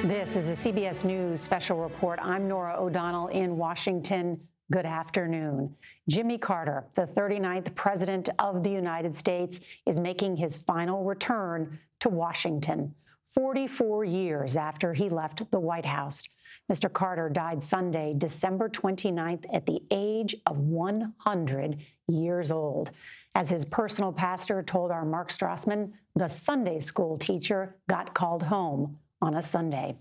This is a CBS News Special Report. I'm Norah O'Donnell in Washington. Good afternoon. Jimmy Carter, the 39th President of the United States, is making his final return to Washington, 44 years after he left the White House. Mr. Carter died Sunday, December 29th, at the age of 100 years old. As his personal pastor told our Mark Strassman, the Sunday school teacher got called home on a Sunday.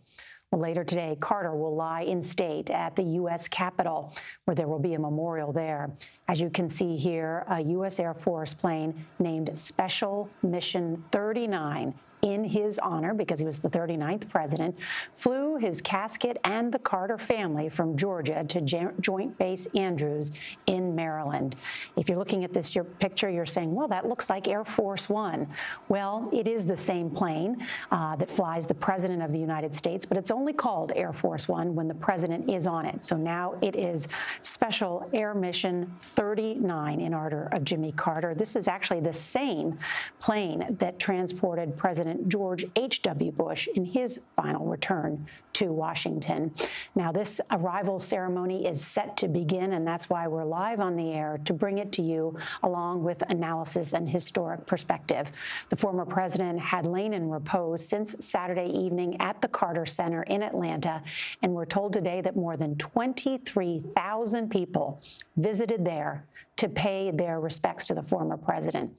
Well, later today, Carter will lie in state at the U.S. Capitol, where there will be a memorial there. As you can see here, a U.S. Air Force plane named Special Mission 39 in his honor, because he was the 39th president, flew his casket and the Carter family from Georgia to Joint Base Andrews in Maryland. If you're looking at this picture, you're saying, well, that looks like Air Force One. Well, it is the same plane that flies the President of the United States, but it's only called Air Force One when the President is on it. So now it is Special Air Mission 39 in honor of Jimmy Carter. This is actually the same plane that transported President George H.W. Bush in his final return to Washington. Now, this arrival ceremony is set to begin, and that's why we're live on the air to bring it to you, along with analysis and historic perspective. The former president had lain in repose since Saturday evening at the Carter Center in Atlanta, and we're told today that more than 23,000 people visited there to pay their respects to the former president.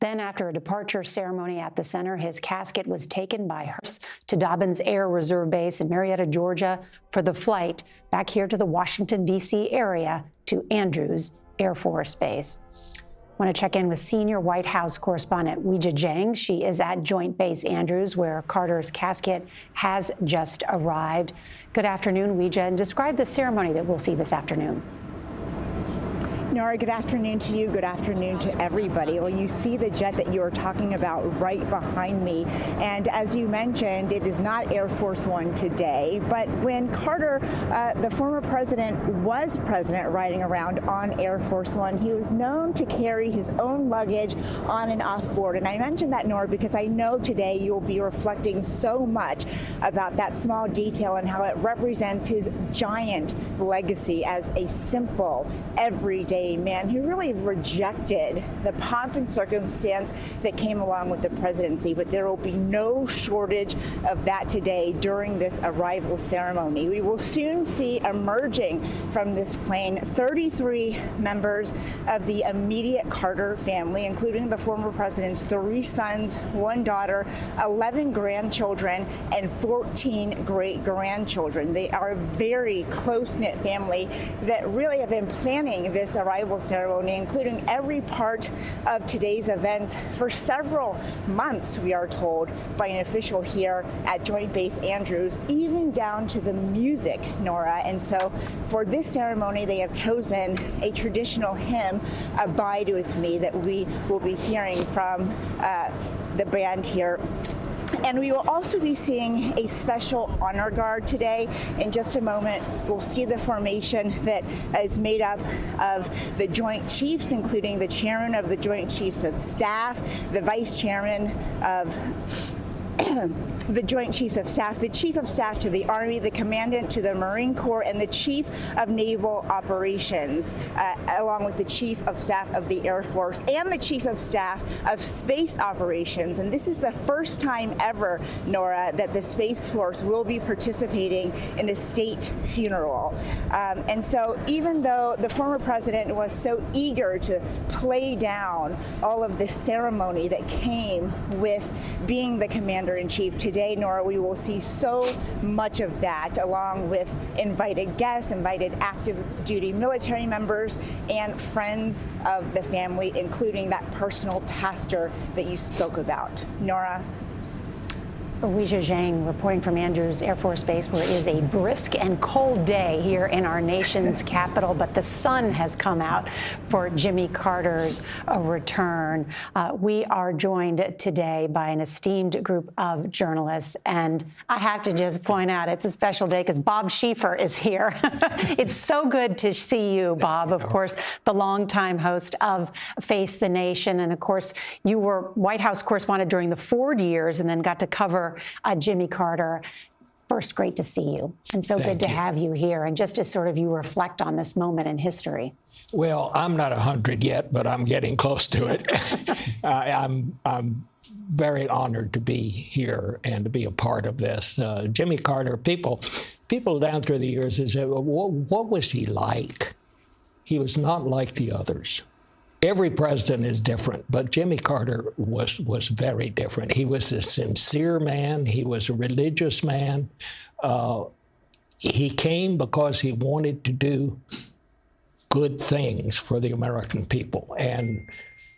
Then, after a departure ceremony at the center, his casket was taken by hearse to Dobbins Air Reserve Base in Marietta, Georgia, for the flight back here to the Washington, D.C. area to Andrews Air Force Base. I want to check in with senior White House correspondent Weijia Jiang. She is at Joint Base Andrews, where Carter's casket has just arrived. Good afternoon, Weijia, and describe the ceremony that we'll see this afternoon. Norah, good afternoon to you. Good afternoon to everybody. Well, you see the jet that you are talking about right behind me. And as you mentioned, it is not Air Force One today. But when Carter, the former president, was president riding around on Air Force One, he was known to carry his own luggage on and off board. And I mentioned that, Norah, because I know today you'll be reflecting so much about that small detail and how it represents his giant legacy as a simple, everyday man who really rejected the pomp and circumstance that came along with the presidency. But there will be no shortage of that today during this arrival ceremony. We will soon see emerging from this plane 33 members of the immediate Carter family, including the former president's 3 sons, 1 daughter, 11 grandchildren, and 14 great-grandchildren. They are a very close-knit family that really have been planning this arrival ceremony, including every part of today's events for several months, we are told by an official here at Joint Base Andrews, even down to the music, Norah. And so for this ceremony, they have chosen a traditional hymn, Abide With Me, that we will be hearing from the band here. And we will also be seeing a special honor guard today. In just a moment, we'll see the formation that is made up of the Joint Chiefs, including the chairman of the Joint Chiefs of Staff, the vice chairman of the Joint Chiefs of Staff, the Chief of Staff to the Army, the Commandant to the Marine Corps, and the Chief of Naval Operations, along with the Chief of Staff of the Air Force and the Chief of Staff of Space Operations. And this is the first time ever, Norah, that the Space Force will be participating in a state funeral. And so even though the former president was so eager to play down all of the ceremony that came with being the Commander-in-Chief, today, Norah, we will see so much of that, along with invited guests, invited active duty military members, and friends of the family, including that personal pastor that you spoke about. Norah? Weijia Jiang reporting from Andrews Air Force Base, where it is a brisk and cold day here in our nation's capital, but the sun has come out for Jimmy Carter's return. We are joined today by an esteemed group of journalists, and I have to just point out it's a special day because Bob Schieffer is here. It's so good to see you, Bob. Of course, the longtime host of Face the Nation, and of course, you were White House correspondent during the Ford years and then got to cover Jimmy Carter. First, great to see you. And so good to have you here. And just as sort of you reflect on this moment in history. Well, I'm not 100 yet, but I'm getting close to it. I'm very honored to be here and to be a part of this. Jimmy Carter, people down through the years have said, well, what was he like? He was not like the others. Every president is different, but Jimmy Carter was very different. He was a sincere man. He was a religious man. He came because he wanted to do good things for the American people. And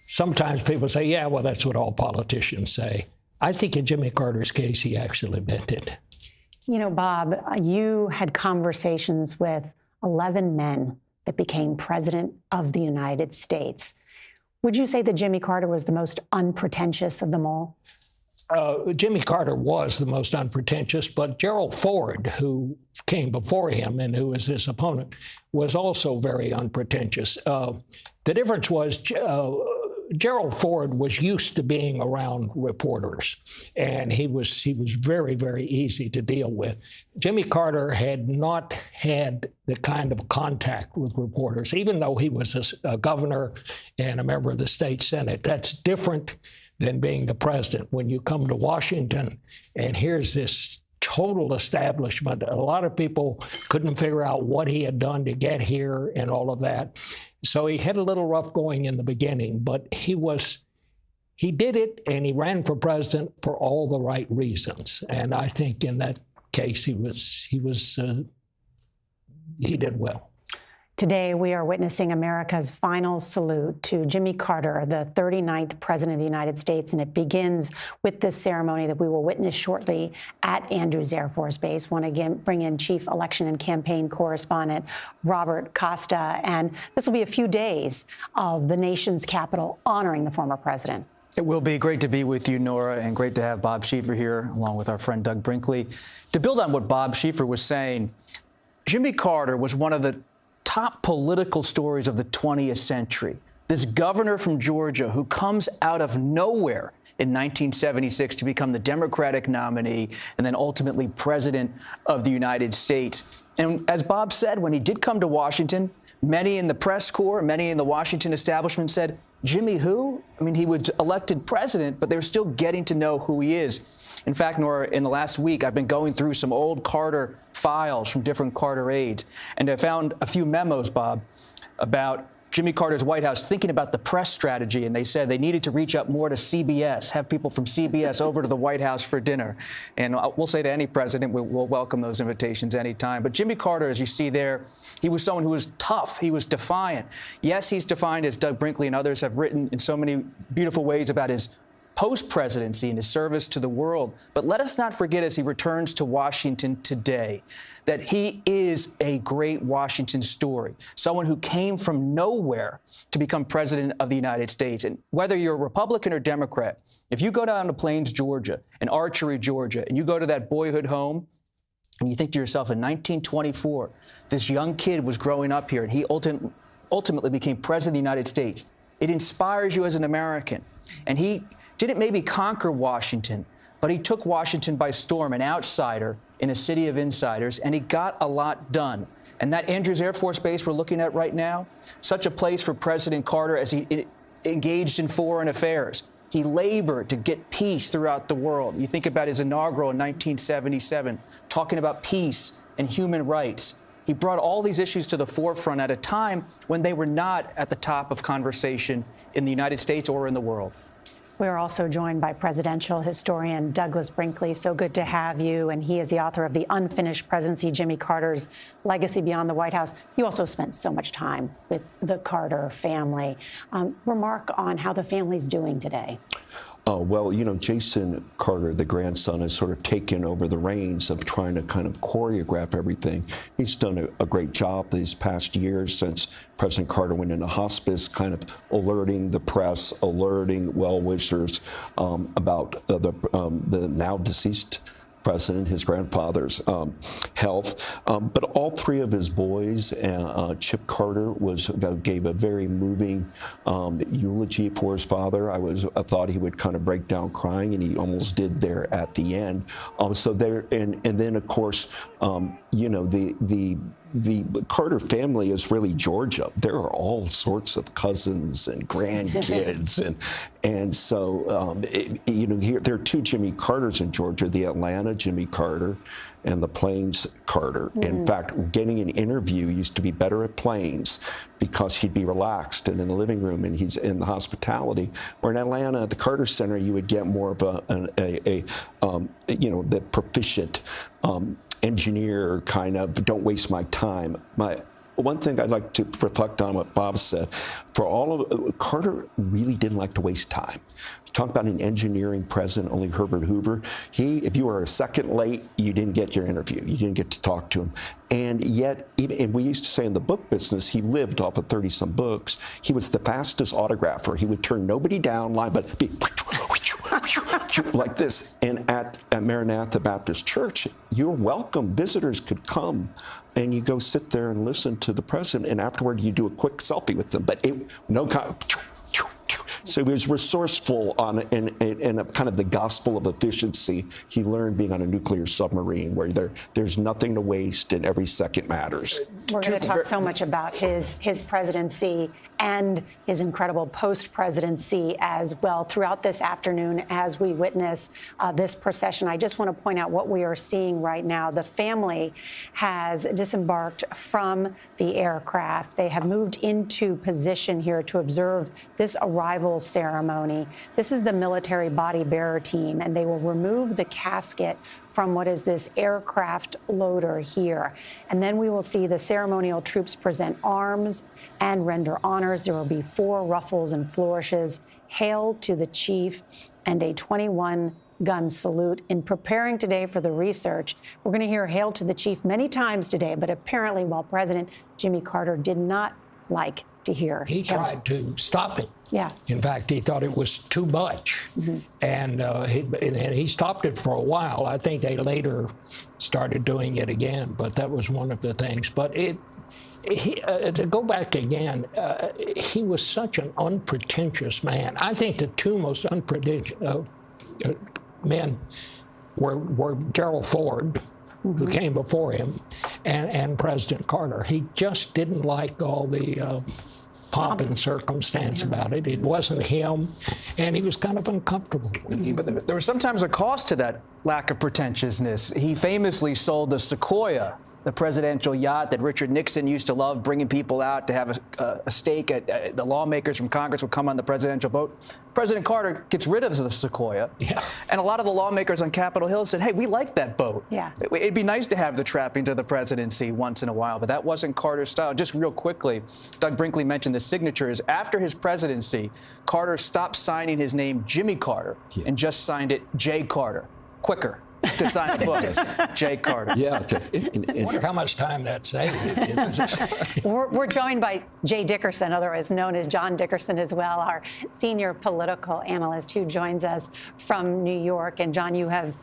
sometimes people say, yeah, well, that's what all politicians say. I think in Jimmy Carter's case, he actually meant it. You know, Bob, you had conversations with 11 men that became president of the United States. Would you say that Jimmy Carter was the most unpretentious of them all? Jimmy Carter was the most unpretentious, but Gerald Ford, who came before him and who was his opponent, was also very unpretentious. The difference was Gerald Ford was used to being around reporters, and he was very, very easy to deal with. Jimmy Carter had not had the kind of contact with reporters, even though he was a governor and a member of the state Senate. That's different than being the president. When you come to Washington and here's this total establishment, a lot of people couldn't figure out what he had done to get here and all of that. So he had a little rough going in the beginning, but he did it, and he ran for president for all the right reasons. And I think in that case, he did well. Today, we are witnessing America's final salute to Jimmy Carter, the 39th President of the United States, and it begins with this ceremony that we will witness shortly at Andrews Air Force Base. Want to bring in Chief Election and Campaign Correspondent Robert Costa, and this will be a few days of the nation's capital honoring the former president. It will be great to be with you, Norah, and great to have Bob Schieffer here, along with our friend Doug Brinkley. To build on what Bob Schieffer was saying, Jimmy Carter was one of the top political stories of the 20th century. This governor from Georgia who comes out of nowhere in 1976 to become the Democratic nominee and then ultimately president of the United States. And as Bob said, when he did come to Washington, many in the press corps, many in the Washington establishment said, Jimmy who? I mean, he was elected president, but they're still getting to know who he is. In fact, Norah, in the last week, I've been going through some old Carter files from different Carter aides, and I found a few memos, Bob, about Jimmy Carter's White House thinking about the press strategy, and they said they needed to reach up more to CBS, have people from CBS over to the White House for dinner. And we'll say to any president, we'll welcome those invitations anytime. But Jimmy Carter, as you see there, he was someone who was tough. He was defiant. Yes, he's defined, as Doug Brinkley and others have written in so many beautiful ways, about his post-presidency and his service to the world. But let us not forget, as he returns to Washington today, that he is a great Washington story, someone who came from nowhere to become president of the United States. And whether you're a Republican or Democrat, if you go down to Plains, Georgia, and Archery, Georgia, and you go to that boyhood home, and you think to yourself, in 1924, this young kid was growing up here, and he ultimately became president of the United States. It inspires you as an American. And he didn't maybe conquer Washington, but he took Washington by storm, an outsider in a city of insiders, and he got a lot done. And that Andrews Air Force Base we're looking at right now, such a place for President Carter as he engaged in foreign affairs. He labored to get peace throughout the world. You think about his inaugural in 1977, talking about peace and human rights. He brought all these issues to the forefront at a time when they were not at the top of conversation in the United States or in the world. We're also joined by presidential historian Douglas Brinkley. So good to have you. And he is the author of The Unfinished Presidency, Jimmy Carter's Legacy Beyond the White House. You also spent so much time with the Carter family. Remark on how the family's doing today. Well, you know, Jason Carter, the grandson, has sort of taken over the reins of trying to kind of choreograph everything. He's done a great job these past years since President Carter went into hospice, kind of alerting the press, alerting well-wishers about the now deceased president, his grandfather's health. But all three of his boys, Chip Carter gave a very moving eulogy for his father. I thought he would kind of break down crying, and he almost did there at the end. So there, and then of course, you know, the Carter family is really Georgia. There are all sorts of cousins and grandkids, and so you know, here there are two Jimmy Carters in Georgia: the Atlanta Jimmy Carter and the Plains Carter. In fact, getting an interview used to be better at Plains because he'd be relaxed and in the living room, and he's in the hospitality. Or in Atlanta at the Carter Center, you would get more of a you know, the proficient engineer kind of, don't waste my time. One thing I'd like to reflect on what Bob said, for all of Carter really didn't like to waste time. Talk about an engineering president, only Herbert Hoover. If you were a second late, you didn't get your interview. You didn't get to talk to him. And yet, and we used to say in the book business, he lived off of 30-some books. He was the fastest autographer. He would turn nobody down line, but be like this. And at Maranatha Baptist Church, you're welcome. Visitors could come, and you go sit there and listen to the president, and afterward you do a quick selfie with them. But so he was resourceful in a kind of the gospel of efficiency he learned being on a nuclear submarine, where there's nothing to waste and every second matters. We're going to talk so much about his presidency and his incredible post-presidency as well throughout this afternoon as we witness this procession. I just want to point out what we are seeing right now. The family has disembarked from the aircraft. They have moved into position here to observe this arrival ceremony. This is the military body bearer team, and they will remove the casket from what is this aircraft loader here. And then we will see the ceremonial troops present arms and render honors. There will be 4 ruffles and flourishes, hail to the chief, and a 21-gun salute. In preparing today for the research, we're going to hear hail to the chief many times today, but apparently while President Jimmy Carter did not like to hear. He tried to stop it. Yeah. In fact, he thought it was too much, and he stopped it for a while. I think they later started doing it again, but that was one of the things. But to go back again, he was such an unpretentious man. I think the two most unpretentious men were Gerald Ford, who came before him, and President Carter. He just didn't like all the pomp and circumstance about it. It wasn't him, and he was kind of uncomfortable with it. But there was sometimes a cost to that lack of pretentiousness. He famously sold the Sequoia, the presidential yacht that Richard Nixon used to love, bringing people out to have a stake at. The lawmakers from Congress would come on the presidential boat. President Carter gets rid of the Sequoia. Yeah. And a lot of the lawmakers on Capitol Hill said, hey, we like that boat. Yeah. It'd be nice to have the trappings of the presidency once in a while, but that wasn't Carter's style. Just real quickly, Doug Brinkley mentioned the signatures. After his presidency, Carter stopped signing his name Jimmy Carter and just signed it J. Carter. Quicker to sign the book. J. Carter. Yeah. I wonder how much time that saved. We're joined by Jay Dickerson, otherwise known as John Dickerson as well, our senior political analyst who joins us from New York. And John, you have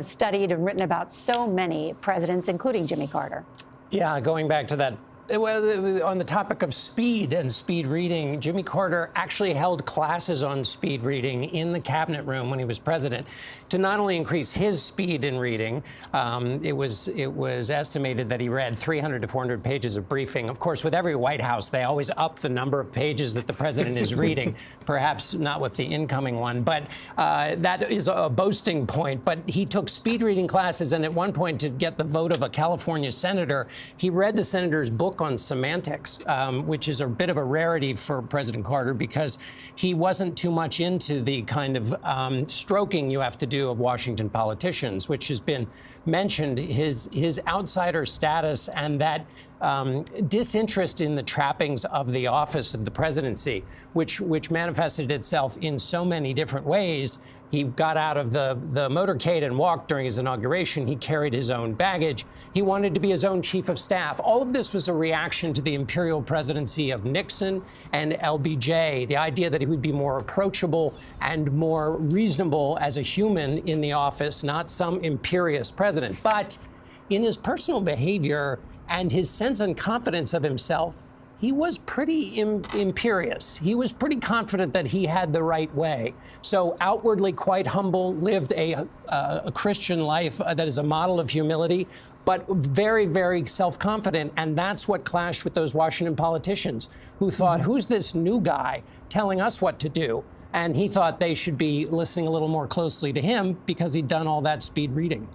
studied and written about so many presidents, including Jimmy Carter. Yeah, going back to that. Well, on the topic of speed and speed reading, Jimmy Carter actually held classes on speed reading in the cabinet room when he was president to not only increase his speed in reading. It was estimated that he read 300 to 400 pages of briefing. Of course, with every White House, they always up the number of pages that the president is reading, perhaps not with the incoming one. But that is a boasting point. But he took speed reading classes, and at one point, to get the vote of a California senator, he read the senator's book on semantics, which is a bit of a rarity for President Carter because he wasn't too much into the kind of stroking you have to do of Washington politicians, which has been mentioned, his outsider status and that disinterest in the trappings of the office of the presidency, which manifested itself in so many different ways. He got out of the motorcade and walked during his inauguration. He carried his own baggage. He wanted to be his own chief of staff. All of this was a reaction to the imperial presidency of Nixon and LBJ, the idea that he would be more approachable and more reasonable as a human in the office, not some imperious president. But in his personal behavior and his sense and confidence of himself, he was pretty imperious. He was pretty confident that he had the right way. So outwardly quite humble, lived a Christian life that is a model of humility, but very, very self-confident. And that's what clashed with those Washington politicians who thought, who's this new guy telling us what to do? And he thought they should be listening a little more closely to him because he'd done all that speed reading.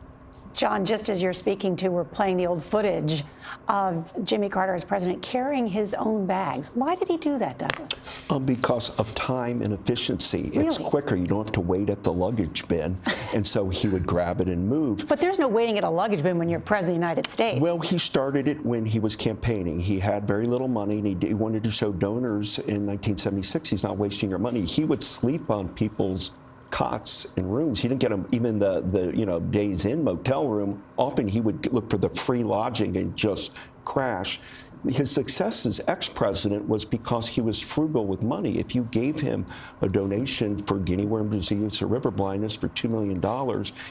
John, just as you're speaking to, we're playing the old footage of Jimmy Carter as president carrying his own bags. Why did he do that, Douglas? Because of time and efficiency. Really? It's quicker. You don't have to wait at the luggage bin. And so he would grab it and move. But there's no waiting at a luggage bin when you're president of the United States. Well, he started it when he was campaigning. He had very little money, and he wanted to show donors in 1976 he's not wasting your money. He would sleep on people's cots and rooms. He didn't get them even the days in motel room. Often he would look for the free lodging and just crash. His success as ex-president was because he was frugal with money. If you gave him a donation for guinea worm disease or river blindness for $2 million,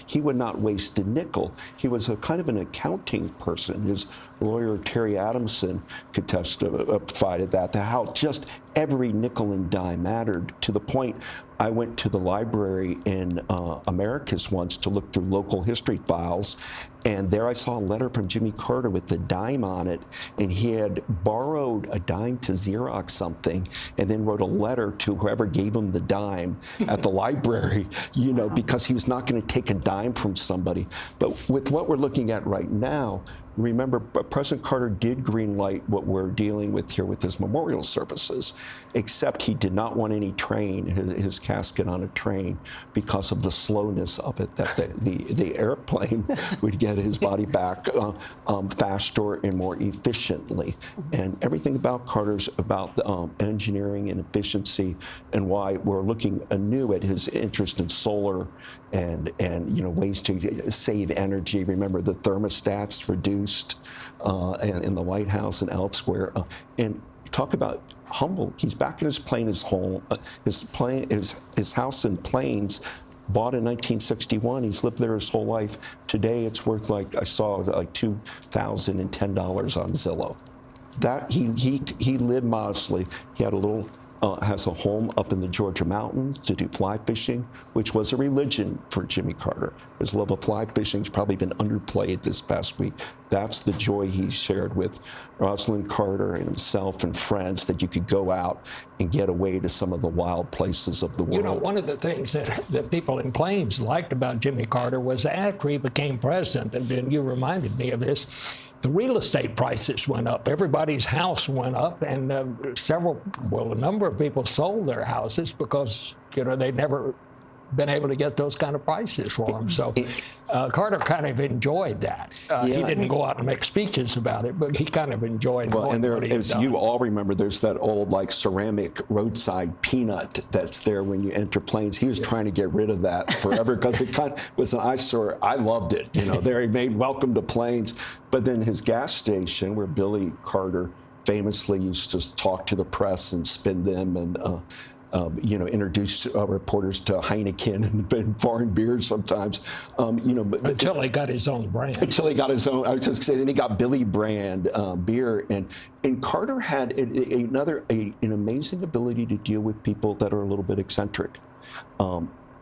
he would not waste a nickel. He was a kind of an accounting person. His lawyer, Terry Adamson, could testify to that, how just every nickel and dime mattered, to the point I went to the library in Americas once to look through local history files, and there I saw a letter from Jimmy Carter with the dime on it, and he had borrowed a dime to Xerox something and then wrote a letter to whoever gave him the dime at the library, because he was not going to take a dime from somebody. But with what we're looking at right now, remember, President Carter did greenlight what we're dealing with here with his memorial services, except he did not want any train, his casket on a train, because of the slowness of it, that the airplane would get his body back faster and more efficiently. And everything about Carter's about the engineering and efficiency, and why we're looking anew at his interest in solar and ways to save energy. Remember, the thermostats reduced in the White House and elsewhere. And talk about humble. He's back in his plane, his home, his house in Plains, bought in 1961. He's lived there his whole life. Today, it's worth I saw $2,010 on Zillow. That he lived modestly. He had has a home up in the Georgia mountains to do fly fishing, which was a religion for Jimmy Carter. His love of fly fishing has probably been underplayed this past week. That's the joy he shared with Rosalind Carter and himself and friends, that you could go out and get away to some of the wild places of the world. One of the things that people in Plains liked about Jimmy Carter was after he became president, and then you reminded me of this, the real estate prices went up. Everybody's house went up, and a number of people sold their houses because, they'd never been able to get those kind of prices for them. So Carter kind of enjoyed that. He didn't go out and make speeches about it, but he kind of enjoyed what he had done. You all remember, there's that old ceramic roadside peanut that's there when you enter Plains. He was trying to get rid of that forever because it kind of was an eyesore. I loved it. There he made Welcome to Plains. But then his gas station, where Billy Carter famously used to talk to the press and spin them and introduce reporters to Heineken and foreign beers sometimes. Until he got his own brand. Until he got his own. I was just saying, then he got Billy brand beer, and Carter had an amazing ability to deal with people that are a little bit eccentric.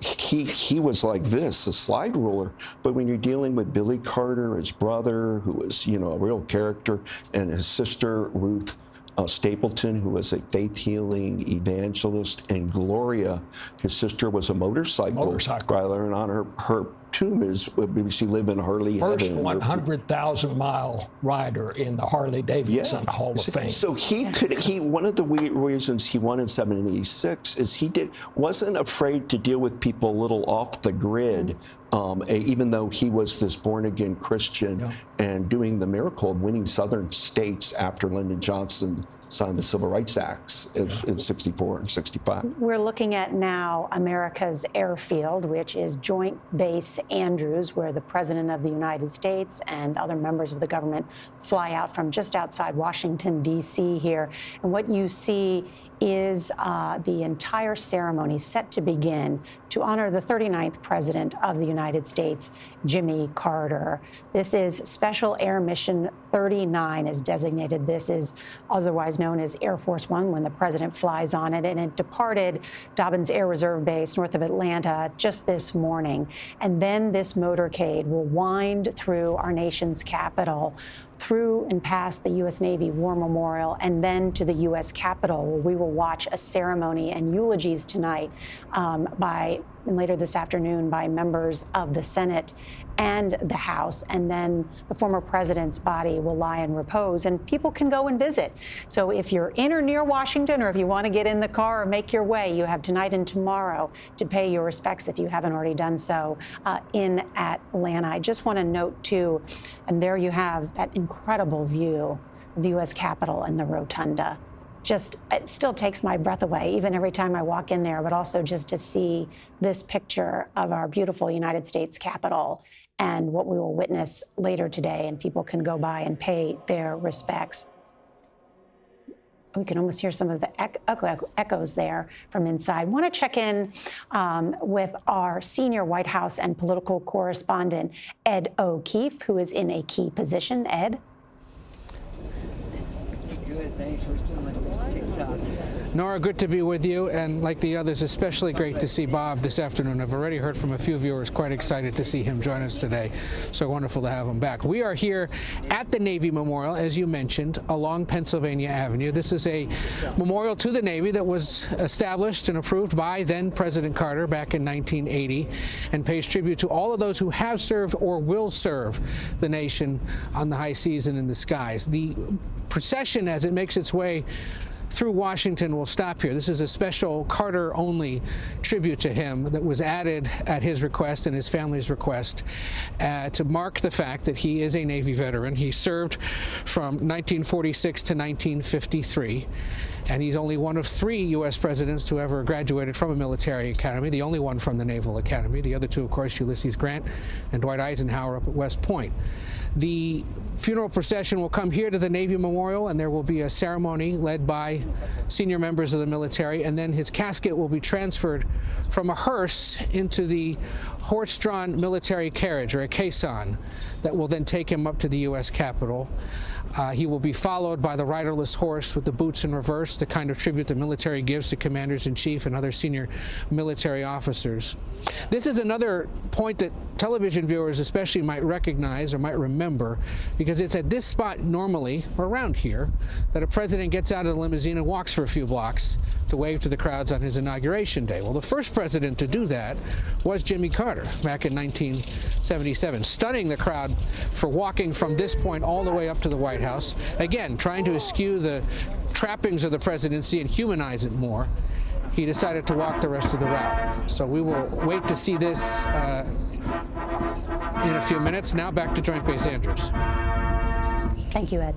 He was like this, a slide ruler. But when you're dealing with Billy Carter, his brother, who was a real character, and his sister Ruth Stapleton, who was a faith-healing evangelist, and Gloria, his sister, was a motorcycle rider, and on her tomb is, she lived in Harley First Heaven. 100,000-mile rider in the Harley-Davidson Hall of Fame. So one of the reasons he won in 1976 is he wasn't afraid to deal with people a little off the grid, even though he was this born-again Christian and doing the miracle of winning southern states after Lyndon Johnson signed the Civil Rights Acts in 64 and 65. We're looking at now America's airfield, which is Joint Base Andrews, where the President of the United States and other members of the government fly out from just outside Washington, D.C. here. And what you see is the entire ceremony set to begin to honor the 39th President of the United States, Jimmy Carter. This is Special Air Mission 39 is designated. This is otherwise known as Air Force One when the President flies on it. And it departed Dobbins Air Reserve Base north of Atlanta just this morning. And then this motorcade will wind through our nation's capital, through and past the U.S. Navy War Memorial, and then to the U.S. Capitol, where we will watch a ceremony and eulogies tonight and later this afternoon by members of the Senate and the House. And then the former president's body will lie in repose, and people can go and visit. So if you're in or near Washington, or if you want to get in the car or make your way, you have tonight and tomorrow to pay your respects if you haven't already done so in Atlanta. I just want to note, too, and there you have that incredible view of the U.S. Capitol and the Rotunda. Just, it still takes my breath away, even every time I walk in there, but also just to see this picture of our beautiful United States Capitol and what we will witness later today, and people can go by and pay their respects. We can almost hear some of the echoes there from inside. Want to check in with our senior White House and political correspondent, Ed O'Keefe, who is in a key position. Ed? Good, thanks. We're still on TikTok. Norah, good to be with you, and like the others, especially great to see Bob this afternoon. I've already heard from a few viewers, quite excited to see him join us today. So wonderful to have him back. We are here at the Navy Memorial, as you mentioned, along Pennsylvania Avenue. This is a memorial to the Navy that was established and approved by then President Carter back in 1980, and pays tribute to all of those who have served or will serve the nation on the high seas and in the skies. The procession, as it makes its way through Washington, will stop here. This is a special Carter-only tribute to him that was added at his request and his family's request to mark the fact that he is a Navy veteran. He served from 1946 to 1953, and he's only one of 3 U.S. presidents to ever graduated from a military academy, the only one from the Naval Academy. The other 2, of course, Ulysses Grant and Dwight Eisenhower up at West Point. The funeral procession will come here to the Navy Memorial, and there will be a ceremony led by senior members of the military, and then his casket will be transferred from a hearse into the horse-drawn military carriage, or a caisson, that will then take him up to the U.S. Capitol. He will be followed by the riderless horse with the boots in reverse, the kind of tribute the military gives to commanders-in-chief and other senior military officers. This is another point that television viewers especially might recognize or might remember, because it's at this spot normally, or around here, that a president gets out of the limousine and walks for a few blocks to wave to the crowds on his inauguration day. Well, the first president to do that was Jimmy Carter back in 1977, stunning the crowd for walking from this point all the way up to the White House, again, trying to eschew the trappings of the presidency and humanize it more. He decided to walk the rest of the route. So we will wait to see this in a few minutes. Now back to Joint Base Andrews. Thank you, Ed.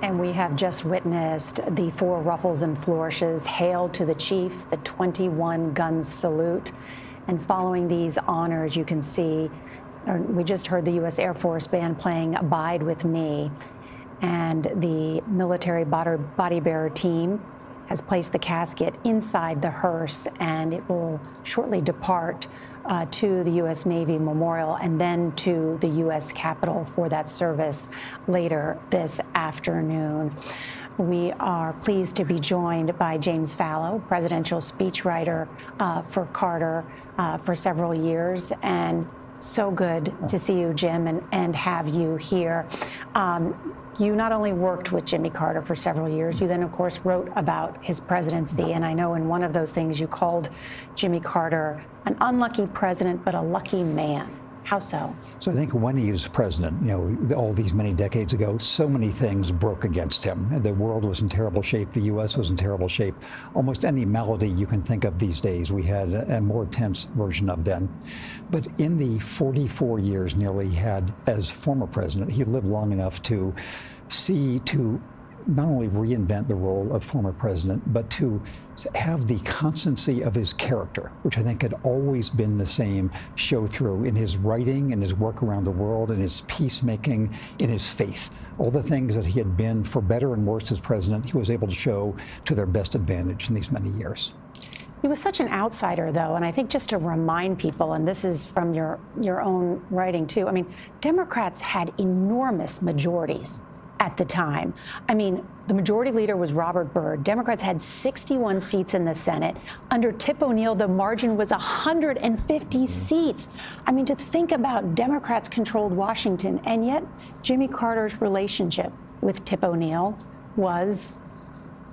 And we have just witnessed the 4 ruffles and flourishes. Hail to the chief, the 21-gun salute. And following these honors, you can see, we just heard the U.S. Air Force Band playing Abide With Me. And the military body bearer team has placed the casket inside the hearse, and it will shortly depart to the U.S. Navy Memorial and then to the U.S. Capitol for that service later this afternoon. We are pleased to be joined by James Fallow, presidential speechwriter for Carter for several years, and so good to see you, Jim, and have you here. You not only worked with Jimmy Carter for several years, you then, of course, wrote about his presidency. And I know in one of those things you called Jimmy Carter an unlucky president, but a lucky man. How so? So I think when he was president, all these many decades ago, so many things broke against him. The world was in terrible shape. The U.S. was in terrible shape. Almost any malady you can think of these days, we had a more intense version of then. But in the 44 years nearly he had as former president, he lived long enough to not only reinvent the role of former president, but to have the constancy of his character, which I think had always been the same, show through in his writing, in his work around the world, in his peacemaking, in his faith. All the things that he had been, for better and worse as president, he was able to show to their best advantage in these many years. He was such an outsider, though, and I think just to remind people, and this is from your own writing, too, I mean, Democrats had enormous majorities at the time. I mean, the majority leader was Robert Byrd. Democrats had 61 seats in the Senate. Under Tip O'Neill, the margin was 150 seats. I mean, to think about Democrats controlled Washington, and yet Jimmy Carter's relationship with Tip O'Neill was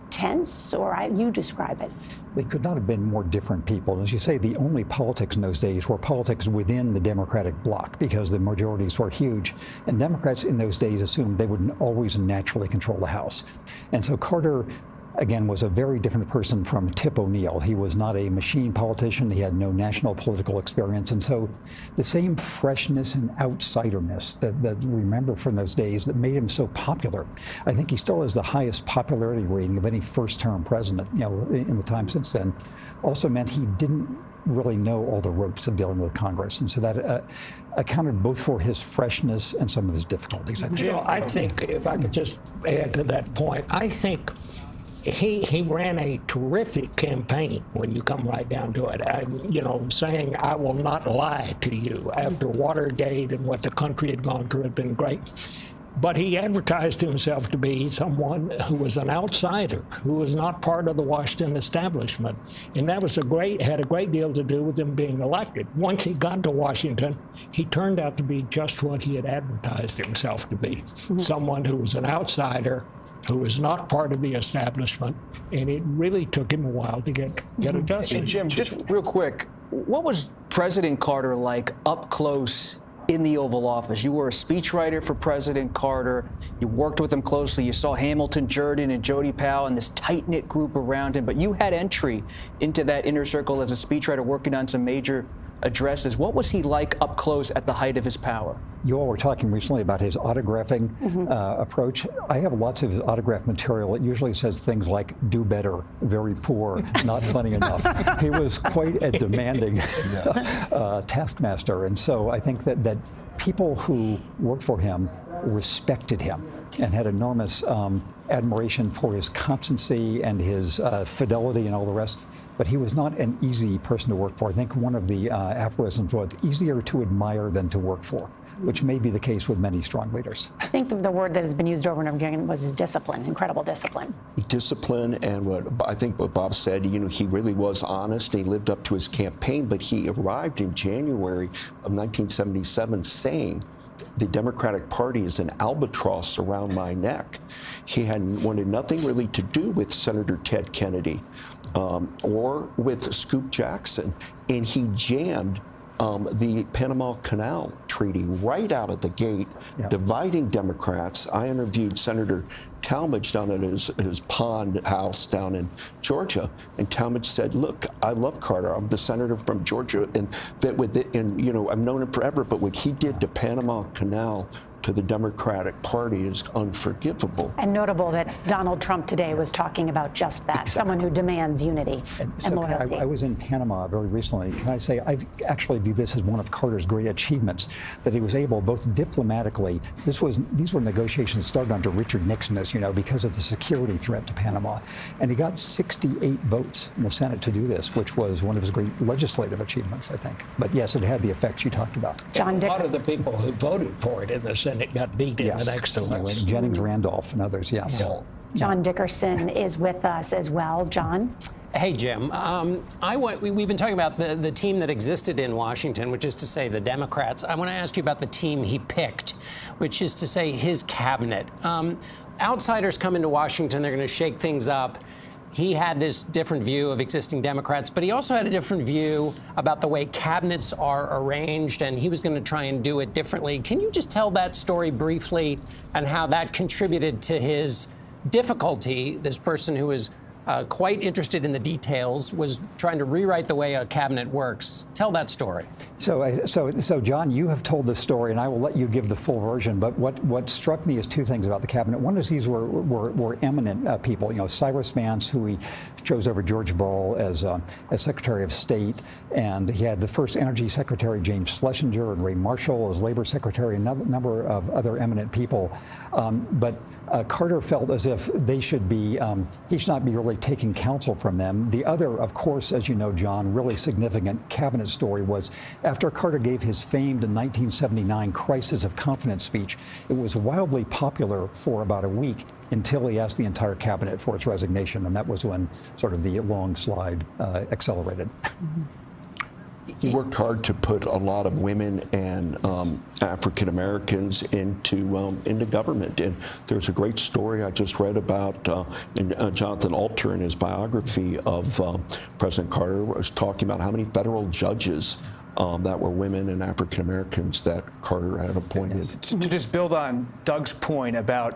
tense, or you describe it. They could not have been more different people. And as you say, the only politics in those days were politics within the Democratic bloc because the majorities were huge. And Democrats in those days assumed they would always naturally control the House. And so Carter, again, was a very different person from Tip O'Neill. He was not a machine politician. He had no national political experience. And so the same freshness and outsiderness that we remember from those days that made him so popular. I think he still has the highest popularity rating of any first-term president, in the time since then. Also meant he didn't really know all the ropes of dealing with Congress. And so that accounted both for his freshness and some of his difficulties, I think. I think, if I could just add to that point, I think he ran a terrific campaign when you come right down to it. Saying, I will not lie to you after Watergate and what the country had gone through had been great. But he advertised himself to be someone who was an outsider, who was not part of the Washington establishment. And that was had a great deal to do with him being elected. Once he got to Washington, he turned out to be just what he had advertised himself to be, someone who was an outsider, who was not part of the establishment, and it really took him a while to get adjusted. Hey, Jim, just real quick, what was President Carter like up close in the Oval Office? You were a speechwriter for President Carter. You worked with him closely. You saw Hamilton, Jordan, and Jody Powell and this tight-knit group around him, but you had entry into that inner circle as a speechwriter working on some major addresses. What was he like up close at the height of his power? You all were talking recently about his autographing approach. I have lots of his autograph material. It usually says things like, do better, very poor, not funny enough. He was quite a demanding taskmaster. And so I think that people who worked for him respected him and had enormous admiration for his constancy and his fidelity and all the rest. But he was not an easy person to work for. I think one of the aphorisms was easier to admire than to work for, which may be the case with many strong leaders. I think the word that has been used over and over again was his discipline, incredible discipline. Discipline, and what Bob said, he really was honest. He lived up to his campaign, but he arrived in January of 1977 saying, the Democratic Party is an albatross around my neck. He wanted nothing really to do with Senator Ted Kennedy or with Scoop Jackson, and he jammed the Panama Canal Treaty right out of the gate, dividing Democrats. I interviewed Senator Talmadge down at his pond house down in Georgia, and Talmadge said, "Look, I love Carter. I'm the senator from Georgia, and I've known him forever. But what he did to Panama Canal to the Democratic Party is unforgivable. And notable that Donald Trump today was talking about just that, someone who demands unity and loyalty. I was in Panama very recently. Can I say, I actually view this as one of Carter's great achievements, that he was able, both diplomatically, these were negotiations started under Richard Nixon, as you know, because of the security threat to Panama. And he got 68 votes in the Senate to do this, which was one of his great legislative achievements, I think. But yes, it had the effects you talked about. John Dick. A lot of the people who voted for it in the Senate got beat in the next election. Jennings Randolph and others, yes. Yeah. John Dickerson is with us as well. John? Hey, Jim. We've been talking about the team that existed in Washington, which is to say the Democrats. I want to ask you about the team he picked, which is to say his cabinet. Outsiders come into Washington, they're going to shake things up. He had this different view of existing Democrats, but he also had a different view about the way cabinets are arranged, and he was going to try and do it differently. Can you just tell that story briefly and how that contributed to his difficulty? This person who is quite interested in the details was trying to rewrite the way a cabinet works. Tell that story. So John, you have told this story, and I will let you give the full version. But what struck me is two things about the cabinet. One is these were eminent people. You know, Cyrus Vance, who he chose over George Bull as Secretary of State, and he had the first Energy Secretary James Schlesinger and Ray Marshall as Labor Secretary, and a number of other eminent people. But Carter felt as if they should be, he should not be really taking counsel from them. The other, of course, as you know, John, really significant cabinet story was after Carter gave his famed 1979 Crisis of Confidence speech, it was wildly popular for about a week until he asked the entire cabinet for its resignation, and that was when sort of the long slide accelerated. He worked hard to put a lot of women and African Americans into government. And there's a great story I just read about Jonathan Alter in his biography of President Carter was talking about how many federal judges that were women and African Americans that Carter had appointed. To just build on Doug's point about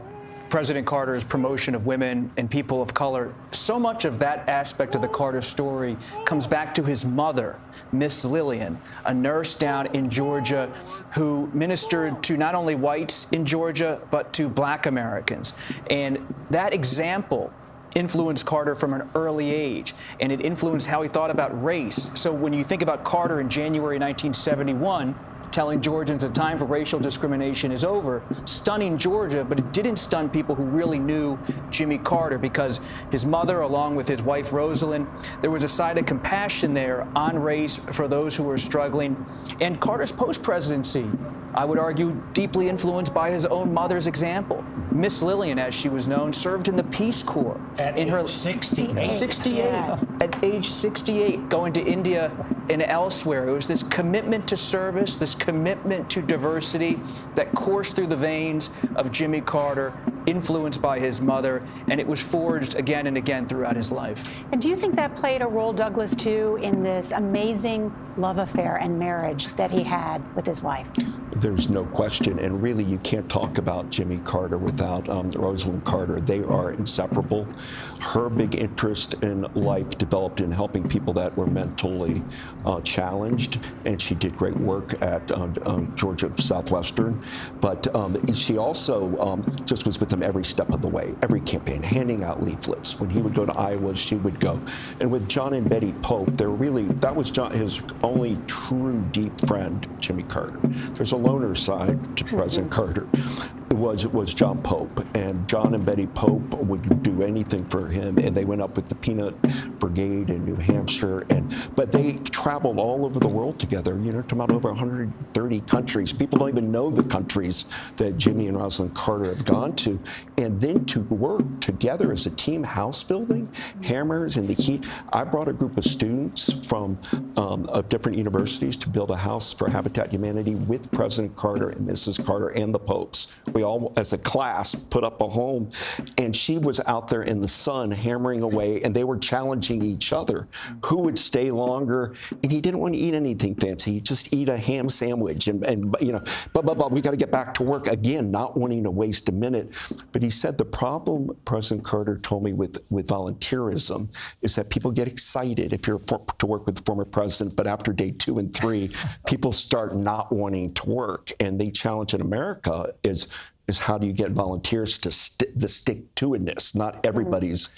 President Carter's promotion of women and people of color, so much of that aspect of the Carter story comes back to his mother, Miss Lillian, a nurse down in Georgia who ministered to not only whites in Georgia, but to black Americans. And that example influenced Carter from an early age, and it influenced how he thought about race. So when you think about Carter in January 1971, telling Georgians the time for racial discrimination is over, stunning Georgia, but it didn't stun people who really knew Jimmy Carter, because his mother, along with his wife Rosalind, there was a side of compassion there on race for those who were struggling. And Carter's post-presidency, I would argue, deeply influenced by his own mother's example. Miss Lillian, as she was known, served in the Peace Corps. At age 68. 68. Yeah. At age 68, going to India and elsewhere. It was this commitment to service, this commitment to diversity that coursed through the veins of Jimmy Carter, influenced by his mother, and it was forged again and again throughout his life. And do you think that played a role, Douglas, too, in this amazing love affair and marriage that he had with his wife? There's no question, and really you can't talk about Jimmy Carter without Rosalind Carter. They are inseparable. Her big interest in life developed in helping people that were mentally challenged, and she did great work at Georgia Southwestern. But she also just was with him every step of the way, every campaign, handing out leaflets. When he would go to Iowa, she would go. And with John and Betty Pope, that was his only true deep friend, Jimmy Carter. There's a loner side to President Carter. It was John Pope, and John and Betty Pope would do anything for him, and they went up with the Peanut Brigade in New Hampshire, but they traveled all over the world together, to about over 130 countries. People don't even know the countries that Jimmy and Rosalind Carter have gone to, and then to work together as a team house building, hammers in the heat. I brought a group of students from different universities to build a house for Habitat Humanity with President Carter and Mrs. Carter and the Popes. We all, as a class, put up a home, and she was out there in the sun hammering away, and they were challenging challenging each other. Who would stay longer? And he didn't want to eat anything fancy. He'd just eat a ham sandwich and you know, but we got to get back to work again, not wanting to waste a minute. But he said the problem, President Carter told me, with volunteerism is that people get excited if you're to work with the former president, but after day 2 and 3, people start not wanting to work. And the challenge in America is how do you get volunteers to the stick-to-itness? Not everybody's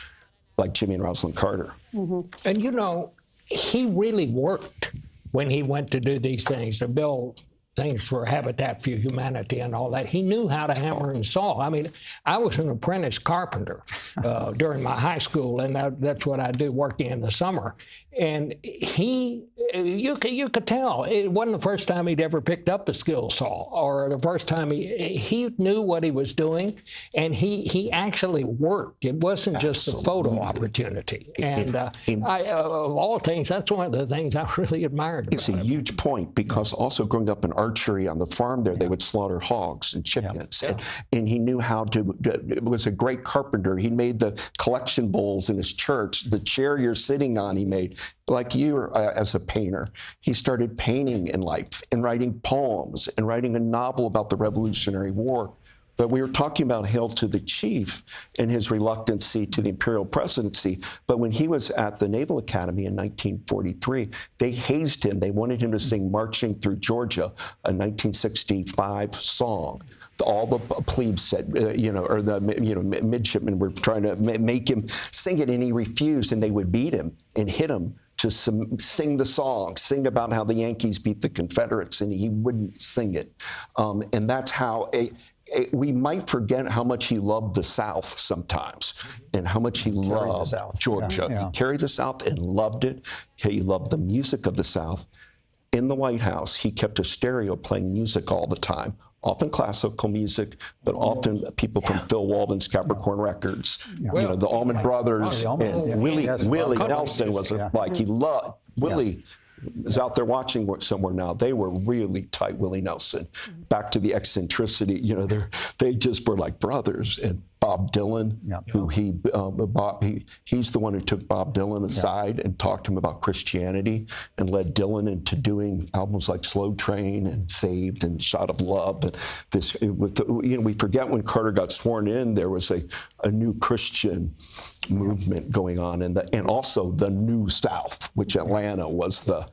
like Jimmy and Rosalind Carter. And you know, he really worked when he went to do these things, to build things for Habitat for Humanity and all that. He knew how to hammer and saw. I mean, I was an apprentice carpenter during my high school, and that's what I do, working in the summer. And you could tell it wasn't the first time he'd ever picked up a skill saw, or the first time he knew what he was doing, and he actually worked. It wasn't just a photo opportunity. And of all things, that's one of the things I really admired about It's a huge point, because also growing up in archery on the farm there, they would slaughter hogs and chickens. And he knew how to, was a great carpenter. He made the collection bowls in his church. The chair you're sitting on, he made. Like you as a painter, he started painting in life and writing poems and writing a novel about the Revolutionary War. But we were talking about Hail to the Chief and his reluctancy to the imperial presidency. But when he was at the Naval Academy in 1943, they hazed him. They wanted him to sing Marching Through Georgia, a 1965 song. All the plebes said, or the midshipmen were trying to make him sing it, and he refused, and they would beat him and hit him to sing the song, sing about how the Yankees beat the Confederates, and he wouldn't sing it. And that's how we might forget how much he loved the South sometimes, and how much he loved Georgia. He carried the South and loved it. He loved the music of the South. In the White House, he kept a stereo playing music all the time, often classical music, but often people from Phil Walden's Capricorn Records, the Allman Brothers, and Willie Nelson was like, he loved, Willie is out there watching somewhere now. They were really tight, Willie Nelson. Back to the eccentricity, they just were like brothers. And Bob Dylan, who he's the one who took Bob Dylan aside and talked to him about Christianity, and led Dylan into doing albums like Slow Train and Saved and Shot of Love. And we forget when Carter got sworn in, there was a new Christian movement going on, and also the New South, which Atlanta was the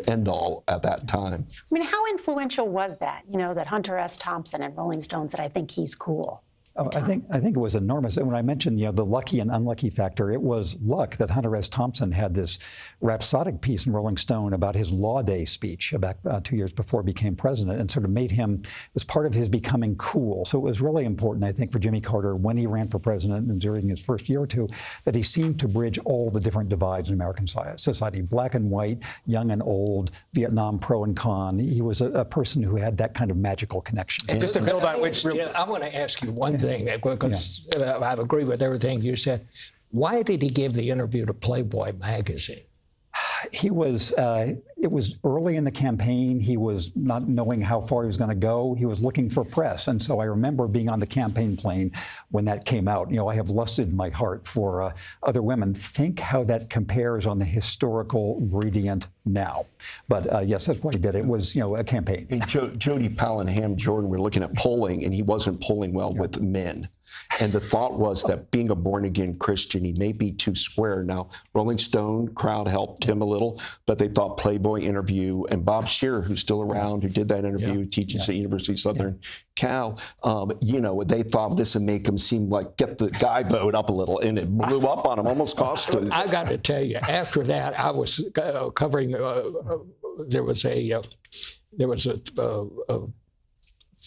end all at that time. I mean, how influential was that? That Hunter S. Thompson and Rolling Stone said, "I think he's cool." Oh, I think it was enormous. And when I mentioned, the lucky and unlucky factor, it was luck that Hunter S. Thompson had this rhapsodic piece in Rolling Stone about his Law Day speech about 2 years before he became president, and sort of made him, it was part of his becoming cool. So it was really important, I think, for Jimmy Carter when he ran for president and during his first year or two, that he seemed to bridge all the different divides in American society, black and white, young and old, Vietnam pro and con. He was a person who had that kind of magical connection. And just to build on which, I want to ask you one thing, because I agree with everything you said. Why did he give the interview to Playboy magazine? He was, it was early in the campaign. He was not knowing how far he was going to go. He was looking for press. And so I remember being on the campaign plane when that came out. I have lusted in my heart for other women. Think how that compares on the historical gradient now. But yes, that's why he did it. It was, a campaign. And Jody Powell and Ham Jordan were looking at polling, and he wasn't polling well with men. And the thought was that being a born-again Christian, he may be too square. Now, Rolling Stone crowd helped him a little, but they thought Playboy interview, and Bob Shearer, who's still around, who did that interview, teaches at University of Southern Cal, they thought this would make him seem like, get the guy vote up a little, and it blew up on him, almost cost him. I got to tell you, after that, I was covering, there was a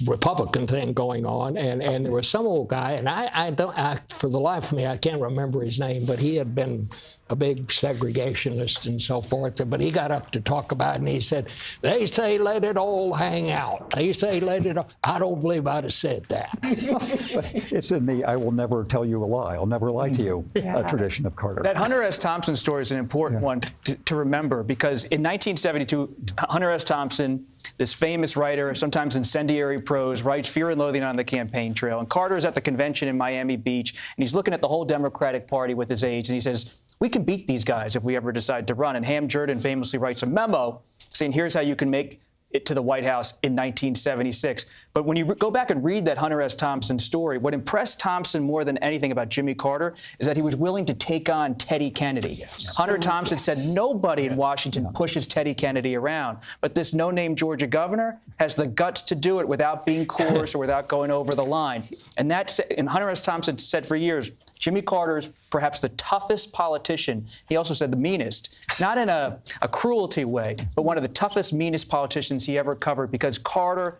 Republican thing going on, and there was some old guy, and I for the life of me, I can't remember his name, but he had been a big segregationist and so forth. But he got up to talk about it, and he said, they say let it all hang out. They say let it all. I don't believe I'd have said that. It's in the I will never tell you a lie, I'll never lie to you tradition of Carter. That Hunter S. Thompson story is an important one to remember, because in 1972, Hunter S. Thompson, this famous writer, sometimes incendiary prose, writes Fear and Loathing on the Campaign Trail. And Carter is at the convention in Miami Beach, and he's looking at the whole Democratic Party with his aides, and he says, we can beat these guys if we ever decide to run. And Ham Jordan famously writes a memo saying, here's how you can make it to the White House in 1976. But when you go back and read that Hunter S. Thompson story, what impressed Thompson more than anything about Jimmy Carter is that he was willing to take on Teddy Kennedy. Hunter Thompson said nobody in Washington pushes Teddy Kennedy around, but this no-name Georgia governor has the guts to do it without being coarse or without going over the line. And Hunter S. Thompson said for years, Jimmy Carter's perhaps the toughest politician. He also said the meanest, not in a cruelty way, but one of the toughest, meanest politicians he ever covered, because Carter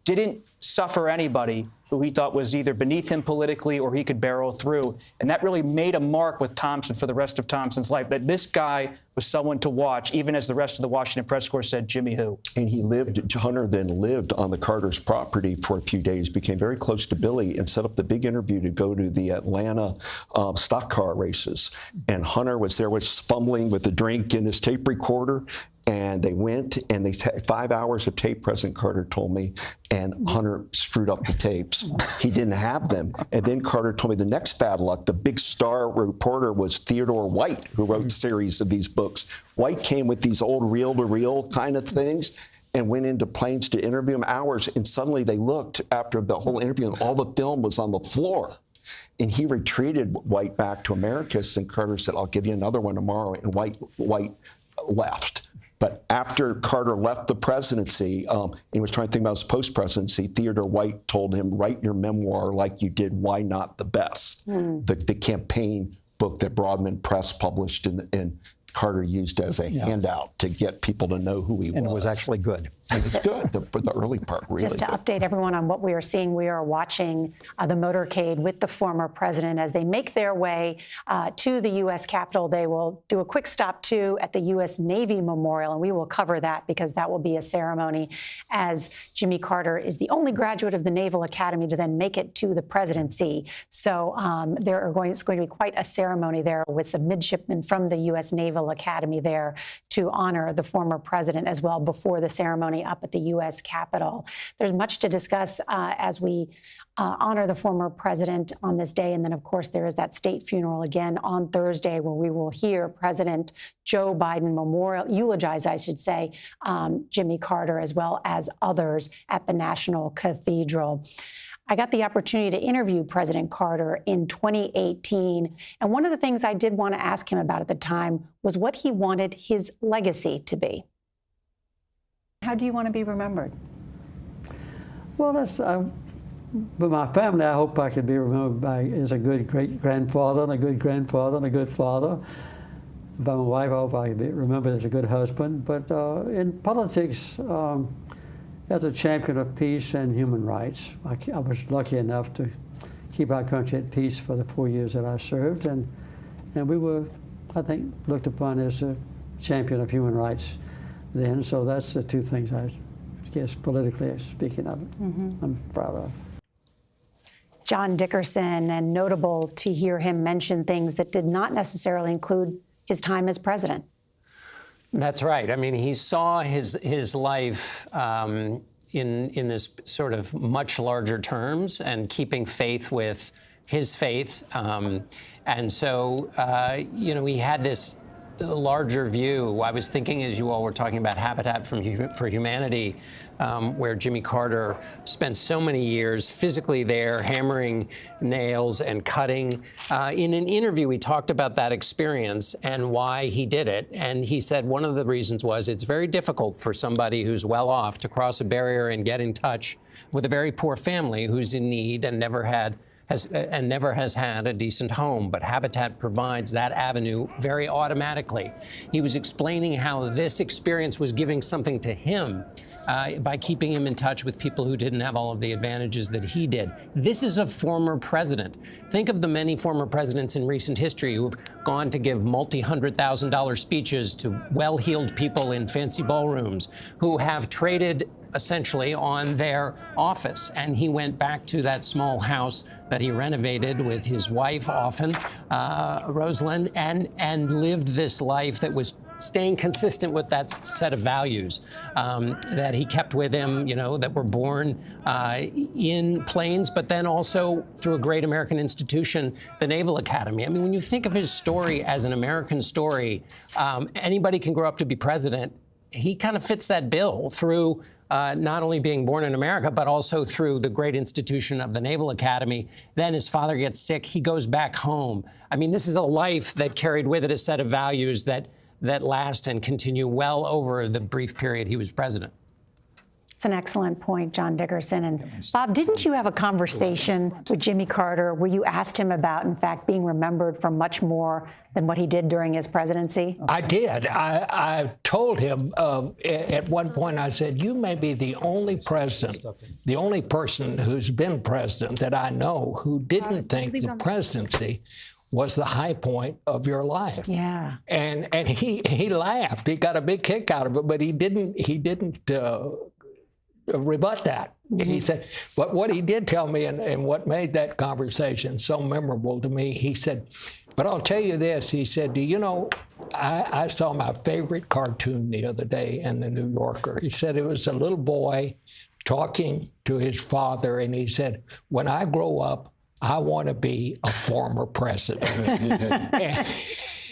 didn't suffer anybody who he thought was either beneath him politically or he could barrel through. And that really made a mark with Thompson for the rest of Thompson's life, that this guy was someone to watch, even as the rest of the Washington press corps said, Jimmy who? And Hunter then lived on the Carter's property for a few days, became very close to Billy, and set up the big interview to go to the Atlanta stock car races. And Hunter was there, was fumbling with a drink in his tape recorder. And they went, and they 5 hours of tape, President Carter told me, and Hunter screwed up the tapes. He didn't have them. And then Carter told me the next bad luck, the big star reporter was Theodore White, who wrote a series of these books. White came with these old reel-to-reel kind of things and went into planes to interview him hours, and suddenly they looked after the whole interview, and all the film was on the floor. And he retreated White back to Americus, and Carter said, I'll give you another one tomorrow, and White left. But after Carter left the presidency, and he was trying to think about his post-presidency, Theodore White told him, write your memoir like you did Why Not the Best, the campaign book that Broadman Press published, and Carter used as a handout to get people to know who he was. And it was actually good. It was good for the early part, really. Just to update everyone on what we are seeing, we are watching the motorcade with the former president as they make their way to the U.S. Capitol. They will do a quick stop, too, at the U.S. Navy Memorial, and we will cover that because that will be a ceremony, as Jimmy Carter is the only graduate of the Naval Academy to then make it to the presidency. So it's going to be quite a ceremony there with some midshipmen from the U.S. Naval Academy there to honor the former president as well before the ceremony up at the U.S. Capitol. There's much to discuss as we honor the former president on this day. And then, of course, there is that state funeral again on Thursday where we will hear President Joe Biden eulogize, I should say, Jimmy Carter as well as others at the National Cathedral. I got the opportunity to interview President Carter in 2018. And one of the things I did want to ask him about at the time was what he wanted his legacy to be. How do you want to be remembered? Well, but my family, I hope I can be remembered as a good great-grandfather and a good grandfather and a good father. By my wife, I hope I can be remembered as a good husband. But in politics, as a champion of peace and human rights, I was lucky enough to keep our country at peace for the 4 years that I served. And we were, I think, looked upon as a champion of human rights then. So that's the two things I guess politically speaking of I'm proud of. John Dickerson, and notable to hear him mention things that did not necessarily include his time as president. That's right. I mean, he saw his life in this sort of much larger terms and keeping faith with his faith. And so, he had this larger view. I was thinking, as you all were talking about Habitat for Humanity, where Jimmy Carter spent so many years physically there, hammering nails and cutting. In an interview, he talked about that experience and why he did it. And he said one of the reasons was it's very difficult for somebody who's well off to cross a barrier and get in touch with a very poor family who's in need and never had and never has had a decent home, but Habitat provides that avenue very automatically. He was explaining how this experience was giving something to him by keeping him in touch with people who didn't have all of the advantages that he did. This is a former president. Think of the many former presidents in recent history who have gone to give multi-$100,000 speeches to well-heeled people in fancy ballrooms, who have traded essentially on their office. And he went back to that small house that he renovated with his wife often, Rosalind, and lived this life that was staying consistent with that set of values that he kept with him, that were born in planes, but then also through a great American institution, the Naval Academy. I mean, when you think of his story as an American story, anybody can grow up to be president. He kind of fits that bill through not only being born in America, but also through the great institution of the Naval Academy. Then his father gets sick. He goes back home. I mean, this is a life that carried with it a set of values that last and continue well over the brief period he was president. It's an excellent point, John Dickerson. And Bob, didn't you have a conversation with Jimmy Carter where you asked him about, in fact, being remembered for much more than what he did during his presidency? I did. I told him at one point, I said, you may be the only president, the only person who's been president that I know who didn't think the presidency was the high point of your life. Yeah. And he laughed. He got a big kick out of it, but he didn't rebut that. Mm-hmm. He said, but what he did tell me, and what made that conversation so memorable to me, he said, but I'll tell you this, he said, do you know, I saw my favorite cartoon the other day in the New Yorker. He said it was a little boy talking to his father, and he said, when I grow up, I want to be a former president.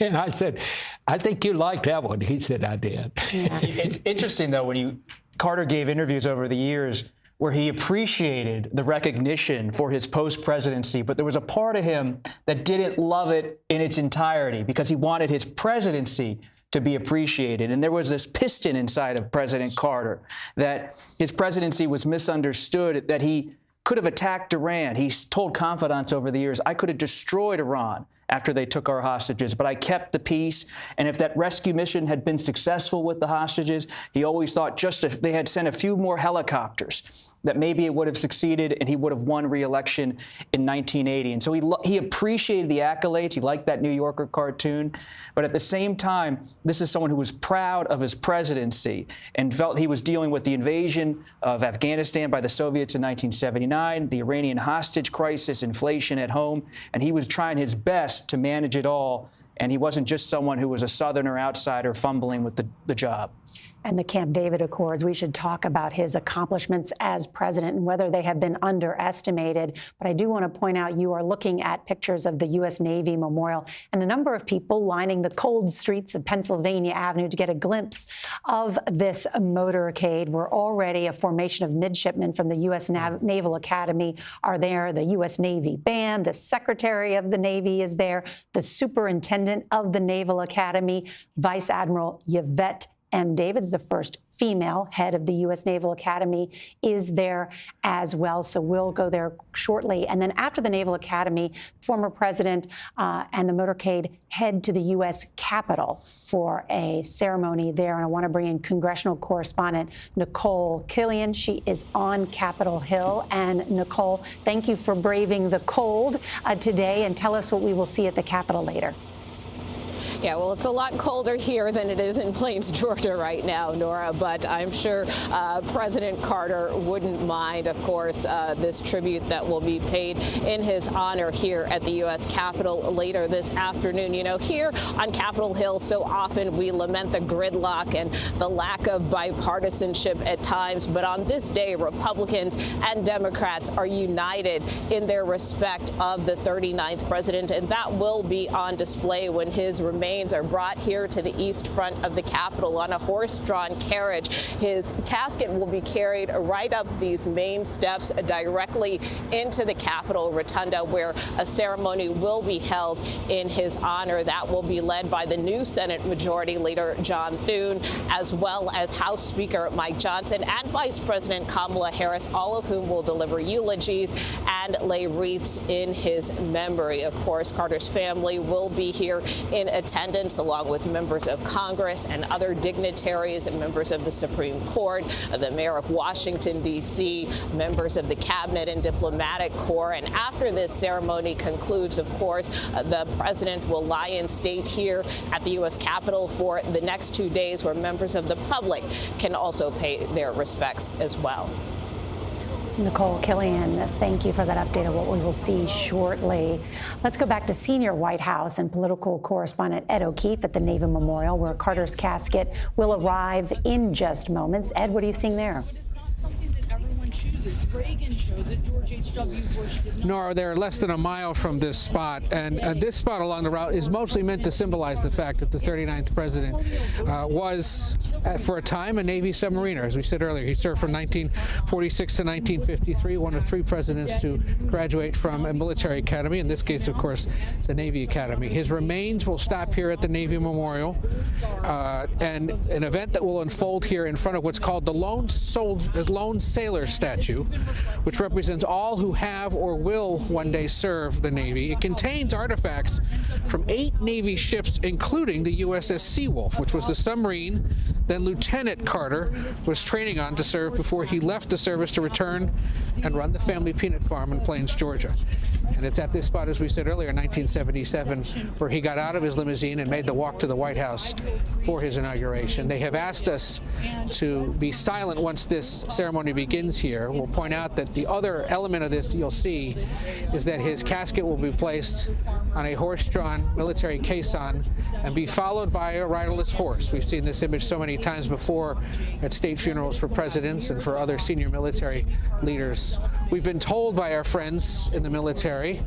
And I said, I think you liked that one. He said, I did. Yeah. It's interesting, though, when Carter gave interviews over the years where he appreciated the recognition for his post-presidency, but there was a part of him that didn't love it in its entirety because he wanted his presidency to be appreciated. And there was this piston inside of President Carter that his presidency was misunderstood, that he could have attacked Iran. He's told confidants over the years, I could have destroyed Iran after they took our hostages, but I kept the peace. And if that rescue mission had been successful with the hostages, he always thought just if they had sent a few more helicopters, that maybe it would have succeeded and he would have won re-election in 1980. And so he appreciated the accolades. He liked that New Yorker cartoon. But at the same time, this is someone who was proud of his presidency and felt he was dealing with the invasion of Afghanistan by the Soviets in 1979, the Iranian hostage crisis, inflation at home, and he was trying his best to manage it all. And he wasn't just someone who was a Southerner outsider fumbling with the job. And the Camp David Accords, we should talk about his accomplishments as president and whether they have been underestimated. But I do want to point out you are looking at pictures of the U.S. Navy Memorial and a number of people lining the cold streets of Pennsylvania Avenue to get a glimpse of this motorcade. We're already a formation of midshipmen from the U.S. Naval Academy are there. The U.S. Navy Band, the Secretary of the Navy is there, the Superintendent of the Naval Academy, Vice Admiral Yvette M. Davids, the first female head of the U.S. Naval Academy, is there as well. So we'll go there shortly. And then after the Naval Academy, former president and the motorcade head to the U.S. Capitol for a ceremony there. And I want to bring in congressional correspondent Nicole Killian. She is on Capitol Hill. And Nicole, thank you for braving the cold today. And tell us what we will see at the Capitol later. Yeah, well, it's a lot colder here than it is in Plains, Georgia right now, Nora, but I'm sure President Carter wouldn't mind, of course, this tribute that will be paid in his honor here at the U.S. Capitol later this afternoon. You know, here on Capitol Hill, so often we lament the gridlock and the lack of bipartisanship at times, but on this day, Republicans and Democrats are united in their respect of the 39th president, and that will be on display when his remains are brought here to the east front of the Capitol on a horse-drawn carriage. His casket will be carried right up these main steps directly into the Capitol Rotunda, where a ceremony will be held in his honor. That will be led by the new Senate Majority Leader John Thune, as well as House Speaker Mike Johnson and Vice President Kamala Harris, all of whom will deliver eulogies. And and lay wreaths in his memory. Of course, Carter's family will be here in attendance, along with members of Congress and other dignitaries and members of the Supreme Court, the mayor of Washington, D.C., members of the cabinet and diplomatic corps. And after this ceremony concludes, of course, the president will lie in state here at the U.S. Capitol for the next 2 days, where members of the public can also pay their respects as well. Nicole Killian, thank you for that update of what we will see shortly. Let's go back to senior White House and political correspondent Ed O'Keefe at the Navy Memorial, where Carter's casket will arrive in just moments. Ed, what are you seeing there? Reagan chose it. George H.W. Bush did not. Nora, they're less than a mile from this spot, and this spot along the route is mostly meant to symbolize the fact that the 39th president was, for a time, a Navy submariner. As we said earlier, he served from 1946 to 1953, one of 3 presidents to graduate from a military academy, in this case, of course, the Navy Academy. His remains will stop here at the Navy Memorial, and an event that will unfold here in front of what's called the Lone Sailor statue, which represents all who have or will one day serve the Navy. It contains artifacts from 8 Navy ships, including the USS Seawolf, which was the submarine that Lieutenant Carter was training on to serve before he left the service to return and run the family peanut farm in Plains, Georgia. And it's at this spot, as we said earlier, in 1977, where he got out of his limousine and made the walk to the White House for his inauguration. They have asked us to be silent once this ceremony begins here. We'll point out that the other element of this you'll see is that his casket will be placed on a horse-drawn military caisson and be followed by a riderless horse. We've seen this image so many times before at state funerals for presidents and for other senior military leaders. We've been told by our friends in the military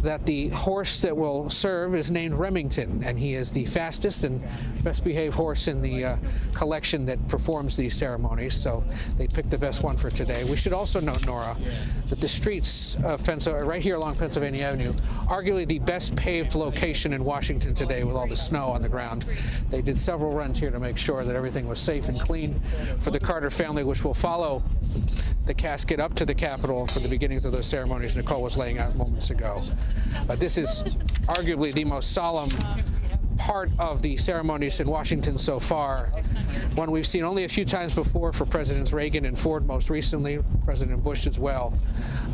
that the horse that will serve is named Remington, and he is the fastest and best behaved horse in the collection that performs these ceremonies, so they picked the best one for today. We should also note, Nora, that the streets of Pennsylvania, right here along Pennsylvania Avenue, arguably the best paved location in Washington today with all the snow on the ground. They did several runs here to make sure that everything was safe and clean for the Carter family, which will follow the casket up to the Capitol for the beginnings of those ceremonies Nicole was laying out moments ago. This is arguably the most solemn part of the ceremonies in Washington so far, one we've seen only a few times before for Presidents Reagan and Ford, most recently, President Bush as well,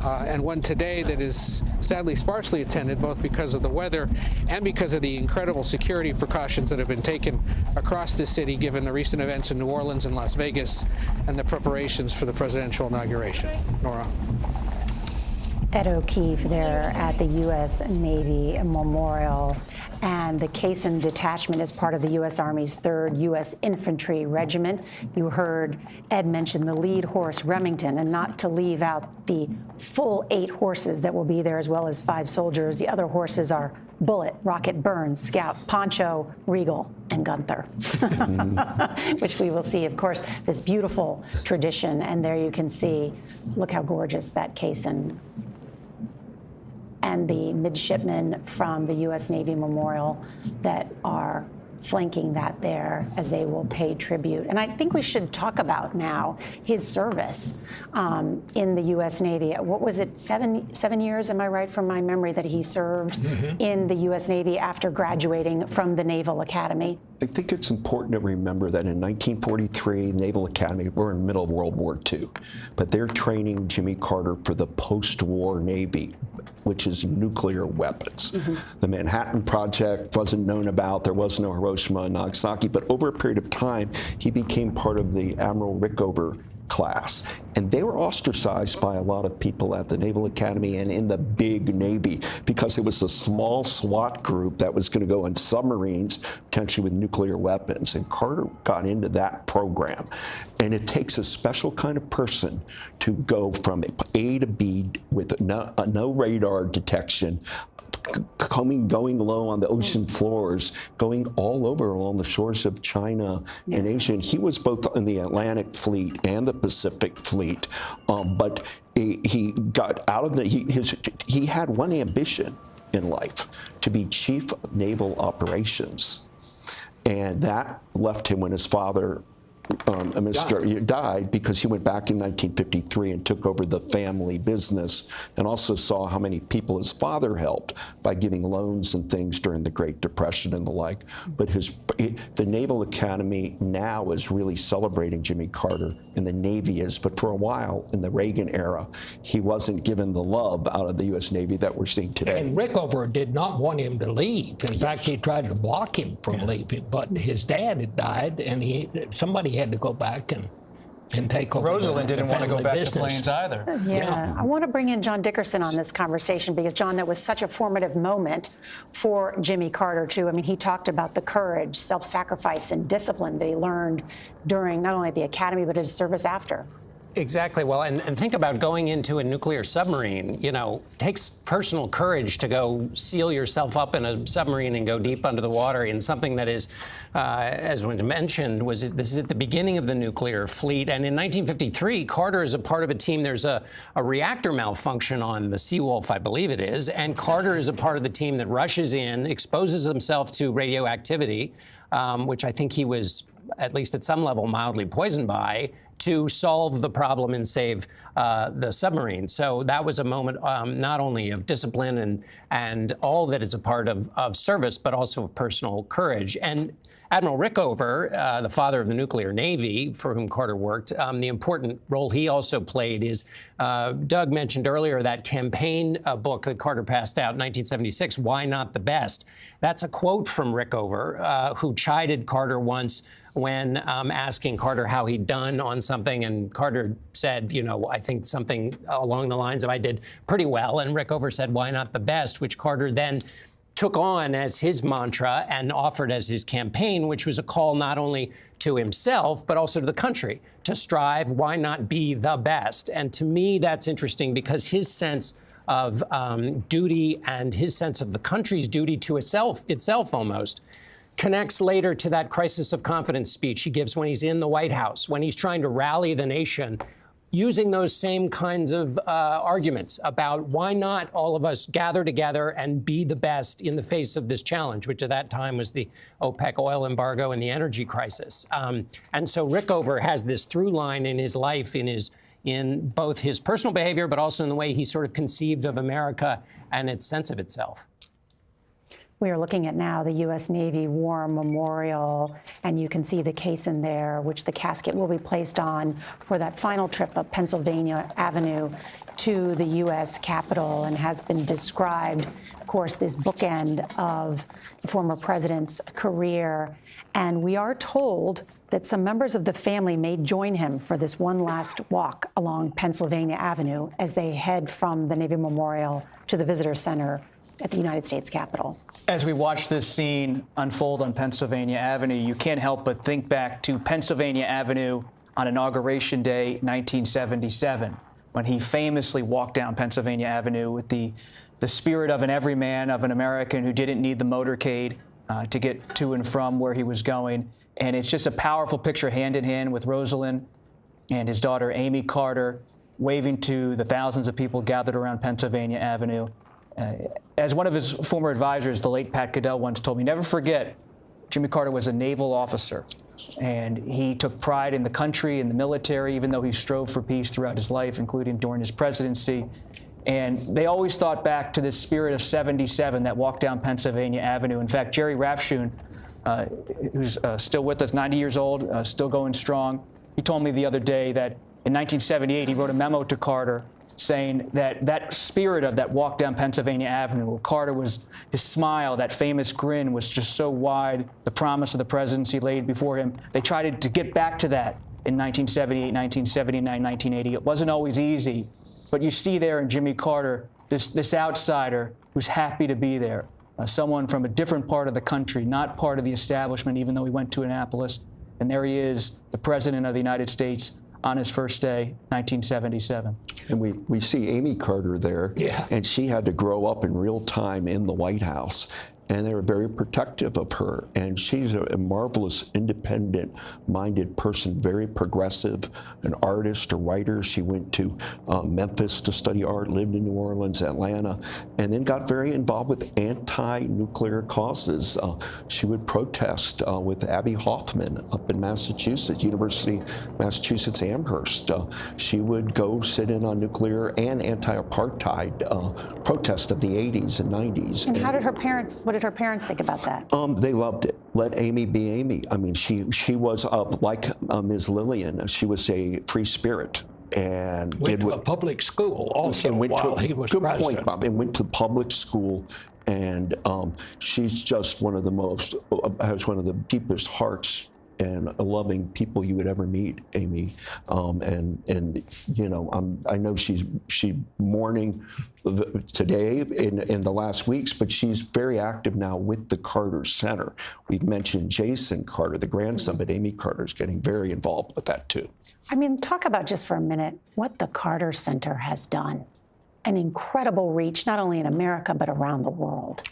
and one today that is sadly sparsely attended, both because of the weather and because of the incredible security precautions that have been taken across the city, given the recent events in New Orleans and Las Vegas and the preparations for the presidential inauguration. Nora. Ed O'Keefe there at the U.S. Navy Memorial. And the caisson detachment is part of the U.S. Army's 3rd U.S. Infantry Regiment. You heard Ed mention the lead horse, Remington, and not to leave out the full 8 horses that will be there, as well as 5 soldiers. The other horses are Bullet, Rocket, Burns, Scout, Poncho, Regal, and Gunther, which we will see, of course, this beautiful tradition. And there you can see, look how gorgeous that caisson and the midshipmen from the U.S. Navy Memorial that are flanking that there as they will pay tribute. And I think we should talk about now his service in the U.S. Navy. What was it, seven years, am I right, from my memory, that he served in the U.S. Navy after graduating from the Naval Academy? I think it's important to remember that in 1943, Naval Academy, we're in the middle of World War II, but they're training Jimmy Carter for the post-war Navy, which is nuclear weapons. The Manhattan Project wasn't known about. There was no Hiroshima and Nagasaki. But over a period of time, he became part of the Admiral Rickover class. And they were ostracized by a lot of people at the Naval Academy and in the big Navy because it was a small SWAT group that was going to go on submarines, potentially with nuclear weapons. And Carter got into that program. And it takes a special kind of person to go from A to B with no radar detection, going low on the ocean floors, going all over along the shores of China and Asia. And he was both in the Atlantic Fleet and the Pacific Fleet. But he got out of he had one ambition in life, to be Chief of Naval Operations. And that left him when his father Mr. died because he went back in 1953 and took over the family business, and also saw how many people his father helped by giving loans and things during the Great Depression and the like. But the Naval Academy now is really celebrating Jimmy Carter, and the Navy is. But for a while, in the Reagan era, he wasn't given the love out of the U.S. Navy that we're seeing today. And Rickover did not want him to leave. In fact, he tried to block him from leaving. But his dad had died, and somebody had to go back and take over. Rosalind didn't want to go back to planes either. Yeah. I want to bring in John Dickerson on this conversation because, John, that was such a formative moment for Jimmy Carter, too. I mean, he talked about the courage, self-sacrifice, and discipline that he learned during not only the academy, but his service after. Exactly. Well, and think about going into a nuclear submarine. You know, it takes personal courage to go seal yourself up in a submarine and go deep under the water in something that is, as was mentioned, this is at the beginning of the nuclear fleet. And in 1953, Carter is a part of a team. There's a reactor malfunction on the Seawolf, I believe it is, and Carter is a part of the team that rushes in, exposes himself to radioactivity, which I think he was, at least at some level, mildly poisoned by, to solve the problem and save the submarine. So that was a moment not only of discipline and all that is a part of service, but also of personal courage. And Admiral Rickover, the father of the nuclear navy, for whom Carter worked, the important role he also played is, Doug mentioned earlier, that campaign book that Carter passed out in 1976, Why Not the Best? That's a quote from Rickover, who chided Carter once when asking Carter how he'd done on something, and Carter said, you know, I think something along the lines of, I did pretty well, and Rickover said, why not the best, which Carter then took on as his mantra and offered as his campaign, which was a call not only to himself, but also to the country to strive, why not be the best? And to me, that's interesting because his sense of duty and his sense of the country's duty to itself almost connects later to that crisis of confidence speech he gives when he's in the White House, when he's trying to rally the nation, using those same kinds of arguments about why not all of us gather together and be the best in the face of this challenge, which at that time was the OPEC oil embargo and the energy crisis. And so Rickover has this through line in his life, in both his personal behavior, but also in the way he sort of conceived of America and its sense of itself. We are looking at now the U.S. Navy War Memorial, and you can see the case in there, which the casket will be placed on for that final trip up Pennsylvania Avenue to the U.S. Capitol, and has been described, of course, this bookend of the former president's career. And we are told that some members of the family may join him for this one last walk along Pennsylvania Avenue as they head from the Navy Memorial to the Visitor Center at the United States Capitol. As we watch this scene unfold on Pennsylvania Avenue, you can't help but think back to Pennsylvania Avenue on Inauguration Day, 1977, when he famously walked down Pennsylvania Avenue with the spirit of an everyman, of an American who didn't need the motorcade to get to and from where he was going. And it's just a powerful picture hand in hand with Rosalind and his daughter, Amy Carter, waving to the thousands of people gathered around Pennsylvania Avenue. As one of his former advisors, the late Pat Caddell, once told me, never forget, Jimmy Carter was a naval officer, and he took pride in the country and the military, even though he strove for peace throughout his life, including during his presidency. And they always thought back to this spirit of 77 that walked down Pennsylvania Avenue. In fact, Jerry Rafshoon, who's still with us, 90 years old, still going strong, he told me the other day that in 1978, he wrote a memo to Carter saying that spirit of that walk down Pennsylvania Avenue, where Carter was, his smile, that famous grin was just so wide, the promise of the presidency laid before him. They tried to get back to that in 1978, 1979, 1980. It wasn't always easy, but you see there in Jimmy Carter, this outsider who's happy to be there, someone from a different part of the country, not part of the establishment, even though he went to Annapolis. And there he is, the President of the United States, on his first day, 1977. And we see Amy Carter there, yeah. And she had to grow up in real time in the White House. and they were very protective of her. And she's a marvelous, independent-minded person, very progressive, an artist, a writer. She went to Memphis to study art, lived in New Orleans, Atlanta, and then got very involved with anti-nuclear causes. She would protest with Abby Hoffman up in Massachusetts, University of Massachusetts Amherst. She would go sit in on nuclear and anti-apartheid protest of the 80s and 90s. And what did her parents think about that? They loved it. Let Amy be Amy. I mean, she was like Ms. Lillian. She was a free spirit. And went to a public school also while he was president. Good point, Bob. And went to public school. And she's just has one of the deepest hearts and loving people you would ever meet, Amy. And you know, I know she's mourning today in the last weeks, but she's very active now with the Carter Center. We've mentioned Jason Carter, the grandson, but Amy Carter is getting very involved with that too. I mean, talk about just for a minute what the Carter Center has done. An incredible reach, not only in America, but around the world.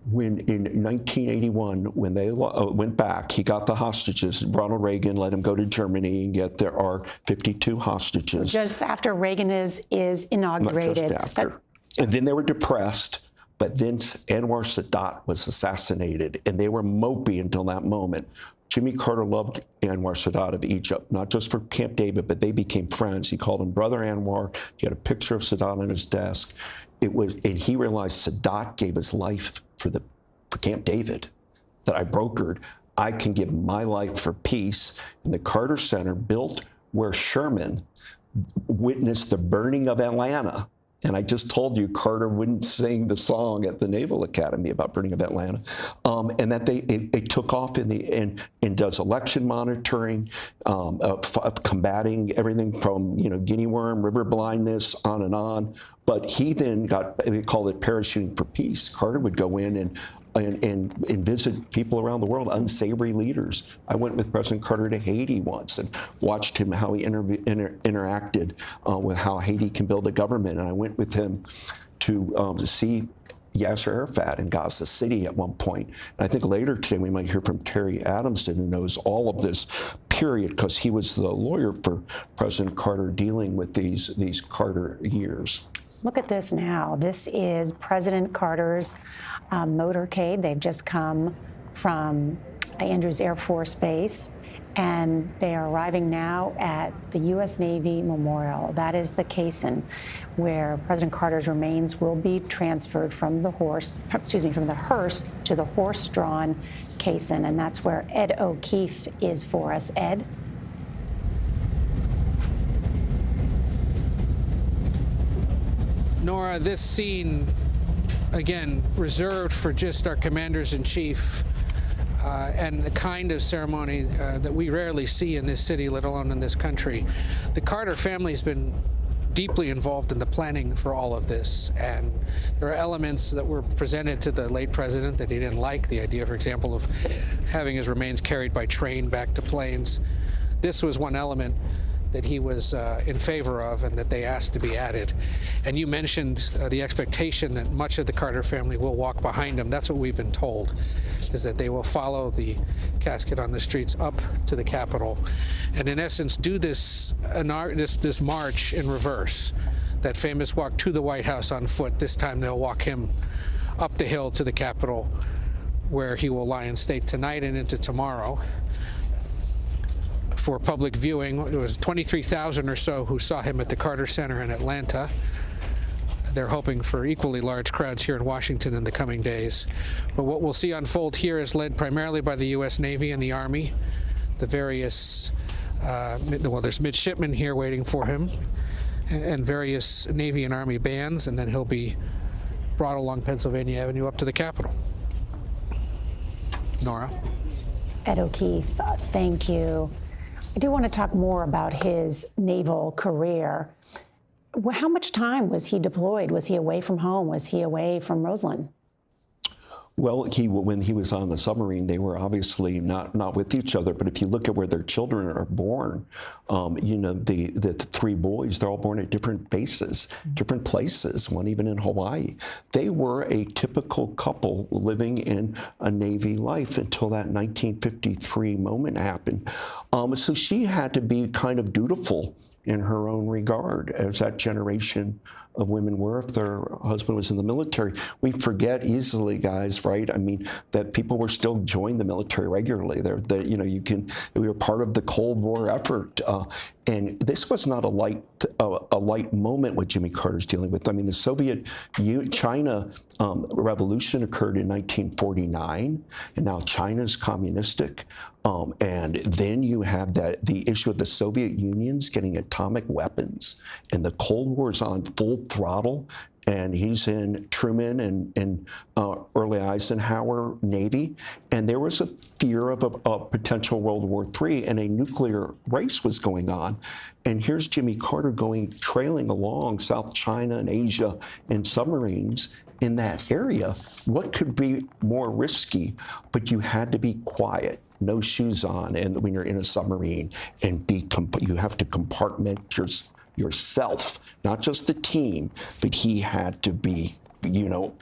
When in 1981, when they went back, he got the hostages. Ronald Reagan let him go to Germany, and yet there are 52 hostages. Just after Reagan is inaugurated. Not just after. And then they were depressed, but then Anwar Sadat was assassinated, and they were mopey until that moment. Jimmy Carter loved Anwar Sadat of Egypt, not just for Camp David, but they became friends. He called him Brother Anwar. He had a picture of Sadat on his desk. And he realized Sadat gave his life for Camp David that I brokered. I can give my life for peace. And the Carter Center, built where Sherman witnessed the burning of Atlanta. And I just told you Carter wouldn't sing the song at the Naval Academy about burning of Atlanta, and that it took off and does election monitoring, combating everything from guinea worm, river blindness, on and on. But he then they called it parachuting for peace. Carter would go in and visit people around the world, unsavory leaders. I went with President Carter to Haiti once and watched him how he interacted with how Haiti can build a government. And I went with him to see Yasser Arafat in Gaza City at one point. And I think later today we might hear from Terry Adamson, who knows all of this period, because he was the lawyer for President Carter dealing with these Carter years. Look at this now. This is President Carter's motorcade. They've just come from Andrews Air Force Base, and they are arriving now at the U.S. Navy Memorial. That is the caisson where President Carter's remains will be transferred from the hearse to the horse-drawn caisson, and that's where Ed O'Keefe is for us. Ed? Norah, this scene, again, reserved for just our commanders-in-chief, and the kind of ceremony that we rarely see in this city, let alone in this country. The Carter family has been deeply involved in the planning for all of this, and there are elements that were presented to the late president that he didn't like. The idea, for example, of having his remains carried by train back to planes. This was one element that he was in favor of and that they asked to be added. And you mentioned the expectation that much of the Carter family will walk behind him. That's what we've been told, is that they will follow the casket on the streets up to the Capitol and in essence do this march in reverse. That famous walk to the White House on foot. This time they'll walk him up the hill to the Capitol, where he will lie in state tonight and into tomorrow for public viewing. It was 23,000 or so who saw him at the Carter Center in Atlanta. They're hoping for equally large crowds here in Washington in the coming days. But what we'll see unfold here is led primarily by the U.S. Navy and the Army. The various, there's midshipmen here waiting for him, and various Navy and Army bands, and then he'll be brought along Pennsylvania Avenue up to the Capitol. Norah? Ed O'Keefe, thank you. I do want to talk more about his naval career. How much time was he deployed? Was he away from home? Was he away from Roseland? Well, when he was on the submarine, they were obviously not with each other. But if you look at where their children are born, the three boys, they're all born at different bases, different places, one even in Hawaii. They were a typical couple living in a Navy life until that 1953 moment happened. So she had to be kind of dutiful in her own regard, as that generation of women were if their husband was in the military. We forget easily, guys, right? I mean, that people were still joining the military regularly. We were part of the Cold War effort. And this was not a light moment what Jimmy Carter's dealing with. I mean, the Soviet-China revolution occurred in 1949, and now China's communistic. And then you have the issue of the Soviet Union's getting atomic weapons, and the Cold War's on full throttle. And he's in Truman and early Eisenhower Navy. And there was a fear of a potential World War III, and a nuclear race was going on. And here's Jimmy Carter trailing along South China and Asia in submarines in that area. What could be more risky? But you had to be quiet, no shoes on, and when you're in a submarine, and you have to compartment yourself, not just the team, but he had to be,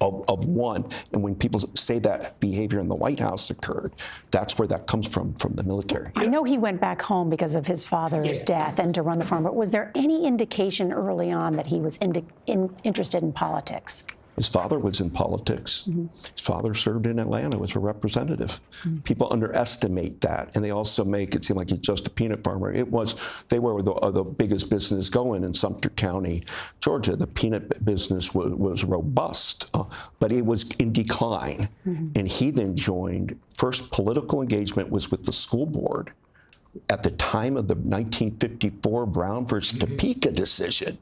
of one. And when people say that behavior in the White House occurred, that's where that comes from the military. I know he went back home because of his father's death and to run the farm, but was there any indication early on that he was interested in politics? His father was in politics. Mm-hmm. His father served in Atlanta as a representative. Mm-hmm. People underestimate that, and they also make it seem like he's just a peanut farmer. They were the biggest business going in Sumter County, Georgia. The peanut business was robust, but it was in decline. Mm-hmm. And he then joined, first political engagement was with the school board at the time of the 1954 Brown versus Topeka decision.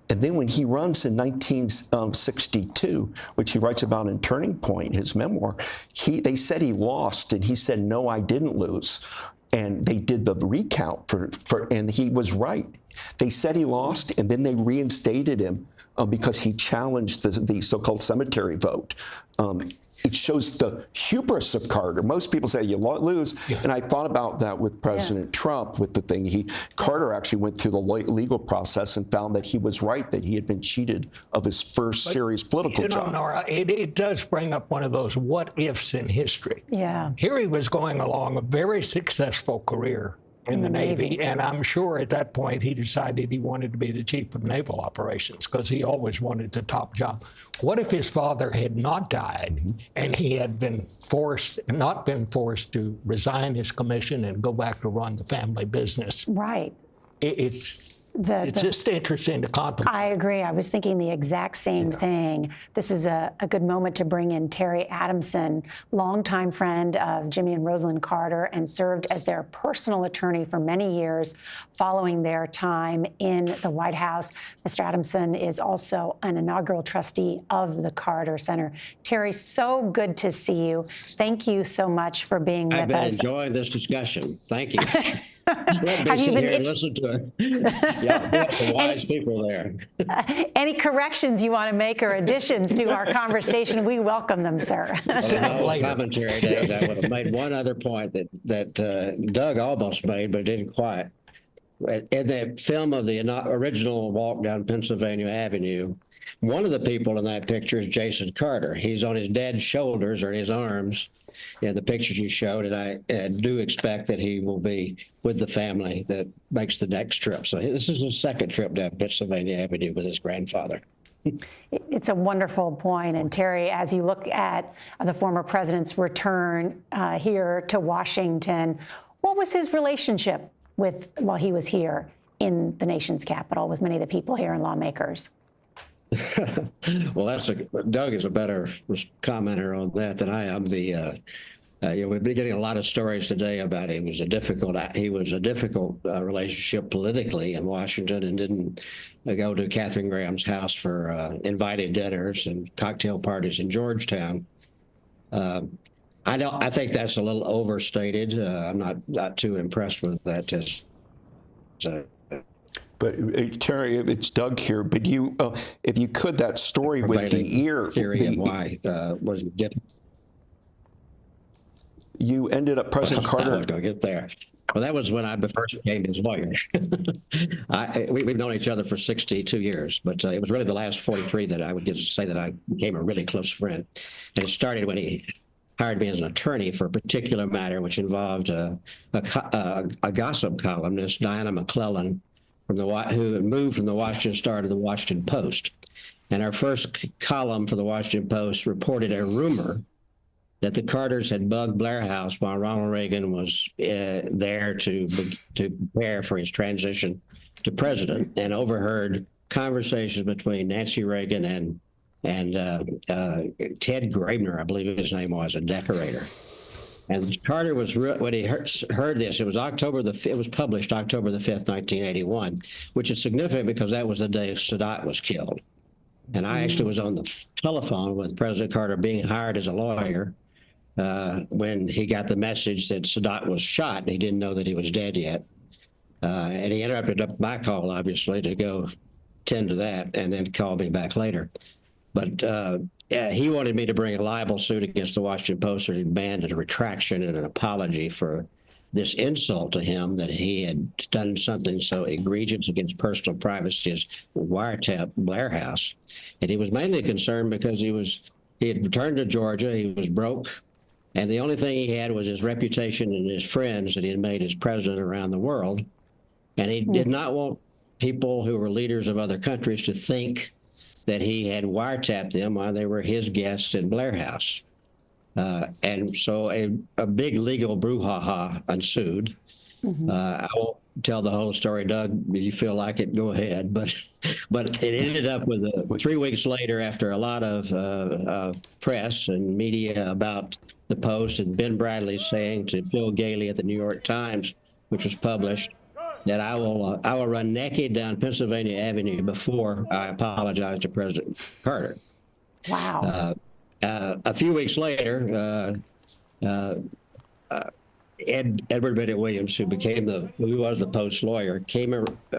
And then when he runs in 1962, which he writes about in Turning Point, his memoir, they said he lost, and he said, "No, I didn't lose." And they did the recount and he was right. They said he lost, and then they reinstated him because he challenged the so-called cemetery vote. It shows the hubris of Carter. Most people say you lose, and I thought about that with President Trump, with the thing. Carter actually went through the legal process and found that he was right, that he had been cheated of his first serious political job. Nora, it does bring up one of those what-ifs in history. Yeah. Here he was going along a very successful career in the Navy, and I'm sure at that point he decided he wanted to be the chief of naval operations because he always wanted the top job. What if his father had not died and he had not been forced to resign his commission and go back to run the family business? Right. It's just interesting to contemplate. I agree. I was thinking the exact same thing. This is a good moment to bring in Terry Adamson, longtime friend of Jimmy and Rosalind Carter, and served as their personal attorney for many years following their time in the White House. Mr. Adamson is also an inaugural trustee of the Carter Center. Terry, so good to see you. Thank you so much for being with us. I've been enjoying this discussion. Thank you. Have you been listen to it? Yeah, some wise people there. Any corrections you want to make or additions to our conversation, we welcome them, sir. Well, commentary days, I would have made one other point that Doug almost made, but didn't quite. In the film of the original walk down Pennsylvania Avenue, one of the people in that picture is Jason Carter. He's on his dad's shoulders or his arms in the pictures you showed, and I do expect that he will be with the family that makes the next trip. So this is his second trip down Pennsylvania Avenue with his grandfather. It's a wonderful point. And Terry, as you look at the former president's return here to Washington, what was his relationship while he was here in the nation's capital with many of the people here and lawmakers? Well, Doug is a better commenter on that than I am. We've been getting a lot of stories today about he was a difficult relationship politically in Washington, and didn't go to Katharine Graham's house for invited dinners and cocktail parties in Georgetown. I think that's a little overstated. I'm not too impressed with that. But Terry, it's Doug here. But if you could, that story with the ear. Theory and why was different. You ended up, President Carter. I was going to get there. Well, that was when I first became his lawyer. We've known each other for 62 years, but it was really the last 43 that I would get to say that I became a really close friend. And it started when he hired me as an attorney for a particular matter, which involved a gossip columnist, Diana McClellan, who moved from the Washington Star to the Washington Post. And our first column for the Washington Post reported a rumor that the Carters had bugged Blair House while Ronald Reagan was there to prepare for his transition to president, and overheard conversations between Nancy Reagan and Ted Graebner, I believe his name was, a decorator. And Carter was when he heard this. It was It was published October the 5th, 1981, which is significant because that was the day Sadat was killed. And I actually was on the telephone with President Carter being hired as a lawyer when he got the message that Sadat was shot, and he didn't know that he was dead yet. And he interrupted my call, obviously, to go tend to that, and then called me back later. But he wanted me to bring a libel suit against the Washington Post, and he demanded a retraction and an apology for this insult to him, that he had done something so egregious against personal privacy as wiretap Blair House. And he was mainly concerned because he had returned to Georgia, he was broke, and the only thing he had was his reputation and his friends that he had made as president around the world. And he did not want people who were leaders of other countries to think that he had wiretapped them while they were his guests in Blair House. And so a big legal brouhaha ensued. I won't tell the whole story, Doug. If you feel like it, go ahead. But it ended up with 3 weeks later, after a lot of press and media about the Post, and Ben Bradley saying to Phil Gailey at the New York Times, which was published, that I will run naked down Pennsylvania Avenue before I apologize to President Carter. Wow. A few weeks later, Edward Bennett Williams, who was the Post lawyer,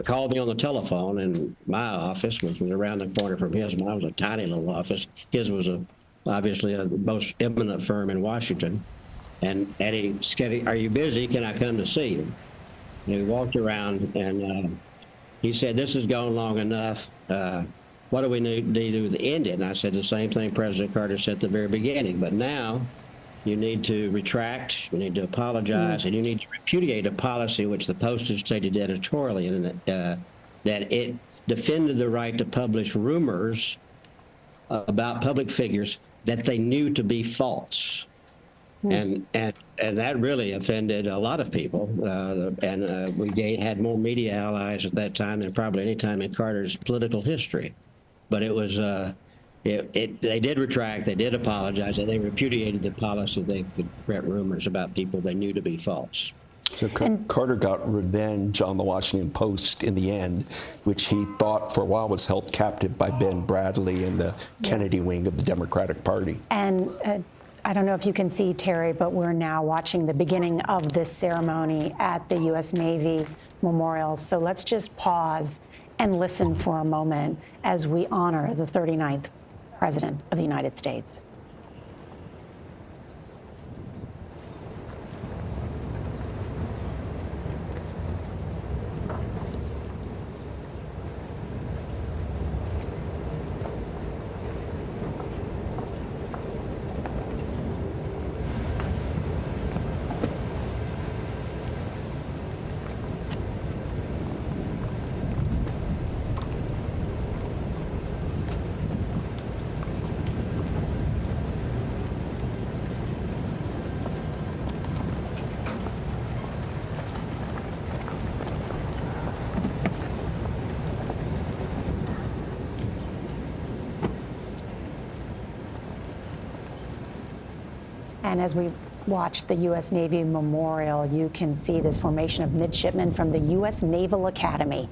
called me on the telephone, and my office, which was around the corner from his. Mine was a tiny little office. His was obviously the most eminent firm in Washington. And he said, "Are you busy? Can I come to see you?" And we walked around, and he said, "This has gone long enough. What do we need to do to end it?" And I said the same thing President Carter said at the very beginning. But now you need to retract, you need to apologize, and you need to repudiate a policy which the Post has stated editorially that it defended the right to publish rumors about public figures that they knew to be false. And that really offended a lot of people. We had more media allies at that time than probably any time in Carter's political history. But it was, they did retract, they did apologize, and they repudiated the policy they could spread rumors about people they knew to be false. So Carter got revenge on the Washington Post in the end, which he thought for a while was held captive by Ben Bradley and the Kennedy wing of the Democratic Party. And I don't know if you can see, Terry, but we're now watching the beginning of this ceremony at the U.S. Navy Memorial. So let's just pause and listen for a moment as we honor the 39th President of the United States. And as we watch the U.S. Navy Memorial, you can see this formation of midshipmen from the U.S. Naval Academy,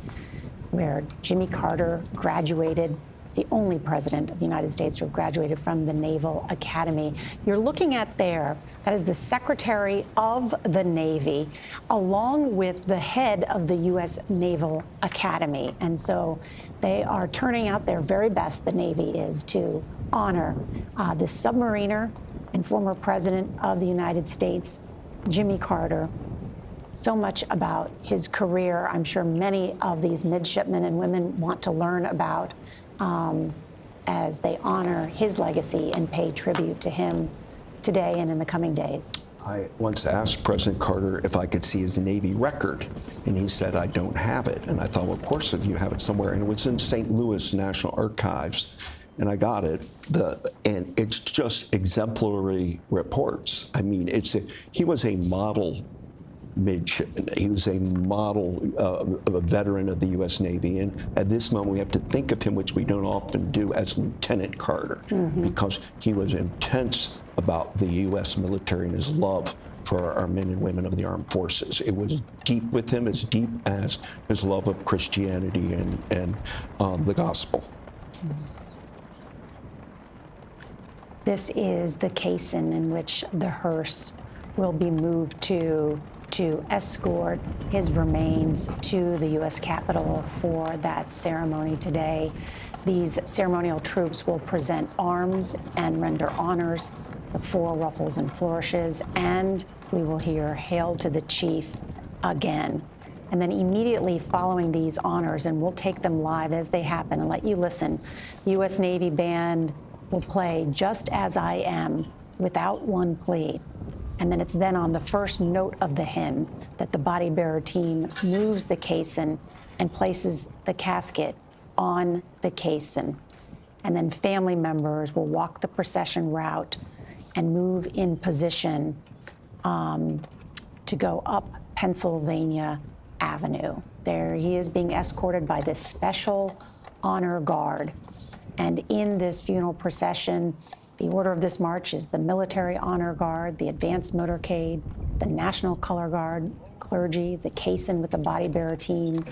where Jimmy Carter graduated. He's the only president of the United States to have graduated from the Naval Academy. You're looking at there, that is the Secretary of the Navy, along with the head of the U.S. Naval Academy. And so they are turning out their very best, the Navy is, to honor this submariner and former President of the United States, Jimmy Carter. So much about his career. I'm sure many of these midshipmen and women want to learn about as they honor his legacy and pay tribute to him today and in the coming days. I once asked President Carter if I could see his Navy record, and he said, I don't have it. And I thought, well, of course, if you have it somewhere. And it was in St. Louis National Archives, and I got it. And it's just exemplary reports. I mean, he was a model midshipman. He was a model of a veteran of the U.S. Navy. And at this moment, we have to think of him, which we don't often do, as Lieutenant Carter, because he was intense about the U.S. military and his love for our men and women of the armed forces. It was deep with him, as deep as his love of Christianity and the gospel. This is the caisson in which the hearse will be moved to escort his remains to the U.S. Capitol for that ceremony today. These ceremonial troops will present arms and render honors, the four ruffles and flourishes, and we will hear "Hail to the Chief" again. And then immediately following these honors, and we'll take them live as they happen and let you listen, the U.S. Navy Band will play "Just As I Am" without one plea. And then it's on the first note of the hymn that the body bearer team moves the caisson and places the casket on the caisson. And then family members will walk the procession route and move in position to go up Pennsylvania Avenue. There he is being escorted by this special honor guard. And in this funeral procession, the order of this march is the Military Honor Guard, the Advanced Motorcade, the National Color Guard, clergy, the caisson with the body bearer team,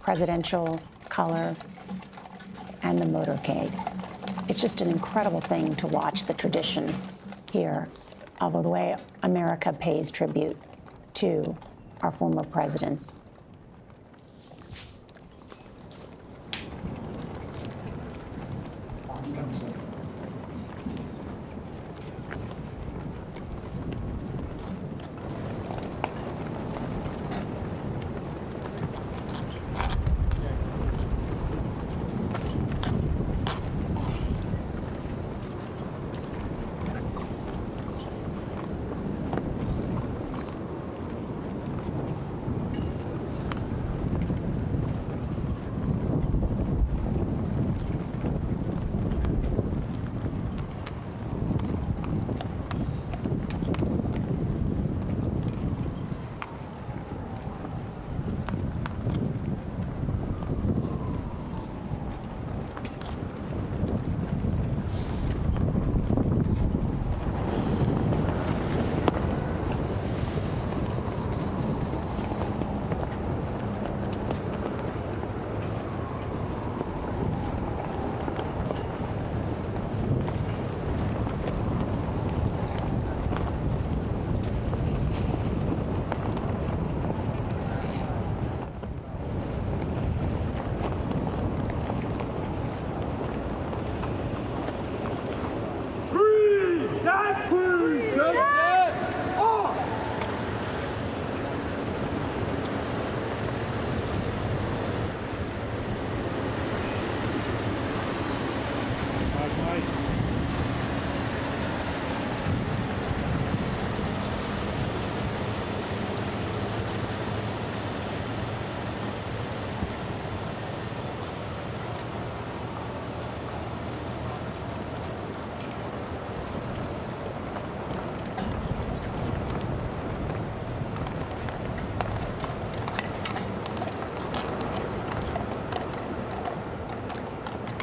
Presidential Color, and the motorcade. It's just an incredible thing to watch the tradition here of the way America pays tribute to our former presidents.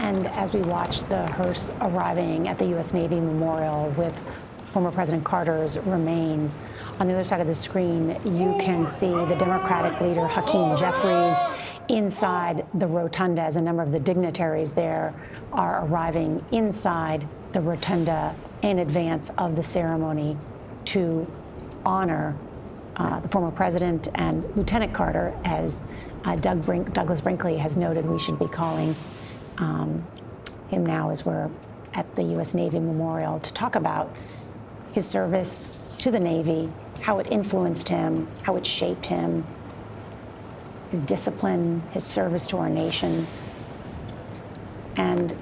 And as we watch the hearse arriving at the U.S. Navy Memorial with former President Carter's remains, on the other side of the screen, you can see the Democratic leader, Hakeem Jeffries, inside the Rotunda, as a number of the dignitaries there are arriving inside the Rotunda in advance of the ceremony to honor the former president and Lieutenant Carter, as Douglas Brinkley has noted we should be calling him now as we're at the U.S. Navy Memorial, to talk about his service to the Navy, how it influenced him, how it shaped him, his discipline, his service to our nation. And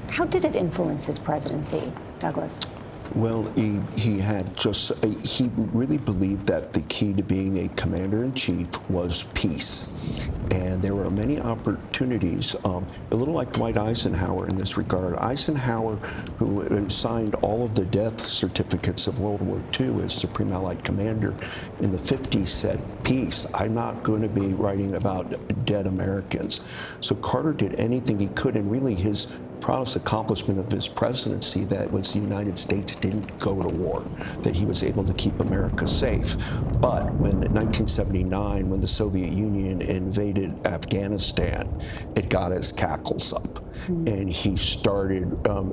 how did it influence his presidency, Douglas? Well, he really believed that the key to being a commander-in-chief was peace. And there were many opportunities, a little like Dwight Eisenhower in this regard. Eisenhower, who signed all of the death certificates of World War II as Supreme Allied Commander in the 50s, said, peace. I'm not going to be writing about dead Americans. So Carter did anything he could, and really his proudest accomplishment of his presidency that was the United States didn't go to war, that he was able to keep America safe. But when in 1979, when the Soviet Union invaded Afghanistan, it got his cackles up. And he started,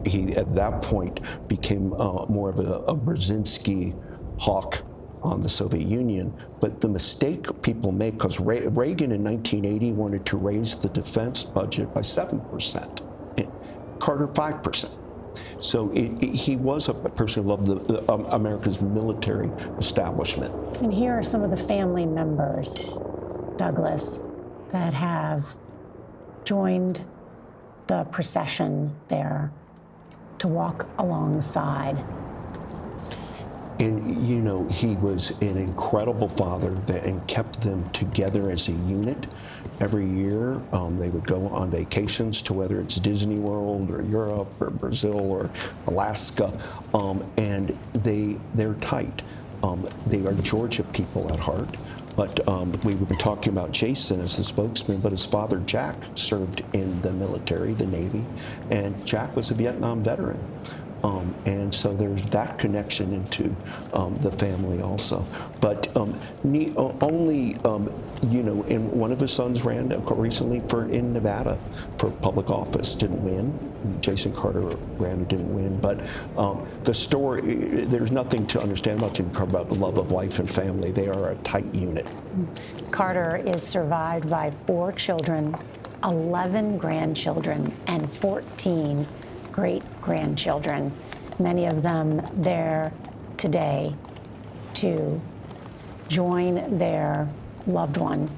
he at that point became more of a Brzezinski hawk on the Soviet Union. But the mistake people make, because Reagan in 1980 wanted to raise the defense budget by 7%. Carter 5%. So he was a person who loved America's military establishment. And here are some of the family members, Douglas, that have joined the procession there to walk alongside. And, you know, he was an incredible father and kept them together as a unit. Every year, they would go on vacations to whether it's Disney World or Europe or Brazil or Alaska, and they're tight. They are Georgia people at heart. But we've been talking about Jason as the spokesman, but his father, Jack, served in the military, the Navy, and Jack was a Vietnam veteran. And so there's that connection into the family also. But only, you know, and one of his sons ran recently in Nevada for public office, didn't win. Jason Carter ran and didn't win. But the story, there's nothing to understand about Jimmy Carter about the love of wife and family. They are a tight unit. Carter is survived by 4 children, 11 grandchildren, and 14 great-grandchildren, many of them there today to join their loved one,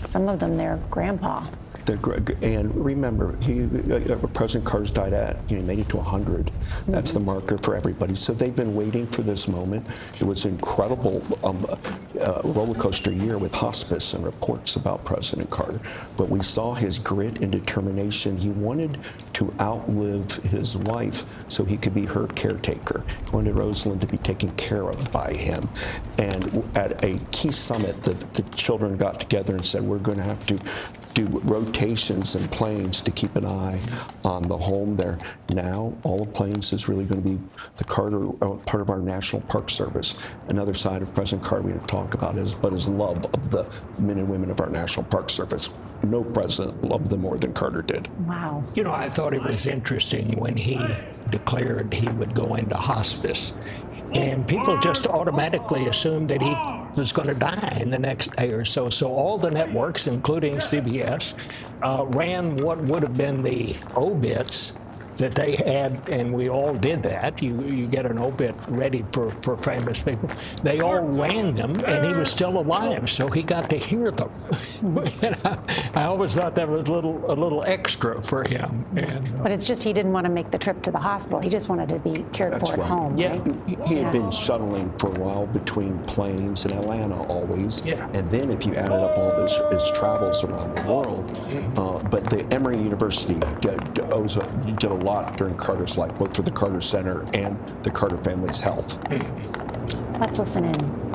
some of them their grandpa. And remember, President Carter's died at, he made it to 100. That's the marker for everybody. So they've been waiting for this moment. It was an incredible roller coaster year with hospice and reports about President Carter. But we saw his grit and determination. He wanted to outlive his wife so he could be her caretaker. He wanted Rosalind to be taken care of by him. And at a key summit, the children got together and said, we're going to have to do rotations in planes to keep an eye on the home there. Now, all the planes is really going to be the Carter, part of our National Park Service. Another side of President Carter we didn't talk about his love of the men and women of our National Park Service. No president loved them more than Carter did. Wow. You know, I thought it was interesting when he declared he would go into hospice. And people just automatically assumed that he was going to die in the next day or so. So all the networks, including CBS, ran what would have been the obits that they had, and we all did that. You get an obit ready for famous people. They all ran them, and he was still alive, so he got to hear them. And I always thought that was a little extra for him. And, but it's just he didn't want to make the trip to the hospital. He just wanted to be cared for at home. Yeah. Right? He had been shuttling for a while between planes in Atlanta always. Yeah. And then if you added up all his travels around the world, but the Emory University did a lot during Carter's life, both for the Carter Center and the Carter family's health. Let's listen in.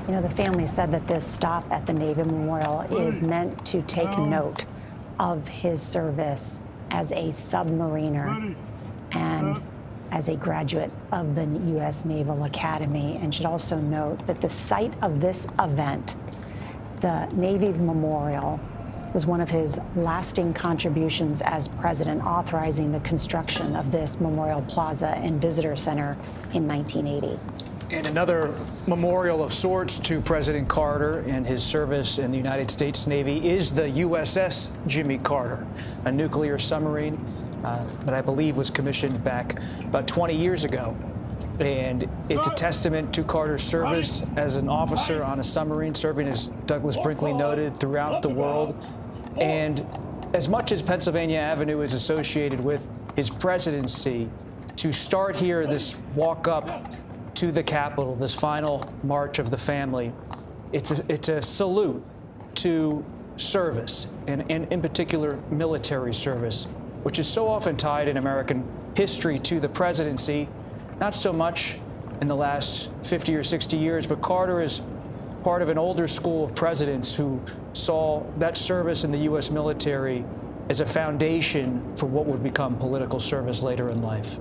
You know, the family said that this stop at the Navy Memorial is meant to take note of his service as a submariner and as a graduate of the U.S. Naval Academy, and should also note that the site of this event, the Navy Memorial, was one of his lasting contributions as president, authorizing the construction of this Memorial Plaza and Visitor Center in 1980. And another memorial of sorts to President Carter and his service in the United States Navy is the USS Jimmy Carter, a nuclear submarine that I believe was commissioned back about 20 years ago. And it's a testament to Carter's service as an officer on a submarine, serving, as Douglas Brinkley noted, throughout the world. And as much as Pennsylvania Avenue is associated with his presidency, to start here this walk up to the Capitol, this final march of the family, it's a salute to service, and in particular military service, which is so often tied in American history to the presidency, not so much in the last 50 or 60 years, but Carter is part of an older school of presidents who saw that service in the U.S. military as a foundation for what would become political service later in life.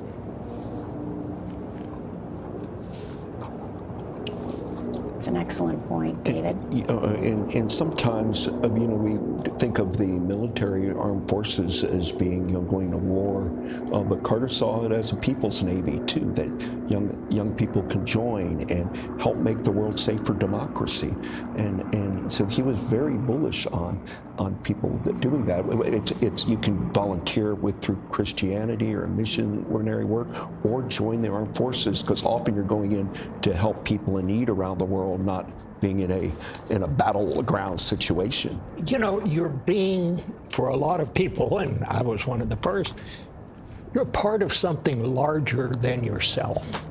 It's an excellent point, David. And sometimes, we think of the military armed forces as being, going to war, but Carter saw it as a people's navy too, that young people can join and help make the world safe for democracy, and so he was very bullish on people doing that. It's you can volunteer through Christianity or missionary work, or join the armed forces, because often you're going in to help people in need around the world, not being in a battleground situation. You're being, for a lot of people, and I was one of the first, you're part of something larger than yourself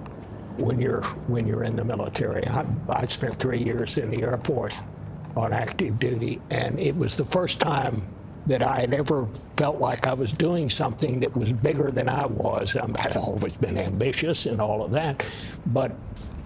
when you're in the military. I spent 3 years in the Air Force on active duty, and it was the first time that I had ever felt like I was doing something that was bigger than I was. I'd always been ambitious and all of that, but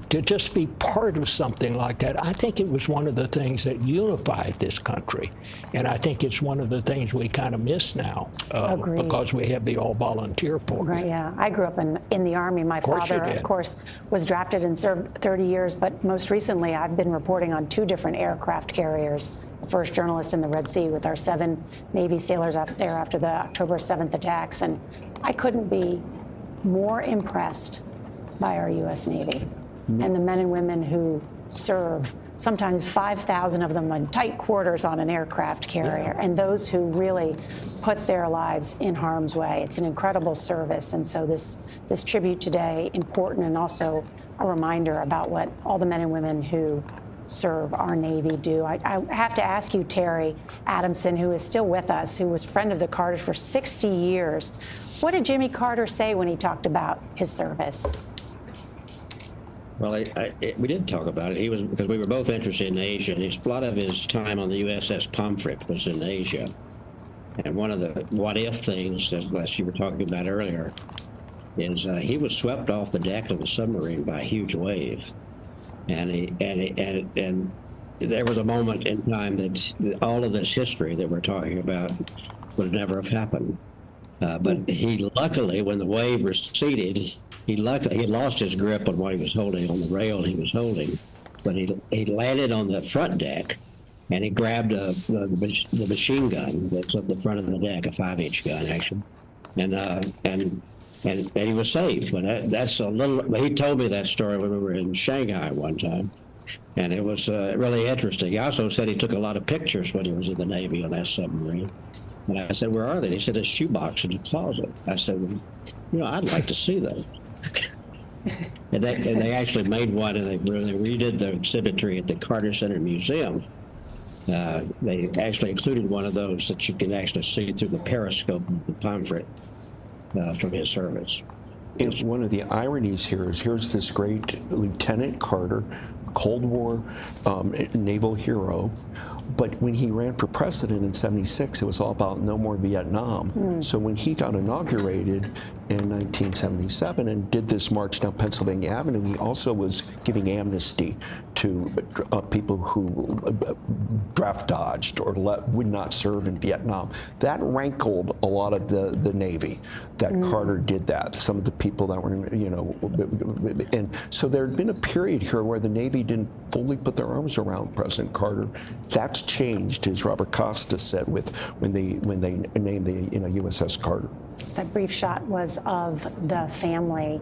to just be part of something like that, I think it was one of the things that unified this country. And I think it's one of the things we kind of miss now, because we have the all-volunteer force. Right, yeah. I grew up in the Army. My father, of course, was drafted and served 30 years, but most recently I've been reporting on 2 different aircraft carriers. The first journalist in the Red Sea with our 7 Navy sailors out there after the October 7th attacks, and I couldn't be more impressed by our U.S. Navy. And the men and women who serve, sometimes 5,000 of them in tight quarters on an aircraft carrier, and those who really put their lives in harm's way. It's an incredible service, and so this tribute today, important, and also a reminder about what all the men and women who serve our Navy do. I have to ask you, Terry Adamson, who is still with us, who was friend of the Carters for 60 years, what did Jimmy Carter say when he talked about his service? Well, we did talk about it. Because we were both interested in Asia, and a lot of his time on the USS Pomfret was in Asia. And one of the what-if things that you were talking about earlier is he was swept off the deck of a submarine by a huge wave, and there was a moment in time that all of this history that we're talking about would never have happened. But he luckily, when the wave receded, he lost his grip on what he was holding, on the rail he was holding, but he landed on the front deck, and he grabbed the machine gun that's at the front of the deck, a 5-inch gun actually, and he was safe. But that's a little. He told me that story when we were in Shanghai one time, and it was really interesting. He also said he took a lot of pictures when he was in the Navy on that submarine. And I said, "Where are they?" He said, "A shoebox in the closet." I said, "Well, I'd like to see those." and they actually made one, and they redid the exhibitry at the Carter Center Museum. They actually included one of those that you can actually see through the periscope of the Pomfret from his service. And one of the ironies here is here's this great Lieutenant Carter, Cold War naval hero, but when he ran for president in '76, it was all about no more Vietnam. So when he got inaugurated in 1977 and did this march down Pennsylvania Avenue, he also was giving amnesty to people who draft dodged or would not serve in Vietnam. That rankled a lot of the Navy, that Carter did that. Some of the people that were, and so there had been a period here where the Navy didn't fully put their arms around President Carter. That's changed, as Robert Costa said, when they named the USS Carter. That brief shot was of the family,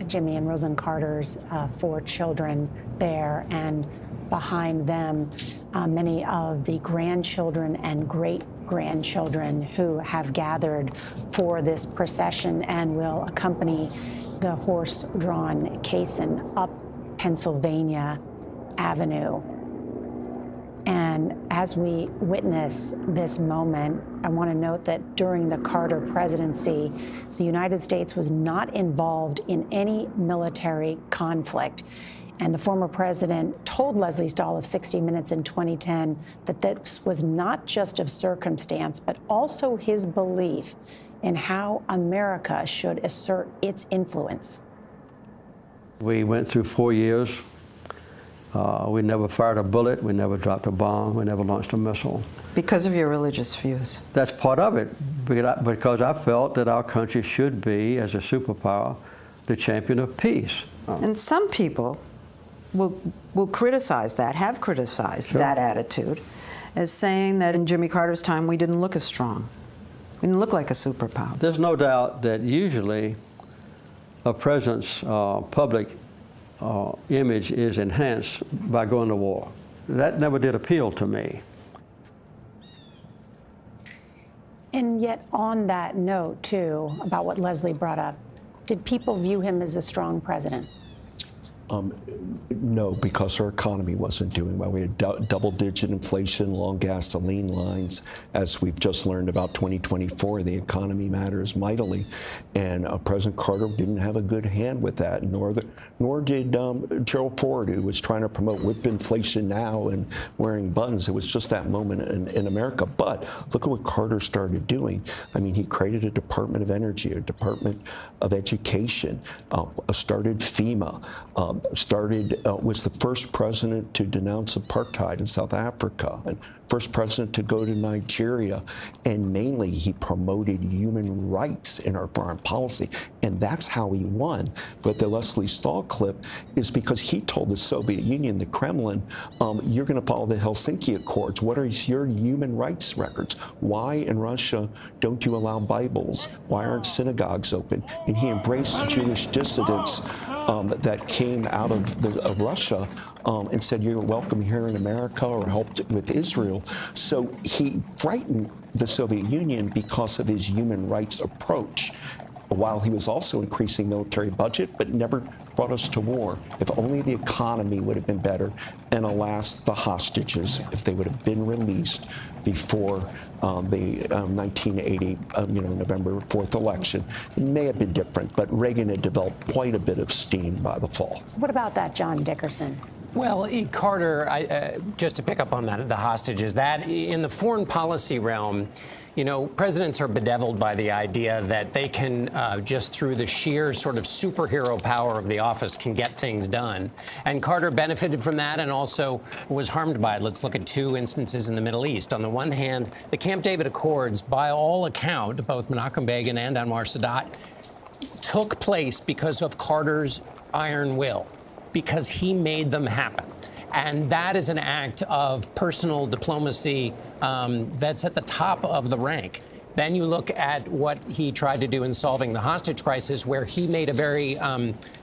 Jimmy and Rosalind Carter's 4 children there, and behind them, many of the grandchildren and great-grandchildren who have gathered for this procession and will accompany the horse-drawn caisson up Pennsylvania Avenue. And as we witness this moment, I want to note that during the Carter presidency, the United States was not involved in any military conflict. And the former president told Leslie Stahl of 60 Minutes in 2010 that this was not just of circumstance, but also his belief in how America should assert its influence. We went through 4 years We never fired a bullet. We never dropped a bomb. We never launched a missile. Because of your religious views? That's part of it, because I felt that our country should be, as a superpower, the champion of peace. And some people will criticize that, have criticized that attitude, as saying that in Jimmy Carter's time we didn't look as strong. We didn't look like a superpower. There's no doubt that usually a president's public image is enhanced by going to war. That never did appeal to me. And yet on that note, too, about what Leslie brought up, did people view him as a strong president? No, because our economy wasn't doing well. We had double-digit inflation, long gasoline lines. As we've just learned about 2024, the economy matters mightily, and President Carter didn't have a good hand with that, nor did Gerald Ford, who was trying to promote whip inflation now and wearing buttons. It was just that moment in America. But look at what Carter started doing. I mean, he created a Department of Energy, a Department of Education, started FEMA, was the first president to denounce apartheid in South Africa, and first president to go to Nigeria, and mainly he promoted human rights in our foreign policy, and that's how he won. But the Leslie Stahl clip is because he told the Soviet Union, the Kremlin, you're going to follow the Helsinki Accords. What are your human rights records? Why in Russia don't you allow Bibles? Why aren't synagogues open? And he embraced Jewish dissidents that came out of Russia and said, you're welcome here in America, or helped with Israel. So he frightened the Soviet Union because of his human rights approach, while he was also increasing military budget, but never brought us to war. If only the economy would have been better, and alas, the hostages, if they would have been released before the 1980 November 4th election, it may have been different, but Reagan had developed quite a bit of steam by the fall. What about that, John Dickerson? Well, Carter, just to pick up on that, the hostages, that in the foreign policy realm, presidents are bedeviled by the idea that they can, just through the sheer sort of superhero power of the office, can get things done. And Carter benefited from that and also was harmed by it. Let's look at two instances in the Middle East. On the one hand, the Camp David Accords, by all account, both Menachem Begin and Anwar Sadat, took place because of Carter's iron will, because he made them happen. And that is an act of personal diplomacy that's at the top of the rank. Then you look at what he tried to do in solving the hostage crisis, where he made a very,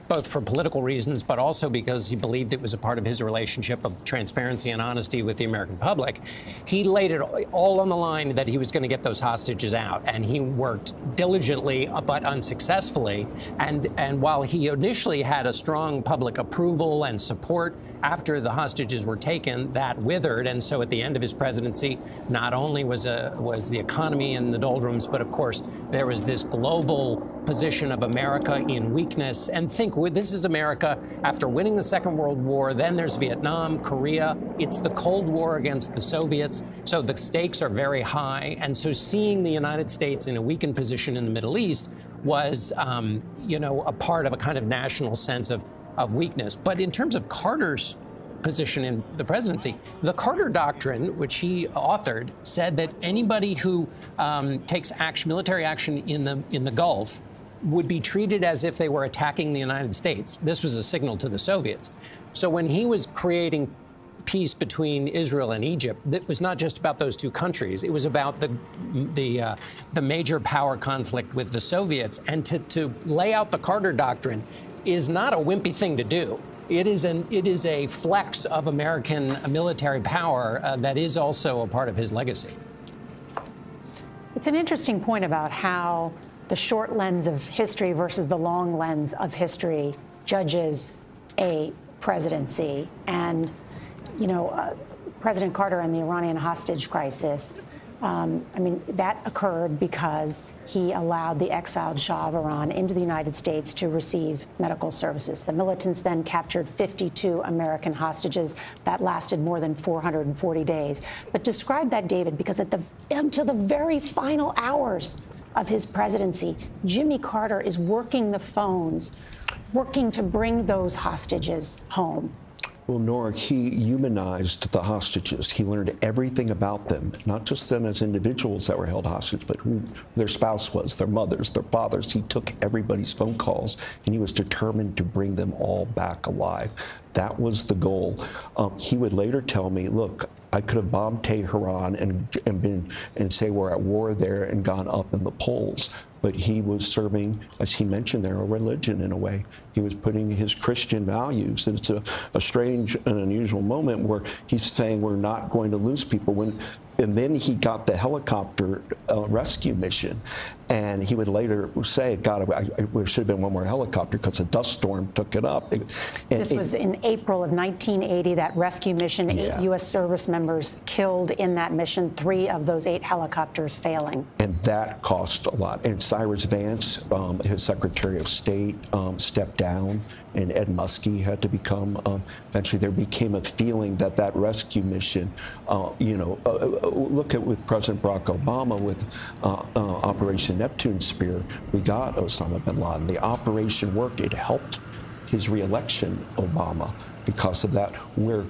both for political reasons, but also because he believed it was a part of his relationship of transparency and honesty with the American public. He laid it all on the line that he was going to get those hostages out. And he worked diligently, but unsuccessfully. And while he initially had a strong public approval and support, after the hostages were taken, that withered. And so at the end of his presidency, not only was the economy in the doldrums, but of course, there was this global position of America in weakness. And think, this is America after winning the Second World War. Then there's Vietnam, Korea. It's the Cold War against the Soviets. So the stakes are very high. And so seeing the United States in a weakened position in the Middle East was, a part of a kind of national sense of weakness. But in terms of Carter's position in the presidency, the Carter Doctrine, which he authored, said that anybody who takes military action in the Gulf would be treated as if they were attacking the United States. This was a signal to the Soviets. So when he was creating peace between Israel and Egypt, it was not just about those two countries. It was about the major power conflict with the Soviets. And to lay out the Carter Doctrine is not a wimpy thing to do. It is a flex of American military power that is also a part of his legacy. It's an interesting point about how the short lens of history versus the long lens of history judges a presidency. And, President Carter and the Iranian hostage crisis, that occurred because he allowed the exiled Shah of Iran into the United States to receive medical services. The militants then captured 52 American hostages. That lasted more than 440 days. But describe that, David, because until the very final hours of his presidency, Jimmy Carter is working the phones, working to bring those hostages home. Well, Norah, he humanized the hostages. He learned everything about them, not just them as individuals that were held hostage, but who their spouse was, their mothers, their fathers. He took everybody's phone calls, and he was determined to bring them all back alive. That was the goal. He would later tell me, look, I could have bombed Tehran and say we're at war there and gone up in the polls. But he was serving, as he mentioned there, a religion in a way. He was putting his Christian values. And it's a strange and unusual moment where he's saying we're not going to lose people. And then he got the helicopter rescue mission. And he would later say, God, there should have been one more helicopter because a dust storm took it up. This was in April of 1980, that rescue mission. Yeah. 8 U.S. service members killed in that mission, 3 of those 8 helicopters failing. And that cost a lot. And Cyrus Vance, his Secretary of State, stepped down, and Ed Muskie had to become, eventually there became a feeling that that rescue mission, look at with President Barack Obama with Operation Neptune Spear, we got Osama bin Laden. The operation worked. It helped his reelection, Obama, because of that. Where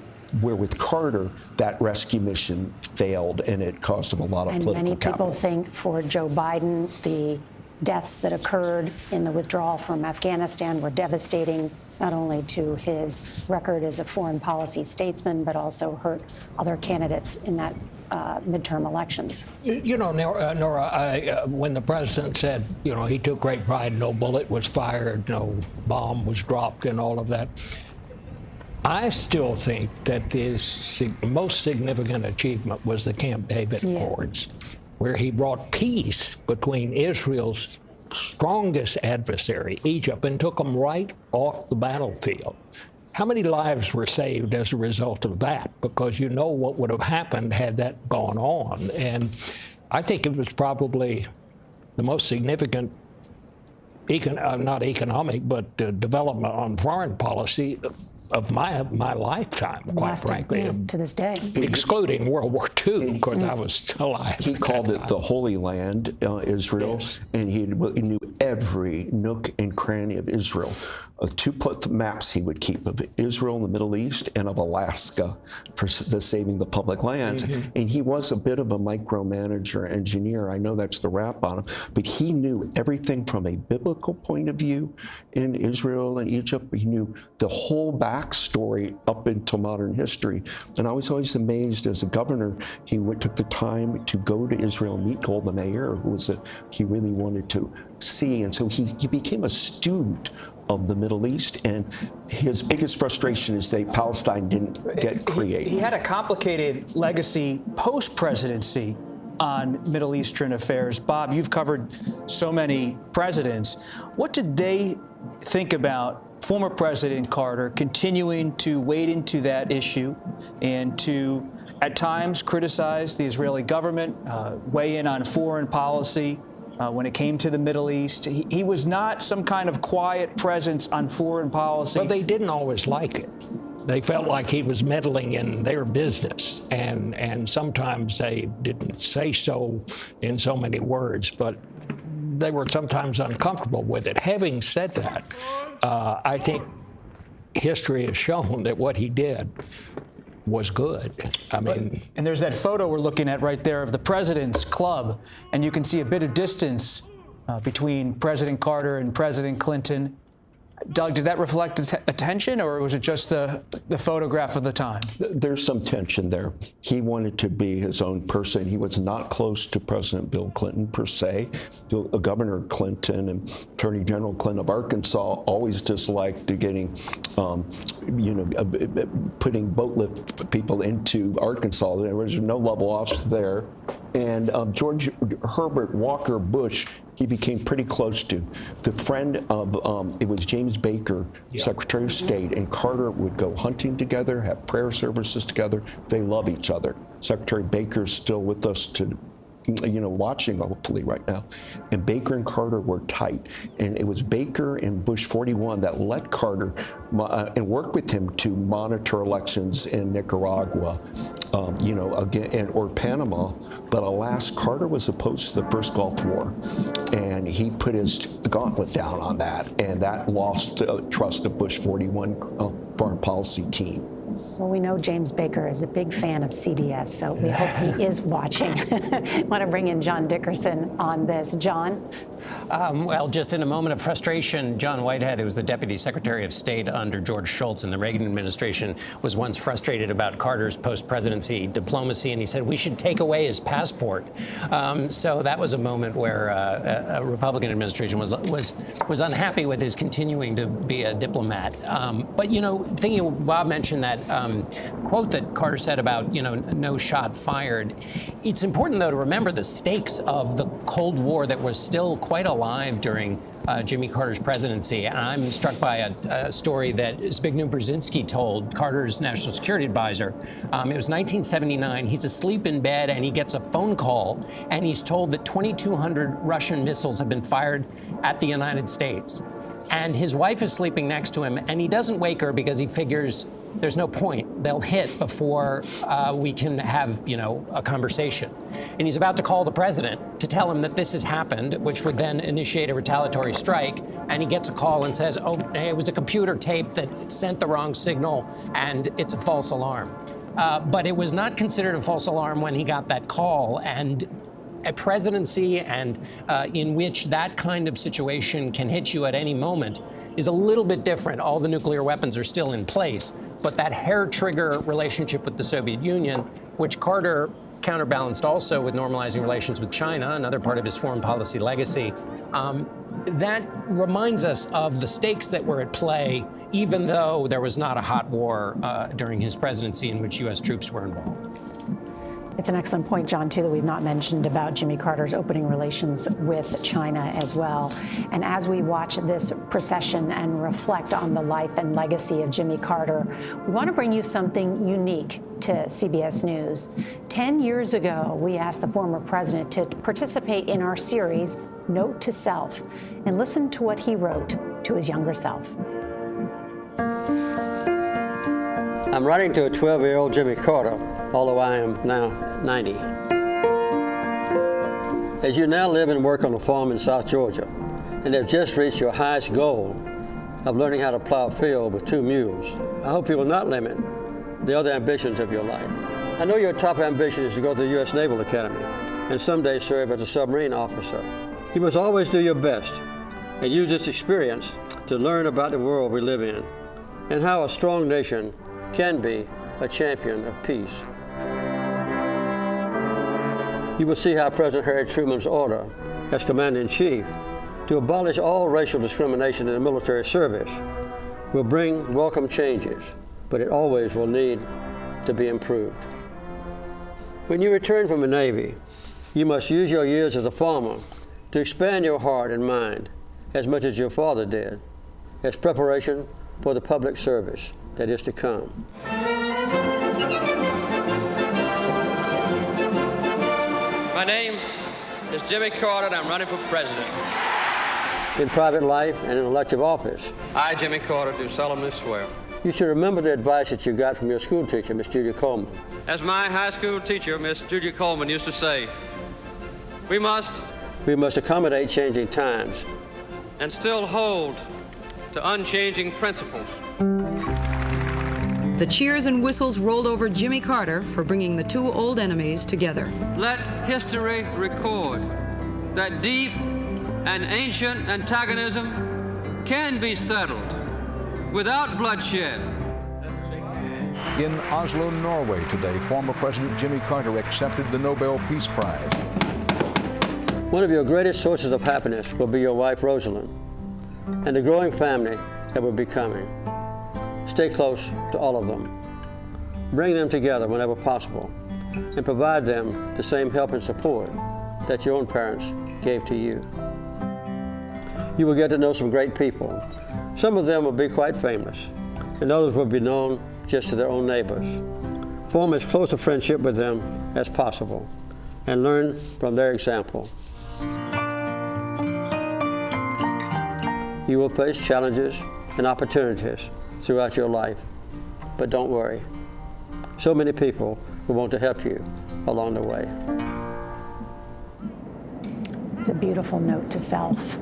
with Carter, that rescue mission failed, and it cost him a lot of political capital. And many people think for Joe Biden, the deaths that occurred in the withdrawal from Afghanistan were devastating, not only to his record as a foreign policy statesman, but also hurt other candidates in that midterm elections. You know, Norah, when the president said, he took great pride, no bullet was fired, no bomb was dropped, and all of that, I still think that his most significant achievement was the Camp David Accords, where he brought peace between Israel's strongest adversary, Egypt, and took them right off the battlefield. How many lives were saved as a result of that? Because you know what would have happened had that gone on. And I think it was probably the most significant, not economic, but development on foreign policy of my lifetime, quite frankly. To this day. Excluding World War II, because I was alive. He called it the Holy Land, Israel, and he knew every nook and cranny of Israel. 2 maps he would keep of Israel and the Middle East and of Alaska for saving the public lands. And he was a bit of a micromanager engineer. I know that's the rap on him, but he knew everything from a biblical point of view in Israel and Egypt. He knew the whole backstory up into modern history. And I was always amazed as a governor, he took the time to go to Israel and meet Golda Meir, who he really wanted to see. And so he became a student of the Middle East, and his biggest frustration is that Palestine didn't get created. He had a complicated legacy post-presidency on Middle Eastern affairs. Bob, you've covered so many presidents. What did they think about former President Carter continuing to wade into that issue and to, at times, criticize the Israeli government, weigh in on foreign policy? When it came to the Middle East, he was not some kind of quiet presence on foreign policy. But they didn't always like it. They felt like he was meddling in their business, and sometimes they didn't say so in so many words, but they were sometimes uncomfortable with it. Having said that, I think history has shown that what he did was good. I mean, and there's that photo we're looking at right there of the President's Club, and you can see a bit of distance between President Carter and President Clinton. Doug, did that reflect attention, or was it just the photograph of the time? There's some tension there. He wanted to be his own person. He was not close to President Bill Clinton, per se. Governor Clinton and Attorney General Clinton of Arkansas always disliked getting, putting boat lift people into Arkansas. There was no level officer there. And George Herbert Walker Bush, he became pretty close to. The friend of, it was James Baker, Secretary of State, and Carter would go hunting together, have prayer services together. They love each other. Secretary Baker's still with us to, watching hopefully right now. And Baker and Carter were tight. And it was Baker and Bush 41 that let Carter and work with him to monitor elections in Nicaragua, or Panama. But alas, Carter was opposed to the first Gulf War. And he put his gauntlet down on that. And that lost the trust of Bush 41 foreign policy team. Well, we know James Baker is a big fan of CBS, so we hope he is watching. I want to bring in John Dickerson on this. John? Well, just in a moment of frustration, John Whitehead, who was the Deputy Secretary of State under George Shultz in the Reagan administration, was once frustrated about Carter's post-presidency diplomacy, and he said we should take away his passport. So that was a moment where a Republican administration was unhappy with his continuing to be a diplomat. But, you know, Bob mentioned that quote that Carter said about, no shot fired. It's important, though, to remember the stakes of the Cold War that was still quite alive during Jimmy Carter's presidency. And I'm struck by a story that Zbigniew Brzezinski told, Carter's national security advisor. It was 1979. He's asleep in bed and he gets a phone call and he's told that 2,200 Russian missiles have been fired at the United States. And his wife is sleeping next to him, and he doesn't wake her because he figures there's no point. They'll hit before we can have, a conversation. And he's about to call the president to tell him that this has happened, which would then initiate a retaliatory strike. And he gets a call and says, oh, hey, it was a computer tape that sent the wrong signal, and it's a false alarm. But it was not considered a false alarm when he got that call. And a presidency and in which that kind of situation can hit you at any moment is a little bit different. All the nuclear weapons are still in place, but that hair trigger relationship with the Soviet Union, which Carter counterbalanced also with normalizing relations with China, another part of his foreign policy legacy, that reminds us of the stakes that were at play, even though there was not a hot war during his presidency in which U.S. troops were involved. It's an excellent point, John, too, that we've not mentioned about Jimmy Carter's opening relations with China as well. And as we watch this procession and reflect on the life and legacy of Jimmy Carter, we want to bring you something unique to CBS News. 10 years ago, we asked the former president to participate in our series, Note to Self, and listen to what he wrote to his younger self. I'm writing to a 12-year-old Jimmy Carter, although I am now 90. As you now live and work on a farm in South Georgia and have just reached your highest goal of learning how to plow a field with 2 mules, I hope you will not limit the other ambitions of your life. I know your top ambition is to go to the U.S. Naval Academy and someday serve as a submarine officer. You must always do your best and use this experience to learn about the world we live in and how a strong nation can be a champion of peace. You will see how President Harry Truman's order as Commander-in-Chief to abolish all racial discrimination in the military service will bring welcome changes, but it always will need to be improved. When you return from the Navy, you must use your years as a farmer to expand your heart and mind as much as your father did, as preparation for the public service that is to come. My name is Jimmy Carter, and I'm running for president. In private life and in elective office, I, Jimmy Carter, do solemnly swear. You should remember the advice that you got from your school teacher, Miss Julia Coleman. As my high school teacher, Miss Julia Coleman, used to say, we must accommodate changing times and still hold to unchanging principles. The cheers and whistles rolled over Jimmy Carter for bringing the 2 old enemies together. Let history record that deep and ancient antagonism can be settled without bloodshed. In Oslo, Norway today, former President Jimmy Carter accepted the Nobel Peace Prize. One of your greatest sources of happiness will be your wife, Rosalind, and the growing family that will be coming. Stay close to all of them. Bring them together whenever possible and provide them the same help and support that your own parents gave to you. You will get to know some great people. Some of them will be quite famous, and others will be known just to their own neighbors. Form as close a friendship with them as possible and learn from their example. You will face challenges and opportunities throughout your life, but don't worry. So many people will want to help you along the way. It's a beautiful note to self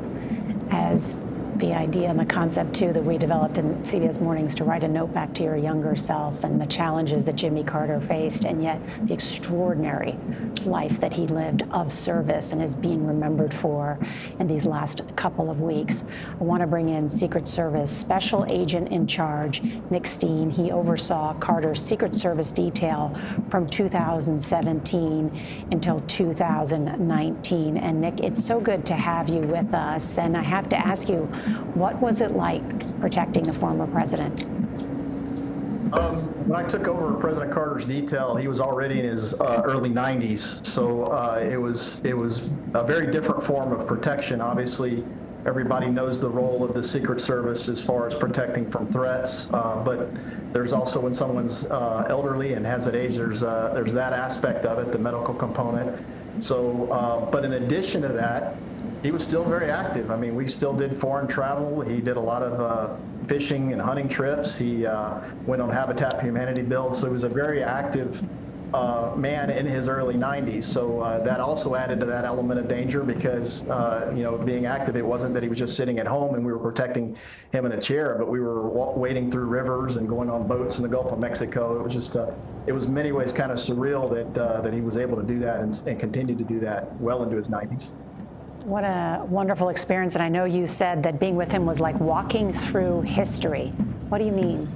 as the idea and the concept, too, that we developed in CBS Mornings to write a note back to your younger self and the challenges that Jimmy Carter faced, and yet the extraordinary life that he lived of service and is being remembered for in these last couple of weeks. I want to bring in Secret Service Special Agent in Charge, Nick Steen. He oversaw Carter's Secret Service detail from 2017 until 2019. And Nick, it's so good to have you with us. And I have to ask you, what was it like protecting the former president? When I took over President Carter's detail, he was already in his early 90s, so it was a very different form of protection. Obviously, everybody knows the role of the Secret Service as far as protecting from threats, but there's also when someone's elderly and has that age, there's that aspect of it, the medical component. So, but in addition to that, he was still very active. I mean, we still did foreign travel. He did a lot of fishing and hunting trips. He went on Habitat for Humanity builds. So he was a very active man in his early 90s. So that also added to that element of danger because, you know, being active, it wasn't that he was just sitting at home and we were protecting him in a chair, but we were wading through rivers and going on boats in the Gulf of Mexico. It was just, it was in many ways kind of surreal that he was able to do that and continue to do that well into his 90s. What a wonderful experience. And I know you said that being with him was like walking through history. What do you mean?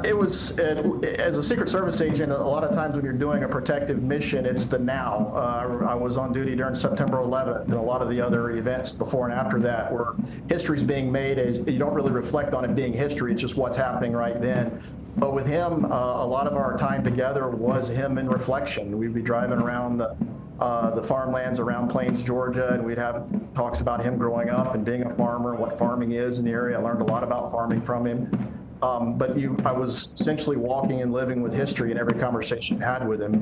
It was, as a Secret Service agent, a lot of times when you're doing a protective mission, it's the now. I was on duty during September 11th and a lot of the other events before and after that where history's being made. You don't really reflect on it being history. It's just what's happening right then. But with him, a lot of our time together was him in reflection. We'd be driving around the farmlands around Plains, Georgia, and we'd have talks about him growing up and being a farmer, what farming is in the area. I learned a lot about farming from him. But I was essentially walking and living with history in every conversation I had with him.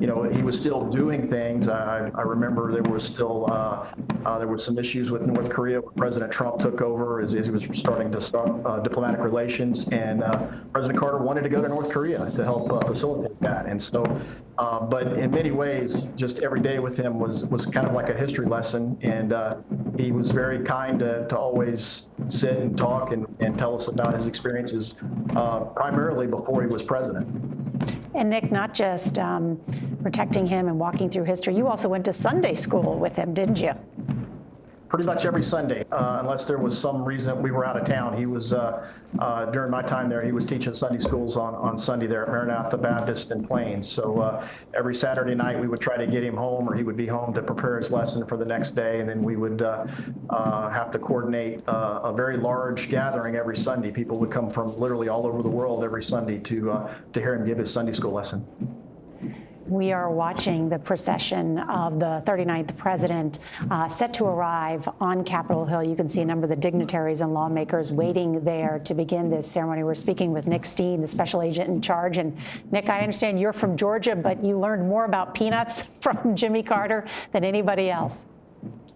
You know, he was still doing things. I remember there was still there were some issues with North Korea when President Trump took over as he was starting to start diplomatic relations, and President Carter wanted to go to North Korea to help facilitate that. And so, but in many ways, just every day with him was kind of like a history lesson, and he was very kind to always sit and talk and tell us about his experiences, primarily before he was president. And Nick, not just protecting him and walking through history, you also went to Sunday school with him, didn't you? Pretty much every Sunday, unless there was some reason we were out of town. He was, during my time there, he was teaching Sunday schools on Sunday there at Maranatha Baptist in Plains. So every Saturday night we would try to get him home, or he would be home to prepare his lesson for the next day, and then we would have to coordinate a very large gathering every Sunday. People would come from literally all over the world every Sunday to hear him give his Sunday school lesson. We are watching the procession of the 39th president set to arrive on Capitol Hill. You can see a number of the dignitaries and lawmakers waiting there to begin this ceremony. We're speaking with Nick Steen, the special agent in charge. And Nick, I understand you're from Georgia, but you learned more about peanuts from Jimmy Carter than anybody else.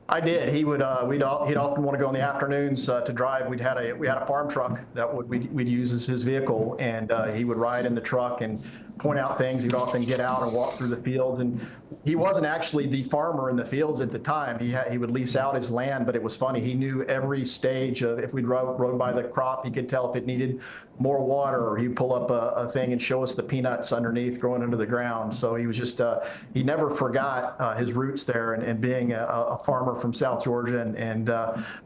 I did. He would. He'd often want to go in the afternoons to drive. We had a farm truck that we'd use as his vehicle, and he would ride in the truck and point out things. He'd often get out and walk through the fields, and he wasn't actually the farmer in the fields at the time. He would lease out his land, but it was funny. He knew every stage of, if we rode by the crop, he could tell if it needed more water, or he'd pull up a thing and show us the peanuts underneath growing into the ground. So he was just, he never forgot his roots there and being a farmer from South Georgia and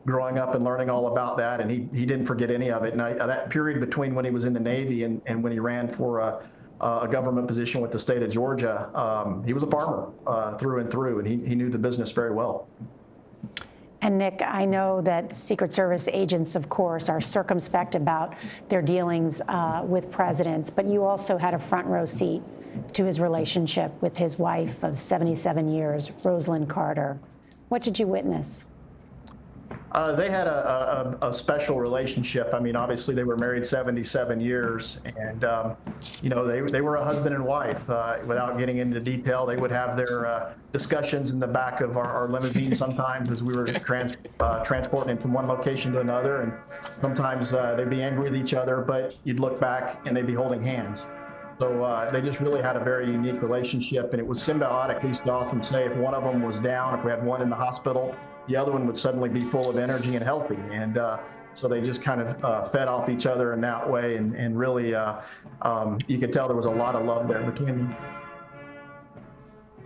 growing up and learning all about that. And he didn't forget any of it. And that period between when he was in the Navy and when he ran for a government position with the state of Georgia, he was a farmer through and through, and he knew the business very well. And Nick, I know that Secret Service agents, of course, are circumspect about their dealings with presidents, but you also had a front row seat to his relationship with his wife of 77 years, Rosalind Carter. What did you witness? They had a special relationship. I mean, obviously they were married 77 years, and you know, they were a husband and wife. Without getting into detail, they would have their discussions in the back of our limousine sometimes as we were transporting him from one location to another, and sometimes they'd be angry with each other, but you'd look back and they'd be holding hands. So they just really had a very unique relationship, and it was symbiotic. We used to often say if one of them was down, if we had one in the hospital, the other one would suddenly be full of energy and healthy. And so they just kind of fed off each other in that way. And really, you could tell there was a lot of love there between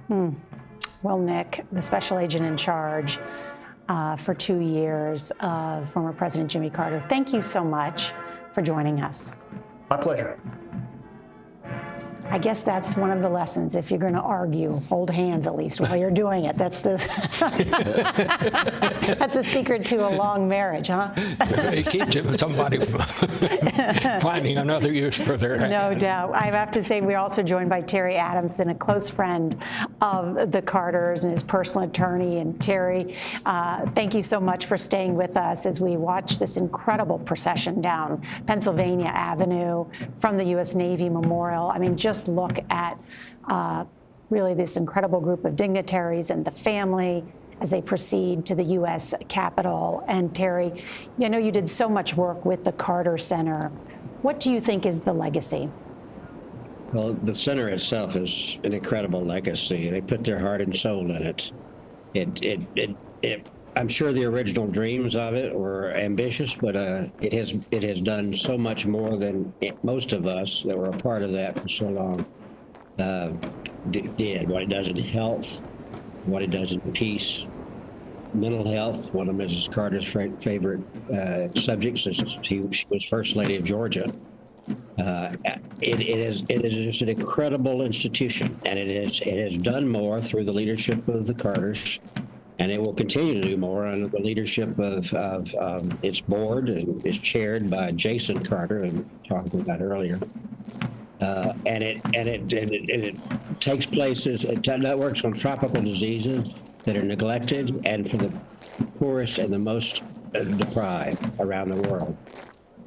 them. Well, Nick, the special agent in charge for 2 years of former President Jimmy Carter, thank you so much for joining us. My pleasure. I guess that's one of the lessons. If you're going to argue, hold hands at least while you're doing it. That's the that's a secret to a long marriage, huh? It keeps somebody from finding another use for their hand. No doubt. I have to say we're also joined by Terry Adamson, a close friend of the Carters and his personal attorney. And Terry, thank you so much for staying with us as we watch this incredible procession down Pennsylvania Avenue from the U.S. Navy Memorial. I mean, just look at really this incredible group of dignitaries and the family as they proceed to the U.S. Capitol. And Terry, you know, you did so much work with the Carter Center. What do you think is the legacy? Well, the center itself is an incredible legacy. They put their heart and soul in it. I'm sure the original dreams of it were ambitious, but it has done so much more than most of us that were a part of that for so long did. What it does in health, what it does in peace, mental health. One of Mrs. Carter's favorite subjects is she was First Lady of Georgia. It is just an incredible institution, and it has done more through the leadership of the Carters. And it will continue to do more under the leadership of its board, and is chaired by Jason Carter, and talked about earlier. And it takes places. It works on tropical diseases that are neglected, and for the poorest and the most deprived around the world.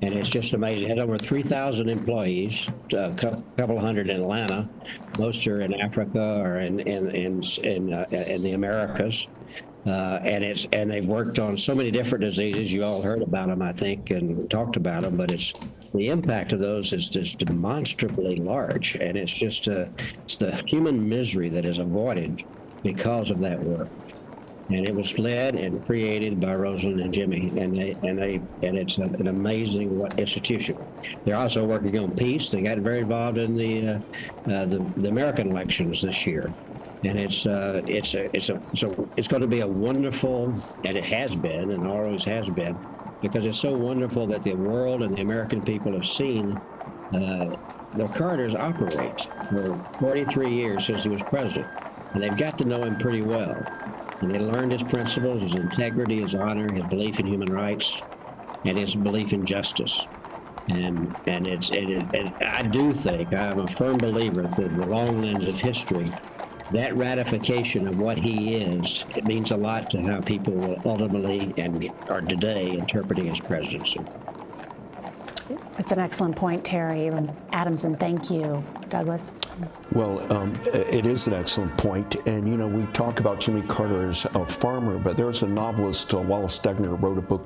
And it's just amazing. It had over 3,000 employees, a couple hundred in Atlanta. Most are in Africa or in the Americas. And they've worked on so many different diseases. You all heard about them, I think, and talked about them. But the impact of those is just demonstrably large, and it's the human misery that is avoided because of that work. And it was led and created by Rosalind and Jimmy, and it's an amazing institution. They're also working on peace. They got very involved in the American elections this year. And it's going to be a wonderful, and it has been, and always has been, because it's so wonderful that the world and the American people have seen the Carters operate for 43 years since he was president, and they've got to know him pretty well. And they learned his principles, his integrity, his honor, his belief in human rights, and his belief in justice. And I do think, I'm a firm believer that the long lens of history, that ratification of what he is, it means a lot to how people will ultimately and are today interpreting his presidency. It's an excellent point, Terry. Adamson, thank you. Douglas? Well, it is an excellent point. And, you know, we talk about Jimmy Carter as a farmer, but there's a novelist, Wallace Stegner, wrote a book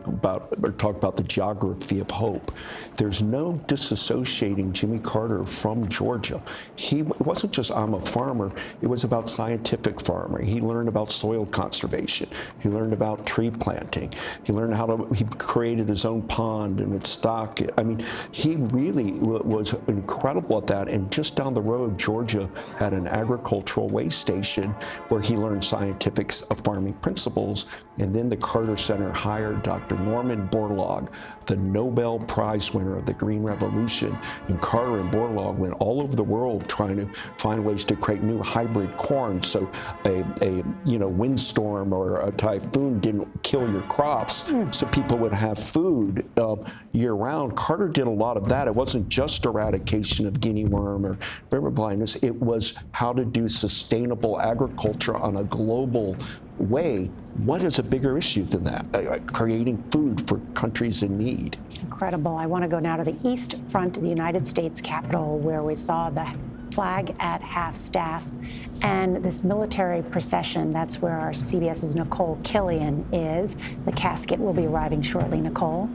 talked about the geography of hope. There's no disassociating Jimmy Carter from Georgia. It wasn't just, I'm a farmer. It was about scientific farming. He learned about soil conservation. He learned about tree planting. He learned he created his own pond and would stock it. I mean, he really was incredible at that. And just down the road, Georgia had an agricultural way station where he learned scientific farming principles. And then the Carter Center hired Dr. Norman Borlaug, the Nobel Prize winner of the Green Revolution. And Carter and Borlaug went all over the world trying to find ways to create new hybrid corn, so a windstorm or a typhoon didn't kill your crops, so people would have food year round. Carter did a lot of that. It wasn't just eradication of guinea worm or river blindness. It was how to do sustainable agriculture on a global way. What is a bigger issue than that? Creating food for countries in need. Incredible. I want to go now to the east front of the United States Capitol, where we saw the flag at half-staff and this military procession. That's where our CBS's Nicole Killian is. The casket will be arriving shortly. Nicole?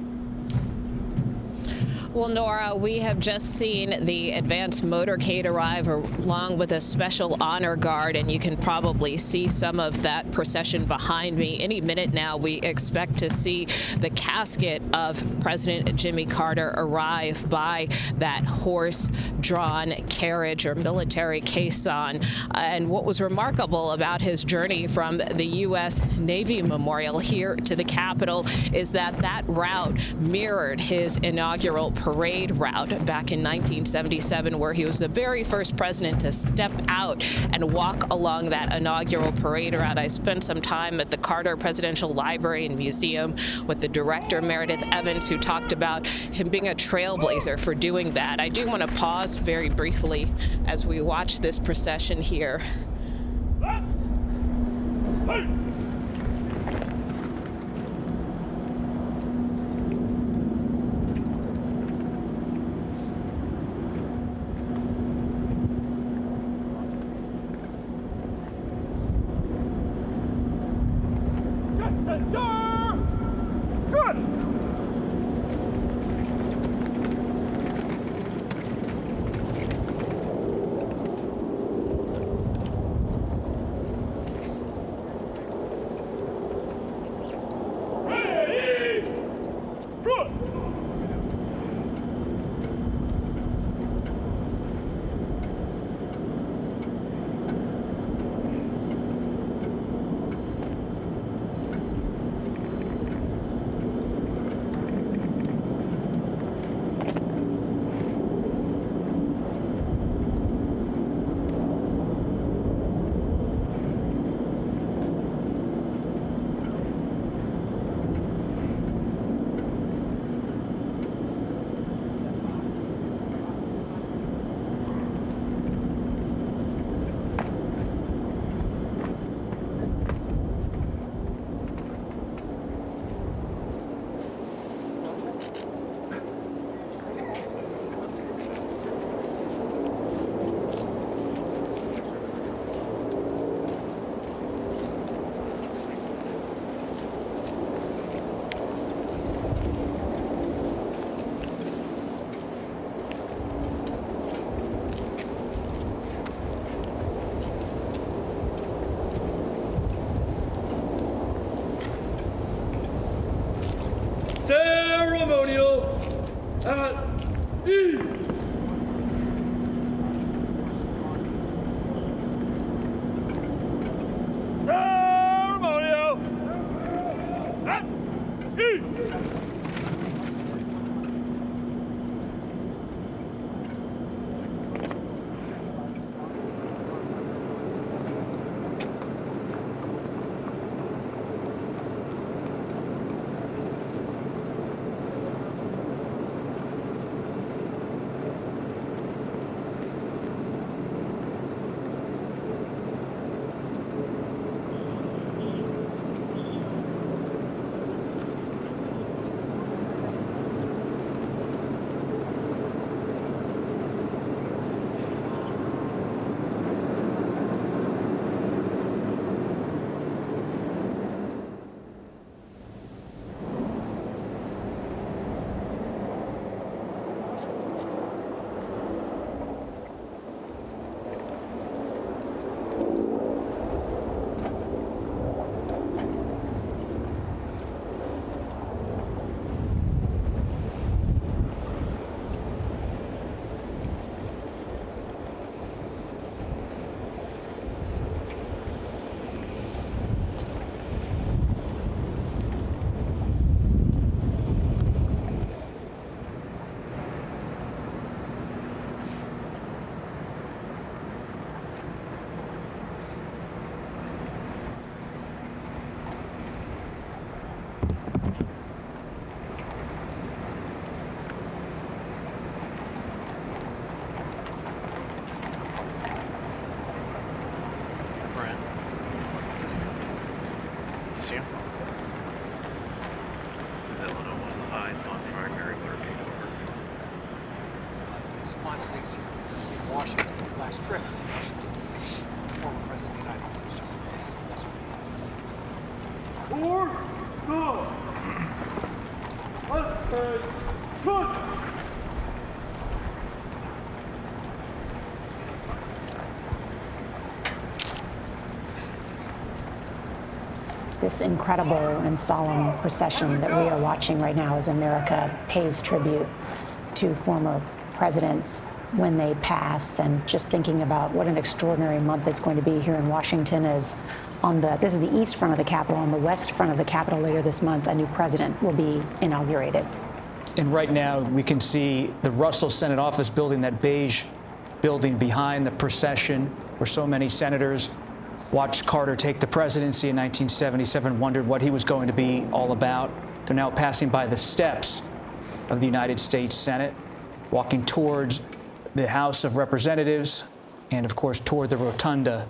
Well, Nora, we have just seen the advanced motorcade arrive along with a special honor guard, and you can probably see some of that procession behind me. Any minute now, we expect to see the casket of President Jimmy Carter arrive by that horse-drawn carriage or military caisson. And what was remarkable about his journey from the U.S. Navy Memorial here to the Capitol is that that route mirrored his inaugural parade route back in 1977, where he was the very first president to step out and walk along that inaugural parade route. I spent some time at the Carter Presidential Library and Museum with the director, Meredith Evans, who talked about him being a trailblazer for doing that. I do want to pause very briefly as we watch this procession here. Ceremonial at ease. Ceremonial at ease. Washington, his last trip to Washington, D.C., former President of the United States. For the United States. this incredible and solemn procession that we are watching right now as America pays tribute to former presidents when they pass, and just thinking about what an extraordinary month it's going to be here in Washington as this is the east front of the Capitol. On the west front of the Capitol later this month, a new president will be inaugurated. And right now we can see the Russell Senate Office Building, that beige building behind the procession where so many senators watched Carter take the presidency in 1977, wondered what he was going to be all about. They're now passing by the steps of the United States Senate, walking towards the House of Representatives, and of course toward the Rotunda,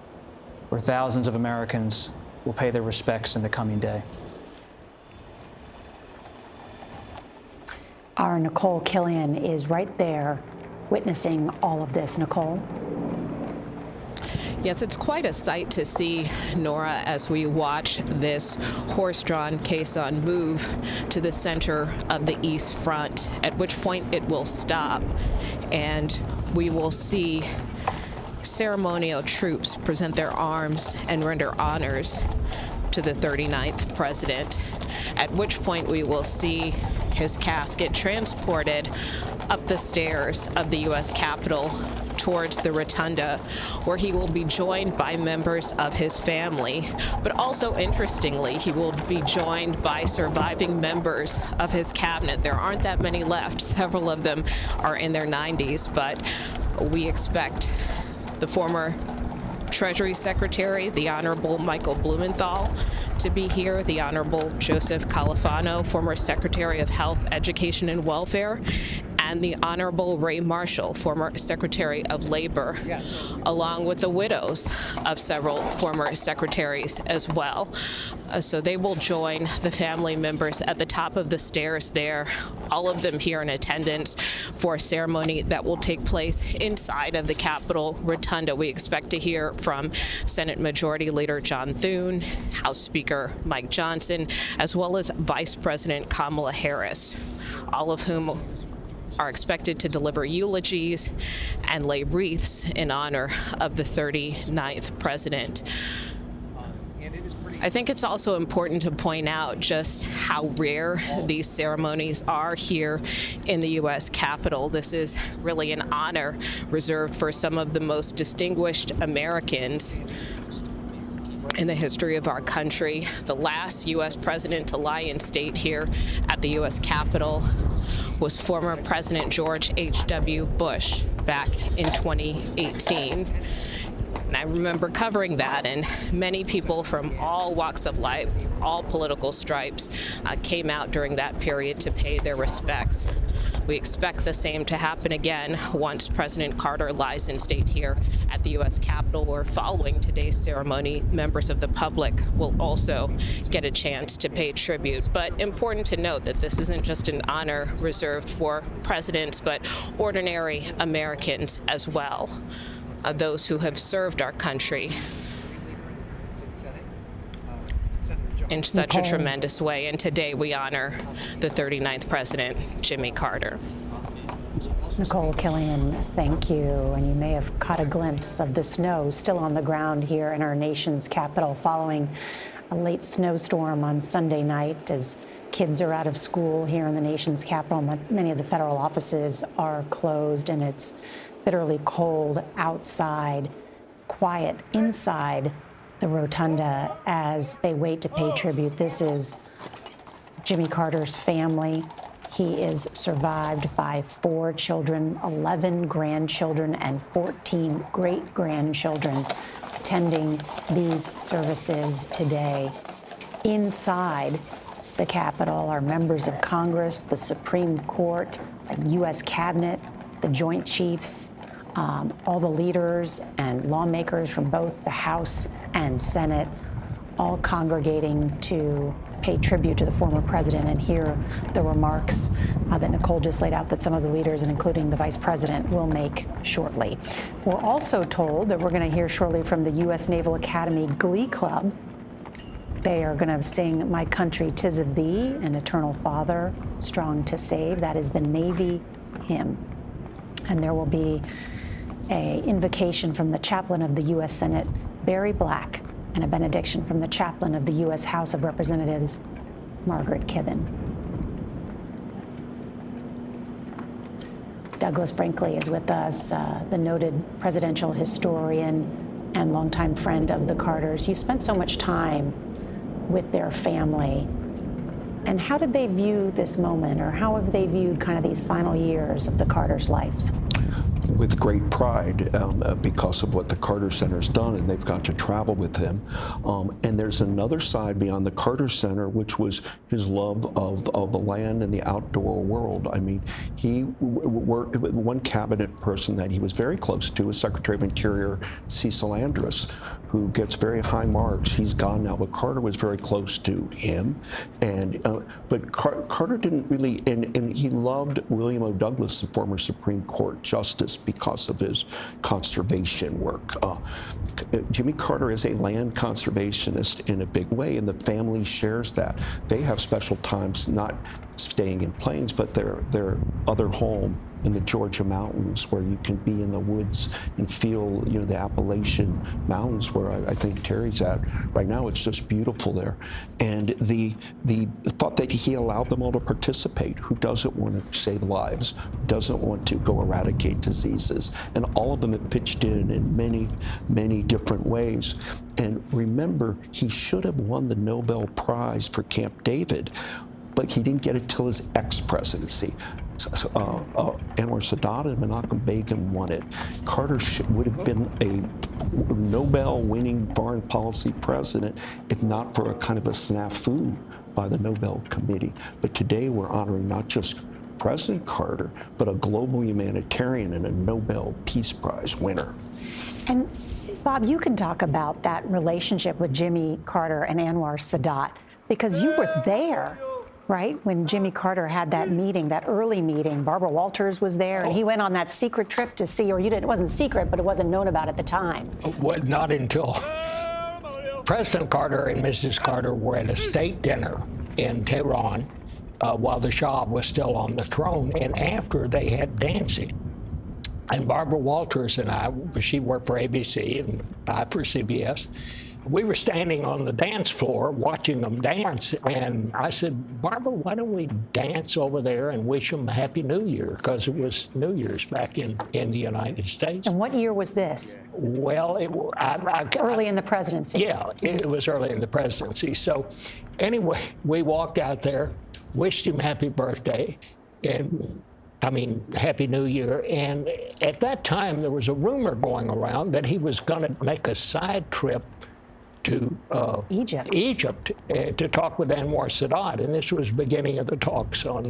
where thousands of Americans will pay their respects in the coming day. Our Nicole Killian is right there witnessing all of this. Nicole? Yes, it's quite a sight to see, Nora, as we watch this horse-drawn caisson move to the center of the East Front, at which point it will stop, and we will see ceremonial troops present their arms and render honors to the 39th president, at which point we will see his casket transported up the stairs of the U.S. Capitol towards the Rotunda, where he will be joined by members of his family. But also, interestingly, he will be joined by surviving members of his cabinet. There aren't that many left. Several of them are in their 90s, but we expect the former Treasury Secretary, the Honorable Michael Blumenthal, to be here, the Honorable Joseph Califano, former Secretary of Health, Education, and Welfare, and the Honorable Ray Marshall, former Secretary of Labor, along with the widows of several former secretaries as well. So they will join the family members at the top of the stairs there, all of them here in attendance for a ceremony that will take place inside of the Capitol Rotunda. We expect to hear from Senate Majority Leader John Thune, House Speaker Mike Johnson, as well as Vice President Kamala Harris, all of whom are expected to deliver eulogies and lay wreaths in honor of the 39th president. I think it's also important to point out just how rare these ceremonies are here in the U.S. Capitol. This is really an honor reserved for some of the most distinguished Americans in the history of our country. The last U.S. president to lie in state here at the U.S. Capitol was former President George H.W. Bush back in 2018. And I remember covering that, and many people from all walks of life, all political stripes, came out during that period to pay their respects. We expect the same to happen again once President Carter lies in state here at the U.S. Capitol, where following today's ceremony, members of the public will also get a chance to pay tribute. But important to note that this isn't just an honor reserved for presidents, but ordinary Americans as well. Those who have served our country in such a tremendous way. And today we honor the 39th president, Jimmy Carter. Nicole Killian, thank you. And you may have caught a glimpse of the snow still on the ground here in our nation's capital following a late snowstorm on Sunday night as kids are out of school here in the nation's capital. Many of the federal offices are closed, and it's bitterly cold outside, quiet inside the Rotunda as they wait to pay tribute. This is Jimmy Carter's family. He is survived by 4 children, 11 grandchildren, and 14 great-grandchildren attending these services today. Inside the Capitol are members of Congress, the Supreme Court, the U.S. Cabinet, the Joint Chiefs, all the leaders and lawmakers from both the House and Senate, all congregating to pay tribute to the former president and hear the remarks that Nicole just laid out that some of the leaders, and including the vice president, will make shortly. We're also told that we're going to hear shortly from the U.S. Naval Academy Glee Club. They are going to sing My Country 'Tis of Thee and Eternal Father, Strong to Save. That is the Navy hymn. And there will be an invocation from the chaplain of the U.S. Senate, Barry Black, and a benediction from the chaplain of the U.S. House of Representatives, Margaret Kibben. Douglas Brinkley is with us, the noted presidential historian and longtime friend of the Carters. You spent so much time with their family. And how did they view this moment, or how have they viewed kind of these final years of the Carters' lives? With great pride because of what the Carter Center's done, and they've got to travel with him. And there's another side beyond the Carter Center, which was his love of the land and the outdoor world. I mean, one cabinet person that he was very close to was Secretary of Interior Cecil Andrus, who gets very high marks. He's gone now, but Carter was very close to him. And but Carter didn't really, and he loved William O. Douglas, the former Supreme Court Justice, because of his conservation work. Jimmy Carter is a land conservationist in a big way, and the family shares that. They have special times, not staying in planes, but their other home in the Georgia mountains, where you can be in the woods and feel, the Appalachian Mountains, where I think Terry's at right now. It's just beautiful there. And the thought that he allowed them all to participate. Who doesn't want to save lives? Who doesn't want to go eradicate diseases? And all of them have pitched in many, many different ways. And remember, he should have won the Nobel Prize for Camp David, but he didn't get it till his ex-presidency. Anwar Sadat and Menachem Begin won it. Carter would have been a Nobel-winning foreign policy president if not for a kind of a snafu by the Nobel Committee. But today we're honoring not just President Carter, but a global humanitarian and a Nobel Peace Prize winner. And Bob, you can talk about that relationship with Jimmy Carter and Anwar Sadat, because you were there, right, when Jimmy Carter had that meeting, that early meeting. Barbara Walters was there, and he went on that secret trip to see, or it wasn't secret, but it wasn't known about at the time. Well, not until President Carter and Mrs. Carter were at a state dinner in Tehran while the Shah was still on the throne, and after they had dancing. And Barbara Walters and I, she worked for ABC and I for CBS, we were standing on the dance floor watching them dance, and I said, Barbara, why don't we dance over there and wish them a Happy New Year? Because it was New Year's back in the United States. And what year was this? Well, early in the presidency. Yeah, it was early in the presidency. So anyway, we walked out there, wished him happy birthday, and Happy New Year. And at that time, there was a rumor going around that he was going to make a side trip to Egypt to talk with Anwar Sadat, and this was the beginning of the talks on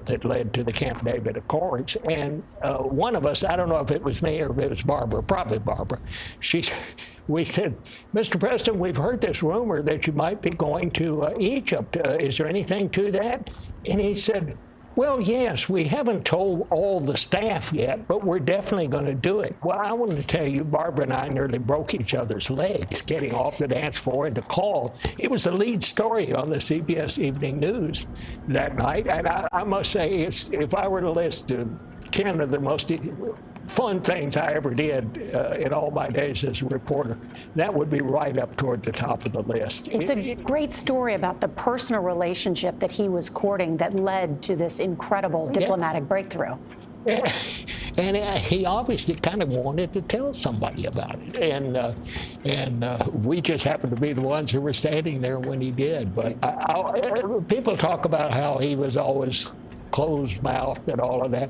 that led to the Camp David Accords. And one of us, I don't know if it was me or if it was Barbara, probably Barbara, we said, Mr. President, we've heard this rumor that you might be going to Egypt. Is there anything to that? And he said, well, yes, we haven't told all the staff yet, but we're definitely going to do it. Well, I want to tell you, Barbara and I nearly broke each other's legs getting off the dance floor and the call. It was the lead story on the CBS Evening News that night. And I must say, if I were to list 10 of the most fun things I ever did in all my days as a reporter, that would be right up toward the top of the list. It's a great story about the personal relationship that he was courting that led to this incredible diplomatic breakthrough. And he obviously kind of wanted to tell somebody about it. And we just happened to be the ones who were standing there when he did. But people talk about how he was always closed-mouthed and all of that.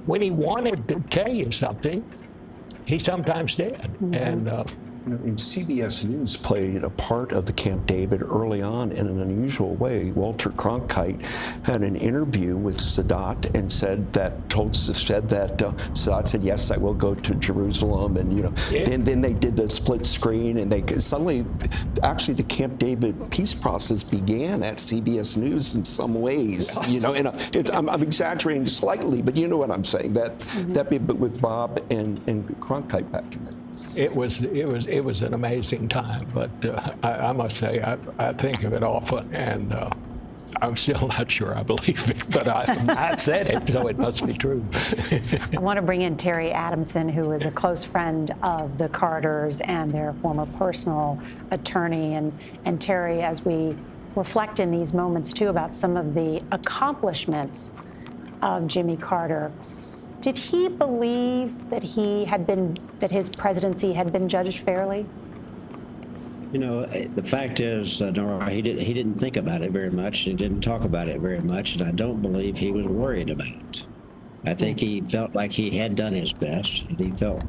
When he wanted to tell you something, he sometimes did. Mm-hmm. And CBS News played a part of the Camp David early on in an unusual way. Walter Cronkite had an interview with Sadat and said that Sadat said, yes, I will go to Jerusalem. And, then they did the split screen, and they suddenly, actually the Camp David peace process began at CBS News in some ways, and I'm exaggerating slightly, but you know what I'm saying, that with Bob and Cronkite back in then. It was an amazing time, but I must say I think of it often, and I'm still not sure I believe it, but I said it, so it must be true. I want to bring in Terry Adamson, who is a close friend of the Carters and their former personal attorney. And Terry, as we reflect in these moments, too, about some of the accomplishments of Jimmy Carter, did he believe that that his presidency had been judged fairly? You know, the fact is, Norah, he didn't think about it very much. He didn't talk about it very much, and I don't believe he was worried about it. I think he felt like he had done his best, and he felt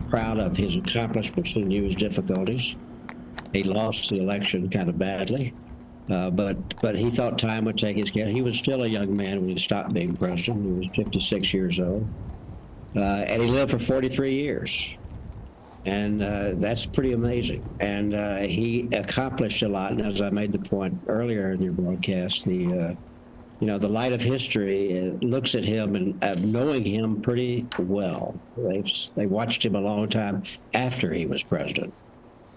proud of his accomplishments and knew his difficulties. He lost the election kind of badly, but he thought time would take his care. He was still a young man when he stopped being president. He was 56 years old, and he lived for 43 years. And that's pretty amazing. And he accomplished a lot. And as I made the point earlier in your broadcast, the light of history looks at him and knowing him pretty well. They watched him a long time after he was president.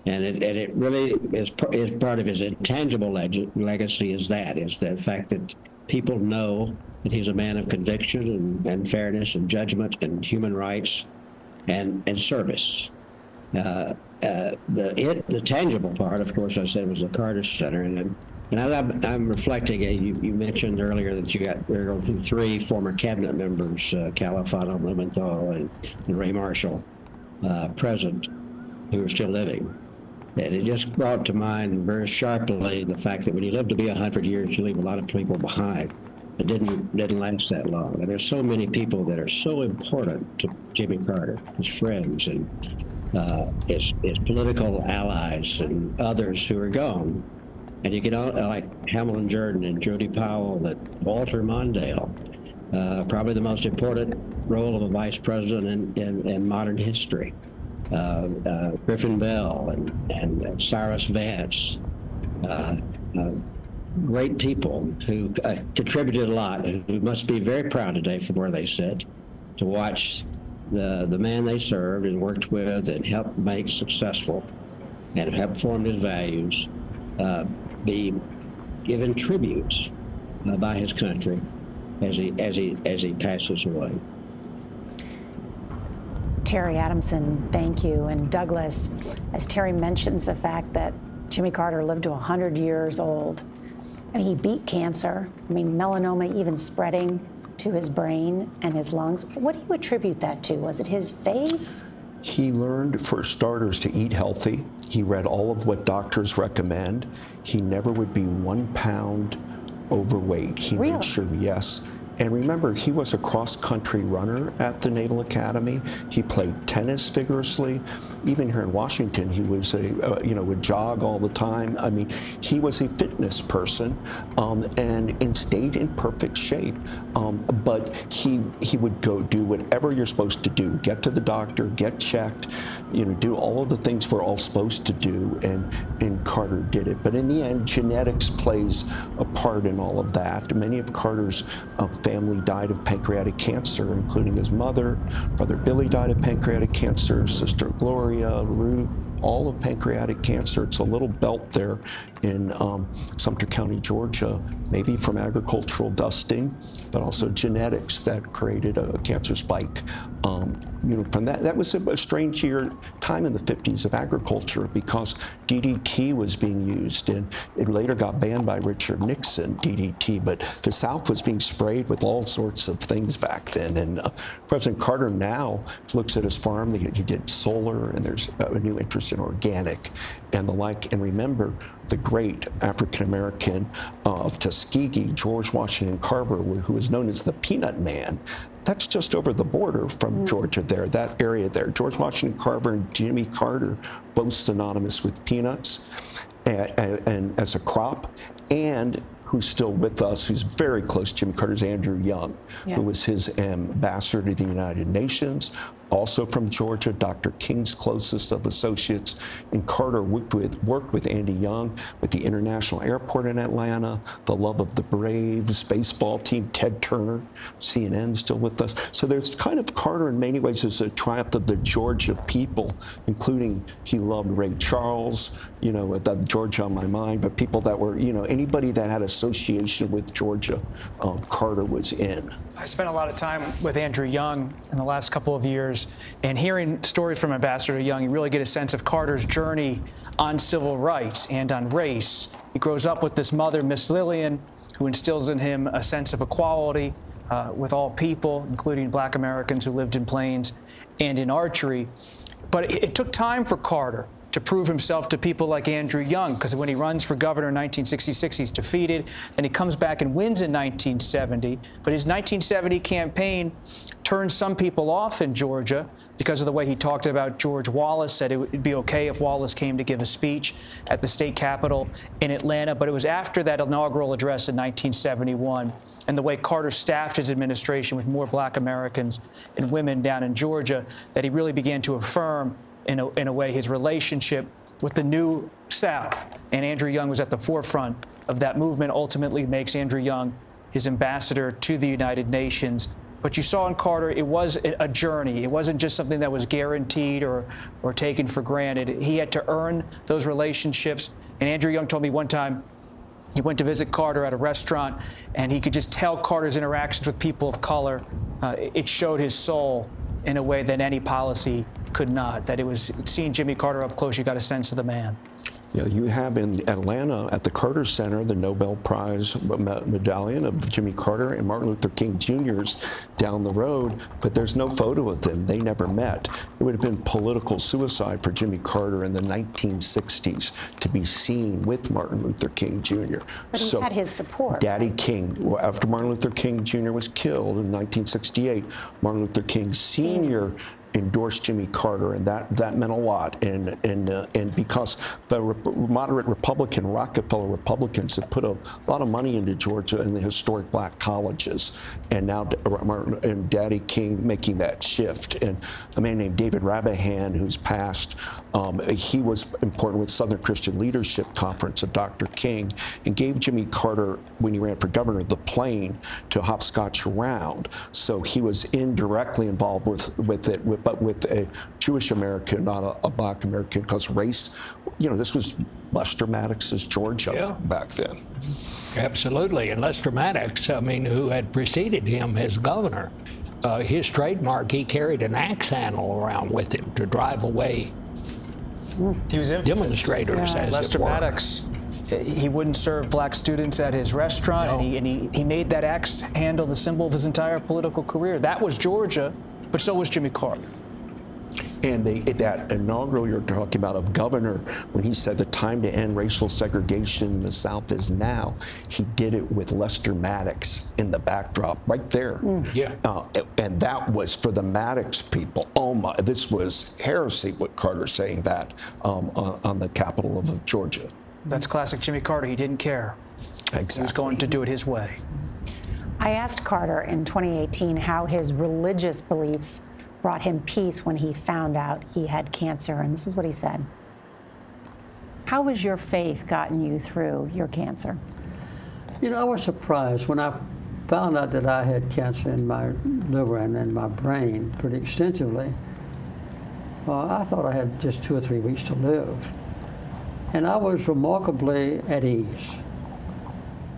And it really is part of his intangible legacy is the fact that people know that he's a man of conviction and fairness and judgment and human rights and service. The tangible part, of course, I said was the Carter Center, and I'm reflecting. You mentioned earlier that we're going through 3 former cabinet members, Califano, Blumenthal, and Ray Marshall, present, who are still living. And it just brought to mind very sharply the fact that when you live to be 100 years, you leave a lot of people behind. It didn't last that long. And there's so many people that are so important to Jimmy Carter, his friends and his political allies and others who are gone. And you get on like Hamilton Jordan and Jody Powell, Walter Mondale, probably the most important role of a vice president in modern history. Griffin Bell and Cyrus Vance, great people who contributed a lot, who must be very proud today from where they sit to watch the man they served and worked with and helped make successful and helped form his values be given tributes by his country as he passes away. Terry Adamson, thank you. And Douglas, as Terry mentions the fact that Jimmy Carter lived to 100 years old, I mean, he beat cancer. I mean, melanoma even spreading to his brain and his lungs. What do you attribute that to? Was it his faith? He learned, for starters, to eat healthy. He read all of what doctors recommend. He never would be 1 pound overweight. He made sure, yes. And remember, he was a cross-country runner at the Naval Academy. He played tennis vigorously. Even here in Washington, he was would jog all the time. I mean, he was a fitness person and stayed in perfect shape. But he would go do whatever you're supposed to do. Get to the doctor, get checked, do all of the things we're all supposed to do. And Carter did it. But in the end, genetics plays a part in all of that. Many of Carter's family died of pancreatic cancer, including his mother. Brother Billy died of pancreatic cancer, sister Gloria, Ruth, all of pancreatic cancer. It's a little belt there in Sumter County, Georgia, maybe from agricultural dusting, but also genetics that created a cancer spike. From that was a strange time in the 50s of agriculture because DDT was being used, and it later got banned by Richard Nixon, DDT, but the South was being sprayed with all sorts of things back then. And President Carter now looks at his farm. He did solar, and there's a new interest in organic and the like. And remember, the great African-American of Tuskegee, George Washington Carver, who was known as the Peanut Man. That's just over the border from Georgia there, that area there. George Washington Carver and Jimmy Carter, both synonymous with peanuts and as a crop. And who's still with us, who's very close to Jimmy Carter's Andrew Young, who was his ambassador to the United Nations, also from Georgia, Dr. King's closest of associates. And Carter worked with Andy Young with the International Airport in Atlanta, the Love of the Braves baseball team, Ted Turner, CNN still with us. So there's kind of Carter in many ways is a triumph of the Georgia people, including he loved Ray Charles, you know, with Georgia on my mind, but people that were, you know, anybody that had association with Georgia, Carter was in. I spent a lot of time with Andrew Young in the last couple of years, and hearing stories from Ambassador Young, you really get a sense of Carter's journey on civil rights and on race. He grows up with this mother, Miss Lillian, who instills in him a sense of equality with all people, including Black Americans who lived in planes and in archery. But it took time for Carter to prove himself to people like Andrew Young, because when he runs for governor in 1966, he's defeated, and he comes back and wins in 1970. But his 1970 campaign turned some people off in Georgia because of the way he talked about George Wallace, said it would be okay if Wallace came to give a speech at the state capitol in Atlanta. But it was after that inaugural address in 1971 and the way Carter staffed his administration with more Black Americans and women down in Georgia that he really began to affirm in a way his relationship with the new South. And Andrew Young was at the forefront of that movement, ultimately makes Andrew Young his ambassador to the United Nations. But you saw in Carter, it was a journey. It wasn't just something that was guaranteed or taken for granted. He had to earn those relationships. And Andrew Young told me one time he went to visit Carter at a restaurant, and he could just tell Carter's interactions with people of color. It showed his soul in a way that any policy could not, that it was seeing Jimmy Carter up close, you got a sense of the man. Yeah, you have in Atlanta at the Carter Center the Nobel Prize medallion of Jimmy Carter and Martin Luther King Jr.'s down the road, but there's no photo of them. They never met. It would have been political suicide for Jimmy Carter in the 1960s to be seen with Martin Luther King Jr. But he had his support. Daddy King, well, after Martin Luther King Jr. was killed in 1968, Martin Luther King Sr. endorsed Jimmy Carter, and that meant a lot. And because the moderate Republican, Rockefeller Republicans had put a lot of money into Georgia and the historic Black colleges, and now Martin and Daddy King making that shift. And a man named David Rabahan, who's passed, he was important with Southern Christian Leadership Conference of Dr. King, and gave Jimmy Carter, when he ran for governor, the plane to hopscotch around. So he was indirectly involved with it, but with a Jewish American, not a Black American, because race, you know, this was Lester Maddox's Georgia back then. Absolutely. And Lester Maddox, I mean, who had preceded him as governor, his trademark, he carried an axe handle around with him to drive away he was demonstrators. Yeah. Lester Maddox, he wouldn't serve Black students at his restaurant, and he made that axe handle the symbol of his entire political career. That was Georgia, but so was Jimmy Carter. And that inaugural you're talking about of governor, when he said the time to end racial segregation in the South is now, he did it with Lester Maddox in the backdrop right there. And that was for the Maddox people. Oh my, this was heresy what Carter saying that on the capital of Georgia. That's classic Jimmy Carter. He didn't care. Exactly. He was going to do it his way. I asked Carter in 2018 how his religious beliefs brought him peace when he found out he had cancer, and this is what he said. How has your faith gotten you through your cancer? You know, I was surprised when I found out that I had cancer in my liver and in my brain pretty extensively. I thought I had just 2 or 3 weeks to live. And I was remarkably at ease.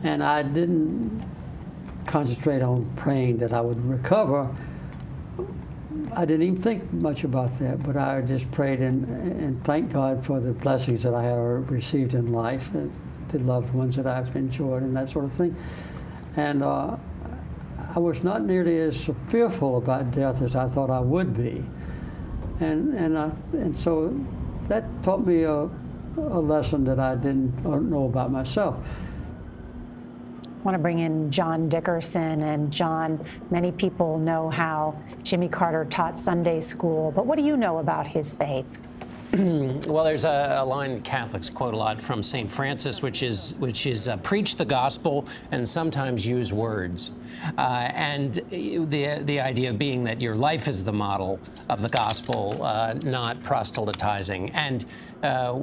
And I didn't concentrate on praying that I would recover. I didn't even think much about that, but I just prayed and thanked God for the blessings that I had received in life, and the loved ones that I've enjoyed and that sort of thing. And I was not nearly as fearful about death as I thought I would be. And so that taught me a lesson that I didn't know about myself. I want to bring in John Dickerson. And John, many people know how Jimmy Carter taught Sunday school, but what do you know about his faith? Well, there's a line that Catholics quote a lot from St. Francis, which is preach the gospel and sometimes use words. And the idea being that your life is the model of the gospel, not proselytizing. And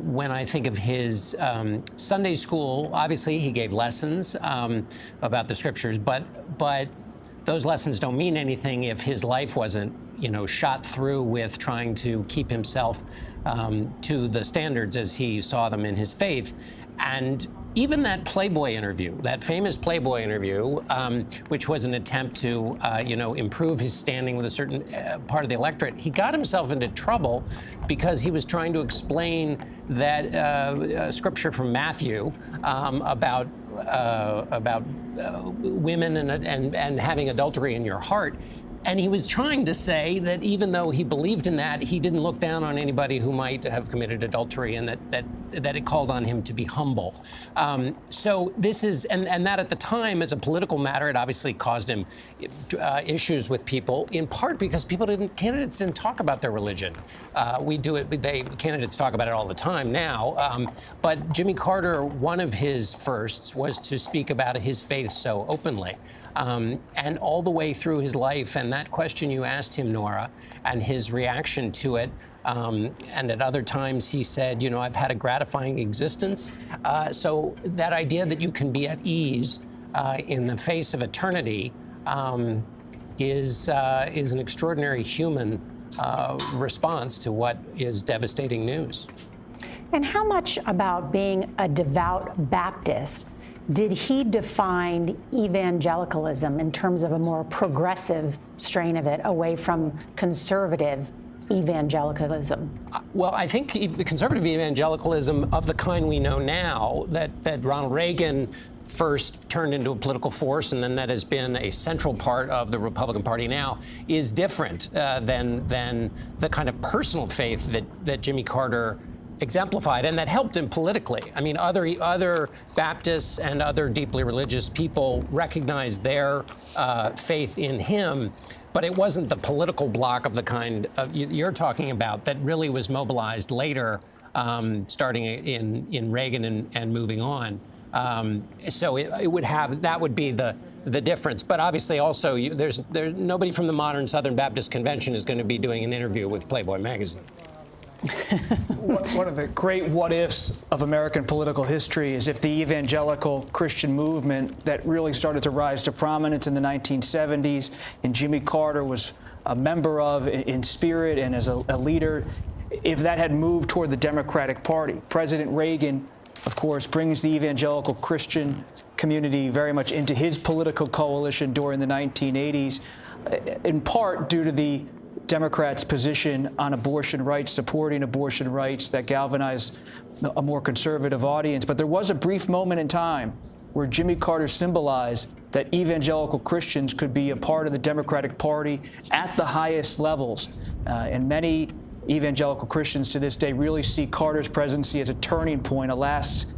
when I think of his Sunday school, obviously he gave lessons about the scriptures, but those lessons don't mean anything if his life wasn't, shot through with trying to keep himself to the standards as he saw them in his faith. And even that Playboy interview, that famous Playboy interview, which was an attempt to, improve his standing with a certain part of the electorate, he got himself into trouble because he was trying to explain that scripture from Matthew about women and having adultery in your heart. And he was trying to say that even though he believed in that, he didn't look down on anybody who might have committed adultery, and that it called on him to be humble. So this is, and that at the time, as a political matter, it obviously caused him issues with people, in part because candidates didn't talk about their religion. Candidates talk about it all the time now. But Jimmy Carter, one of his firsts was to speak about his faith so openly. And all the way through his life, and that question you asked him, Norah, and his reaction to it, and at other times he said, I've had a gratifying existence. So that idea that you can be at ease in the face of eternity is an extraordinary human response to what is devastating news. And how much about being a devout Baptist did he define evangelicalism in terms of a more progressive strain of it, away from conservative evangelicalism? Well, I think the conservative evangelicalism of the kind we know now, that Ronald Reagan first turned into a political force, and then that has been a central part of the Republican Party now, is different than the kind of personal faith that Jimmy Carter exemplified, and that helped him politically. I mean, other Baptists and other deeply religious people recognized their faith in him, but it wasn't the political bloc of the kind you're talking about that really was mobilized later, starting in Reagan and moving on. So that would be the difference. But obviously, also, there's nobody from the modern Southern Baptist Convention is going to be doing an interview with Playboy magazine. One of the great what-ifs of American political history is if the evangelical Christian movement that really started to rise to prominence in the 1970s, and Jimmy Carter was a member of in spirit and as a leader, if that had moved toward the Democratic Party. President Reagan, of course, brings the evangelical Christian community very much into his political coalition during the 1980s, in part due to the Democrats' position on abortion rights, supporting abortion rights, that galvanized a more conservative audience. But there was a brief moment in time where Jimmy Carter symbolized that evangelical Christians could be a part of the Democratic Party at the highest levels. And many evangelical Christians to this day really see Carter's presidency as a turning point, a last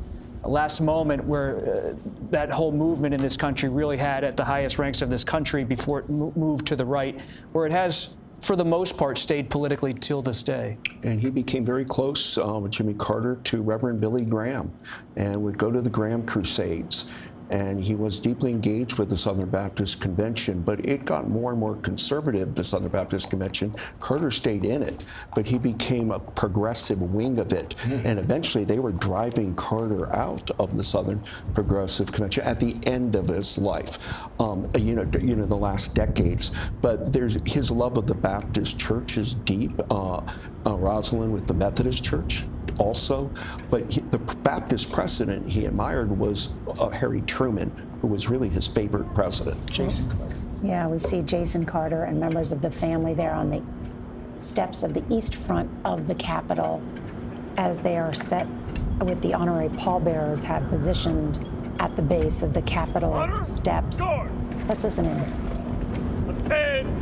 moment where that whole movement in this country really had at the highest ranks of this country before it moved to the right, where it has, for the most part, stayed politically till this day. And he became very close, Jimmy Carter, to Reverend Billy Graham, and would go to the Graham Crusades. And he was deeply engaged with the Southern Baptist Convention, but it got more and more conservative, the Southern Baptist Convention. Carter stayed in it, but he became a progressive wing of it. And eventually they were driving Carter out of the Southern Progressive Convention at the end of his life, the last decades. But his love of the Baptist church is deep. Rosalind with the Methodist Church also, but the Baptist president he admired was Harry Truman, who was really his favorite president. Jason Carter. Yeah, we see Jason Carter and members of the family there on the steps of the east front of the Capitol as they are set with the honorary pallbearers have positioned at the base of the Capitol steps. Let's listen in. Attention!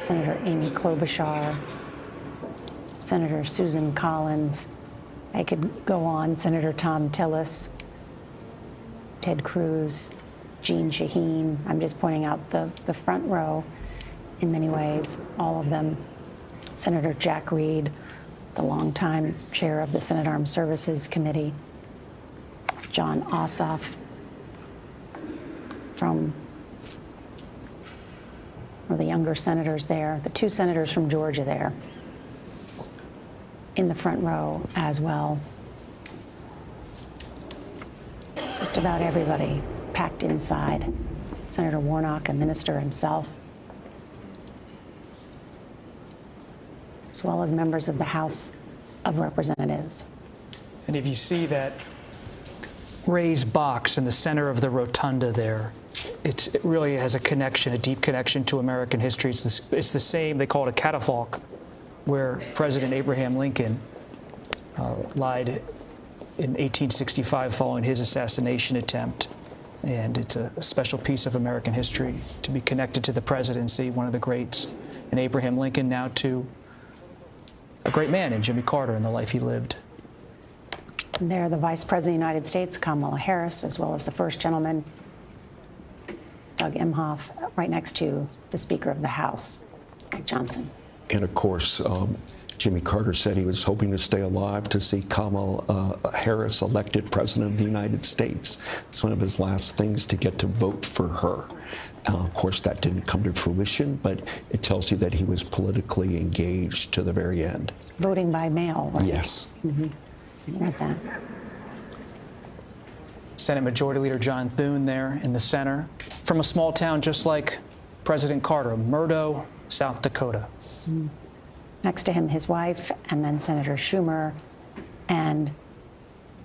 Senator Amy Klobuchar, Senator Susan Collins. I could go on, Senator Tom Tillis, Ted Cruz, Jeanne Shaheen. I'm just pointing out the front row in many ways, all of them. Senator Jack Reed, the longtime chair of the Senate Armed Services Committee. John Ossoff from one of the younger senators there, the two senators from Georgia there in the front row as well. Just about everybody packed inside. Senator Warnock, a minister himself, as well as members of the House of Representatives. And if you see that raised box in the center of the rotunda there, it really has a connection, a deep connection to American history. It's the same, they call it a catafalque, where President Abraham Lincoln lied in 1865 following his assassination attempt. And it's a special piece of American history to be connected to the presidency, one of the greats, and Abraham Lincoln, now to a great man in Jimmy Carter and the life he lived. And there, the Vice President of the United States, Kamala Harris, as well as the First Gentleman, Doug Emhoff, right next to the Speaker of the House, Mike Johnson. And of course, Jimmy Carter said he was hoping to stay alive to see Kamala Harris elected President of the United States. It's one of his last things to get to vote for her. Of course, that didn't come to fruition, but it tells you that he was politically engaged to the very end. Voting by mail, right? Yes. Mm-hmm. I read that. Senate Majority Leader John Thune there in the center, from a small town just like President Carter, Murdo, South Dakota. Mm. Next to him, his wife, and then Senator Schumer and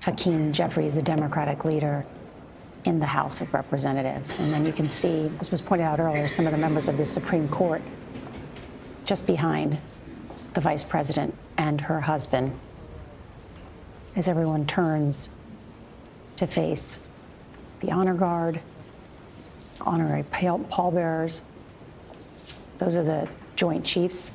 Hakeem Jeffries, the Democratic leader in the House of Representatives. And then you can see, as was pointed out earlier, some of the members of the Supreme Court just behind the Vice President and her husband as everyone turns to face the honor guard, honorary pallbearers. Those are the Joint Chiefs.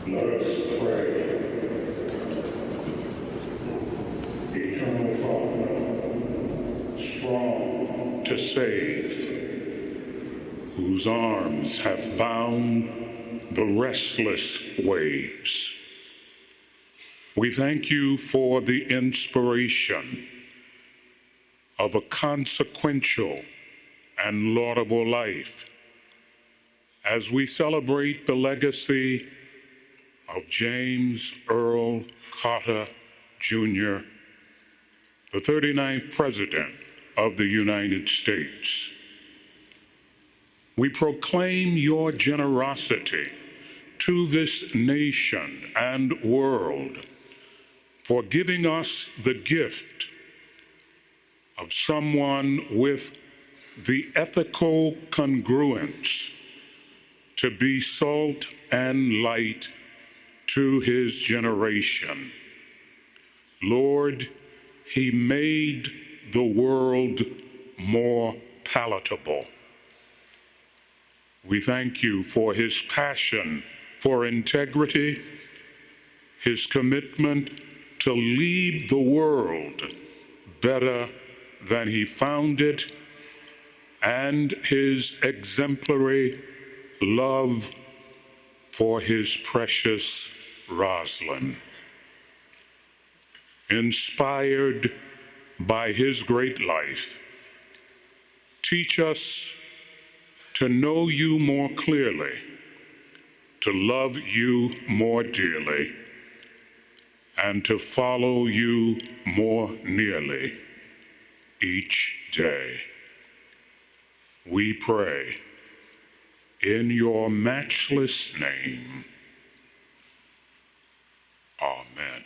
Let us pray. Eternal Father, strong to save, whose arms have bound the restless waves, we thank you for the inspiration of a consequential and laudable life as we celebrate the legacy of James Earl Carter, Jr., the 39th President of the United States. We proclaim your generosity to this nation and world for giving us the gift of someone with the ethical congruence to be salt and light to his generation. Lord, he made the world more palatable. We thank you for his passion for integrity, his commitment to leave the world better than he found it, and his exemplary love for his precious Rosalind. Inspired by his great life, teach us to know you more clearly, to love you more dearly, and to follow you more nearly each day. We pray in your matchless name. Amen.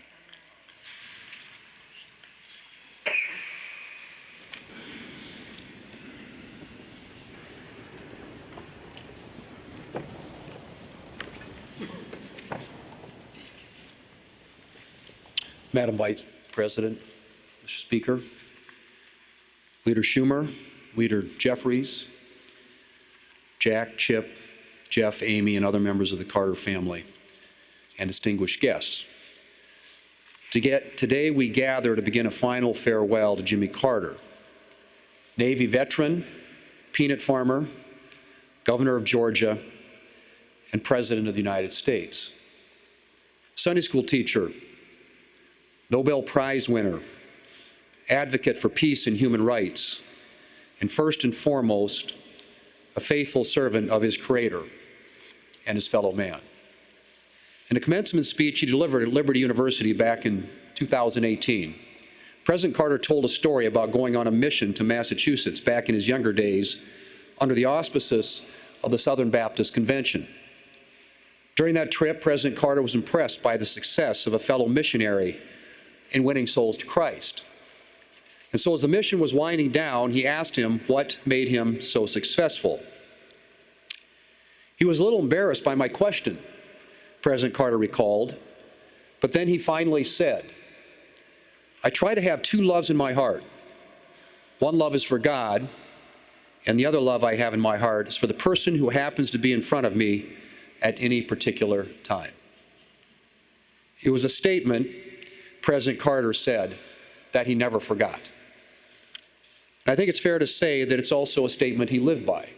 Madam Vice President, Mr. Speaker, Leader Schumer, Leader Jeffries, Jack, Chip, Jeff, Amy, and other members of the Carter family, and distinguished guests. Today we gather to begin a final farewell to Jimmy Carter, Navy veteran, peanut farmer, Governor of Georgia, and President of the United States. Sunday school teacher, Nobel Prize winner, advocate for peace and human rights, and first and foremost, a faithful servant of his Creator and his fellow man. In a commencement speech he delivered at Liberty University back in 2018, President Carter told a story about going on a mission to Massachusetts back in his younger days under the auspices of the Southern Baptist Convention. During that trip, President Carter was impressed by the success of a fellow missionary in winning souls to Christ. And so as the mission was winding down, he asked him what made him so successful. He was a little embarrassed by my question, President Carter recalled, but then he finally said, I try to have two loves in my heart. One love is for God, and the other love I have in my heart is for the person who happens to be in front of me at any particular time. It was a statement, President Carter said, that he never forgot. And I think it's fair to say that it's also a statement he lived by.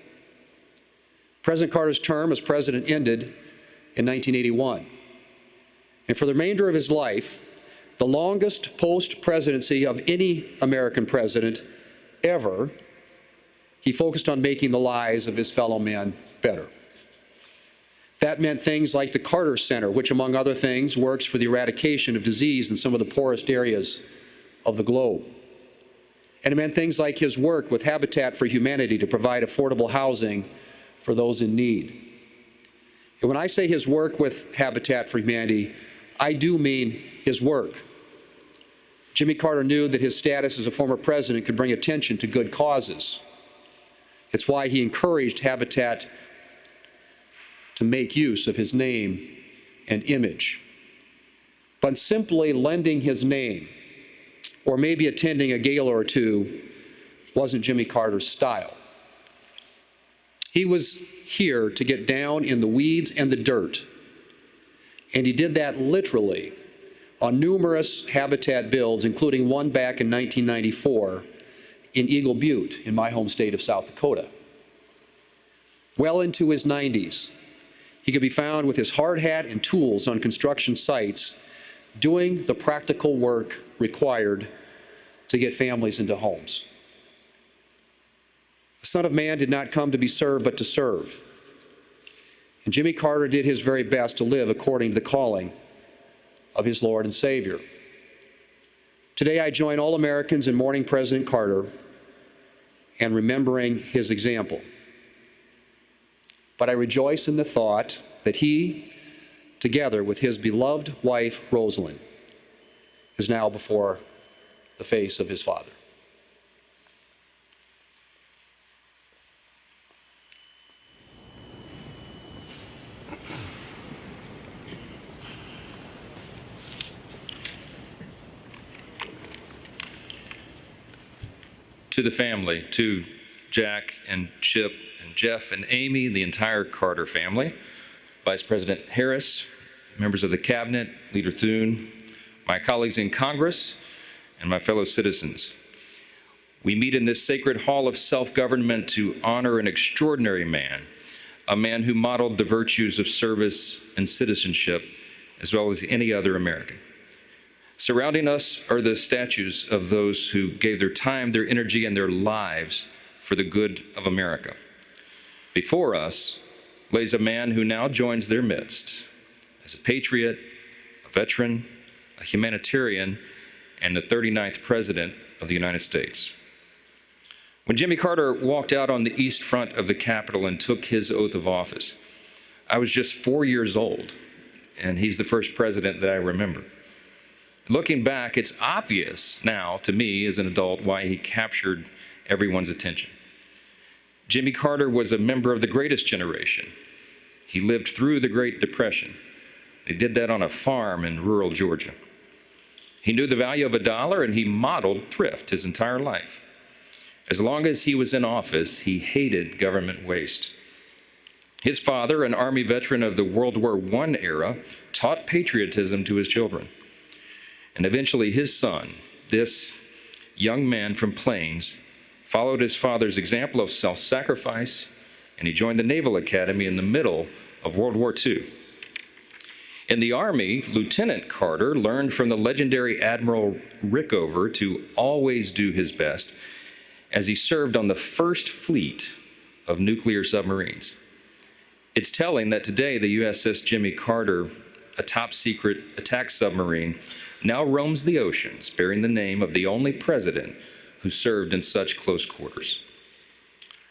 President Carter's term as president ended in 1981. And for the remainder of his life, the longest post-presidency of any American president ever, he focused on making the lives of his fellow men better. That meant things like the Carter Center, which among other things works for the eradication of disease in some of the poorest areas of the globe. And it meant things like his work with Habitat for Humanity to provide affordable housing for those in need. And when I say his work with Habitat for Humanity, I do mean his work. Jimmy Carter knew that his status as a former president could bring attention to good causes. It's why he encouraged Habitat to make use of his name and image. But simply lending his name, or maybe attending a gala or two, wasn't Jimmy Carter's style. He was here to get down in the weeds and the dirt, And he did that literally on numerous habitat builds, including one back in 1994 in Eagle Butte in my home state of South Dakota. Well into his 90s, he could be found with his hard hat and tools on construction sites doing the practical work required to get families into homes. The Son of Man did not come to be served, but to serve. And Jimmy Carter did his very best to live according to the calling of his Lord and Savior. Today, I join all Americans in mourning President Carter and remembering his example. But I rejoice in the thought that he, together with his beloved wife, Rosalind, is now before the face of his Father. To the family, to Jack and Chip and Jeff and Amy, the entire Carter family, Vice President Harris, members of the Cabinet, Leader Thune, my colleagues in Congress, and my fellow citizens. We meet in this sacred hall of self-government to honor an extraordinary man, a man who modeled the virtues of service and citizenship, as well as any other American. Surrounding us are the statues of those who gave their time, their energy, and their lives for the good of America. Before us lays a man who now joins their midst as a patriot, a veteran, a humanitarian, and the 39th President of the United States. When Jimmy Carter walked out on the east front of the Capitol and took his oath of office, I was just 4 years old, and he's the first president that I remember. Looking back, it's obvious now to me as an adult why he captured everyone's attention. Jimmy Carter was a member of the greatest generation. He lived through the Great Depression. He did that on a farm in rural Georgia. He knew the value of a dollar, and he modeled thrift his entire life. As long as he was in office, he hated government waste. His father, an Army veteran of the World War I era, taught patriotism to his children. And eventually his son, this young man from Plains, followed his father's example of self-sacrifice, and he joined the Naval Academy in the middle of World War II. In the Army, Lieutenant Carter learned from the legendary Admiral Rickover to always do his best as he served on the first fleet of nuclear submarines. It's telling that today the USS Jimmy Carter, a top-secret attack submarine, now roams the oceans, bearing the name of the only president who served in such close quarters.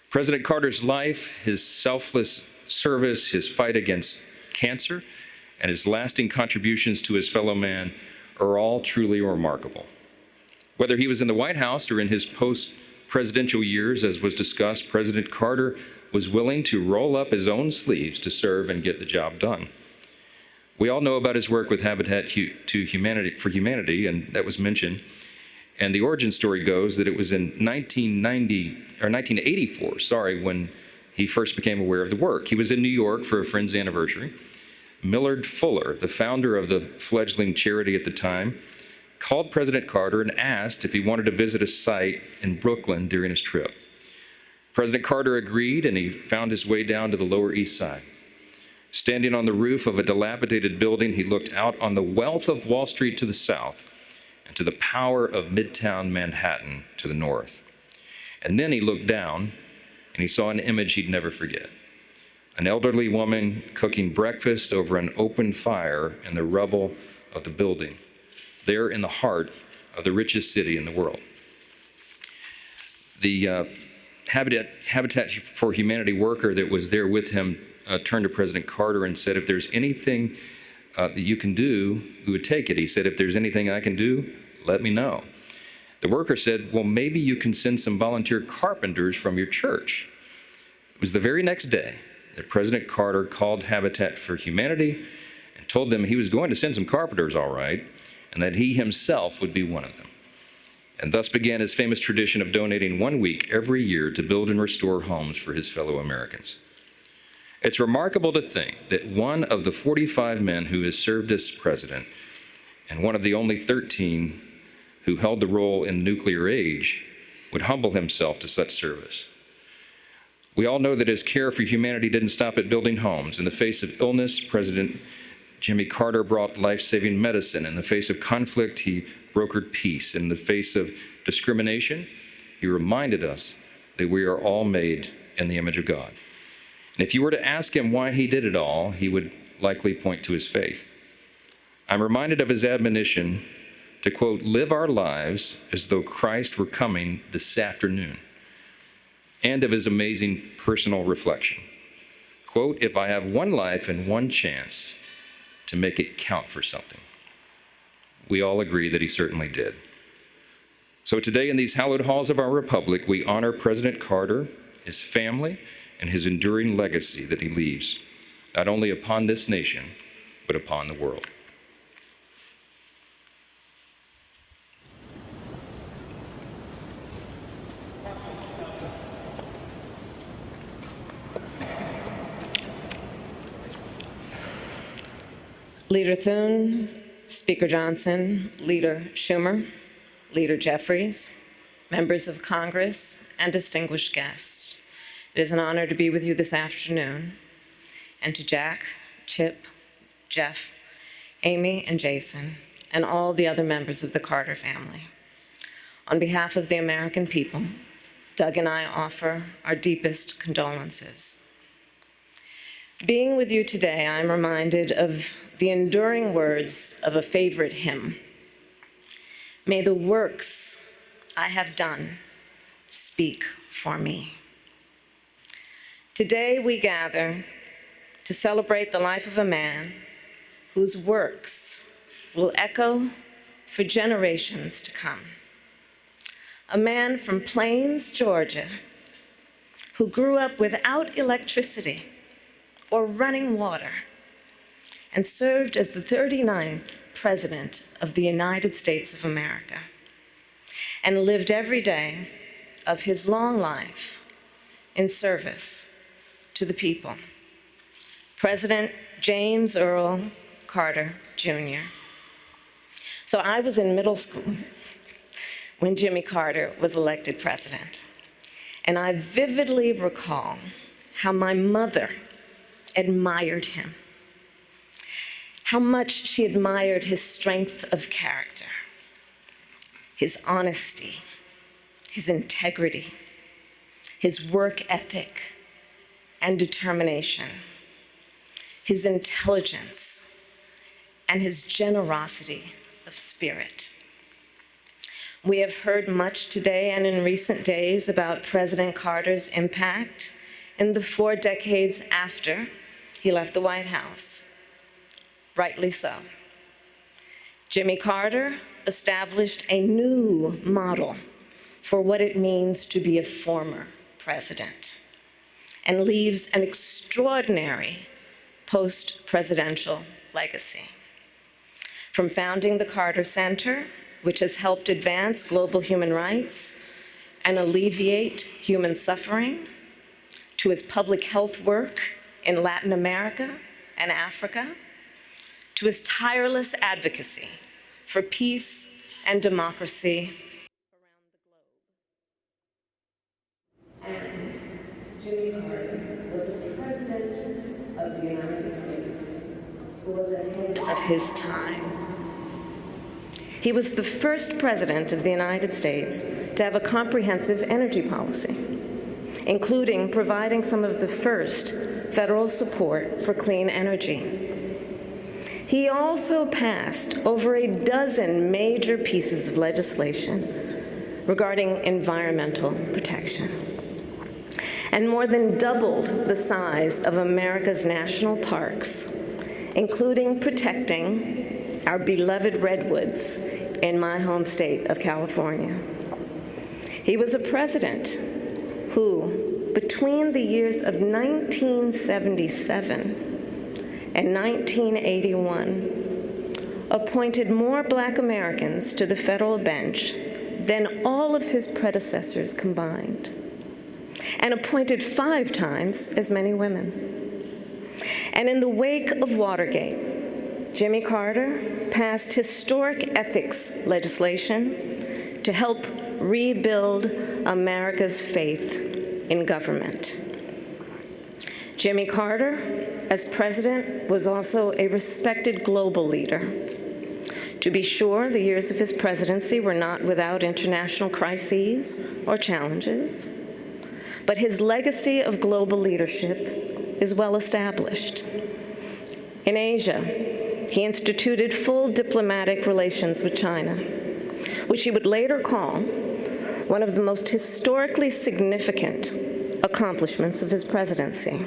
President Carter's life, his selfless service, his fight against cancer, and his lasting contributions to his fellow man are all truly remarkable. Whether he was in the White House or in his post-presidential years, as was discussed, President Carter was willing to roll up his own sleeves to serve and get the job done. We all know about his work with Habitat for Humanity, and that was mentioned. And the origin story goes that it was in 1984, when he first became aware of the work. He was in New York for a friend's anniversary. Millard Fuller, the founder of the fledgling charity at the time, called President Carter and asked if he wanted to visit a site in Brooklyn during his trip. President Carter agreed, and he found his way down to the Lower East Side. Standing on the roof of a dilapidated building, he looked out on the wealth of Wall Street to the south and to the power of Midtown Manhattan to the north. And then he looked down and he saw an image he'd never forget. An elderly woman cooking breakfast over an open fire in the rubble of the building, there in the heart of the richest city in the world. The Habitat for Humanity worker that was there with him turned to President Carter and said, if there's anything that you can do, we would take it. He said, if there's anything I can do, let me know. The worker said, well, maybe you can send some volunteer carpenters from your church. It was the very next day that President Carter called Habitat for Humanity and told them he was going to send some carpenters, all right, and that he himself would be one of them. And thus began his famous tradition of donating 1 week every year to build and restore homes for his fellow Americans. It's remarkable to think that one of the 45 men who has served as president, and one of the only 13 who held the role in the nuclear age, would humble himself to such service. We all know that his care for humanity didn't stop at building homes. In the face of illness, President Jimmy Carter brought life-saving medicine. In the face of conflict, he brokered peace. In the face of discrimination, he reminded us that we are all made in the image of God. And if you were to ask him why he did it all, he would likely point to his faith. I'm reminded of his admonition to, quote, live our lives as though Christ were coming this afternoon, and of his amazing personal reflection. Quote, if I have one life and one chance to make it count for something. We all agree that he certainly did. So today, in these hallowed halls of our republic, we honor President Carter, his family, and his enduring legacy that he leaves, not only upon this nation, but upon the world. Leader Thune, Speaker Johnson, Leader Schumer, Leader Jeffries, members of Congress, and distinguished guests. It is an honor to be with you this afternoon, and to Jack, Chip, Jeff, Amy, and Jason, and all the other members of the Carter family. On behalf of the American people, Doug and I offer our deepest condolences. Being with you today, I'm reminded of the enduring words of a favorite hymn. May the works I have done speak for me. Today we gather to celebrate the life of a man whose works will echo for generations to come. A man from Plains, Georgia, who grew up without electricity or running water, and served as the 39th President of the United States of America, and lived every day of his long life in service to the people. President James Earl Carter, Jr. So I was in middle school when Jimmy Carter was elected president, and I vividly recall how my mother admired him, how much she admired his strength of character, his honesty, his integrity, his work ethic and determination, his intelligence, and his generosity of spirit. We have heard much today and in recent days about President Carter's impact in the 4 decades after he left the White House. Rightly so. Jimmy Carter established a new model for what it means to be a former president, and leaves an extraordinary post-presidential legacy. From founding the Carter Center, which has helped advance global human rights and alleviate human suffering, to his public health work in Latin America and Africa, to his tireless advocacy for peace and democracy around the globe. And Jimmy Carter was the President of the United States who was ahead of his time. He was the first President of the United States to have a comprehensive energy policy, including providing some of the first federal support for clean energy. He also passed over a dozen major pieces of legislation regarding environmental protection, and more than doubled the size of America's national parks, including protecting our beloved redwoods in my home state of California. He was a president who, between the years of 1977 and 1981, appointed more Black Americans to the federal bench than all of his predecessors combined, and appointed 5 times as many women. And in the wake of Watergate, Jimmy Carter passed historic ethics legislation to help rebuild America's faith in government. Jimmy Carter, as president, was also a respected global leader. To be sure, the years of his presidency were not without international crises or challenges, but his legacy of global leadership is well established. In Asia, he instituted full diplomatic relations with China, which he would later call one of the most historically significant accomplishments of his presidency.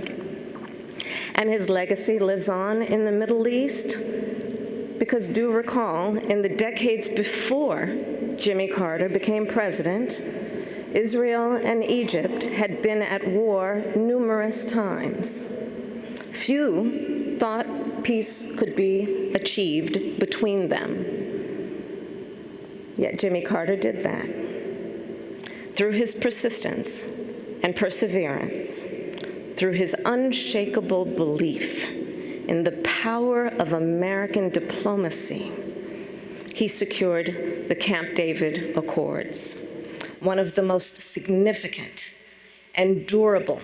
And his legacy lives on in the Middle East because, do recall, in the decades before Jimmy Carter became president, Israel and Egypt had been at war numerous times. Few thought peace could be achieved between them. Yet Jimmy Carter did that. Through his persistence and perseverance, through his unshakable belief in the power of American diplomacy, he secured the Camp David Accords, one of the most significant and durable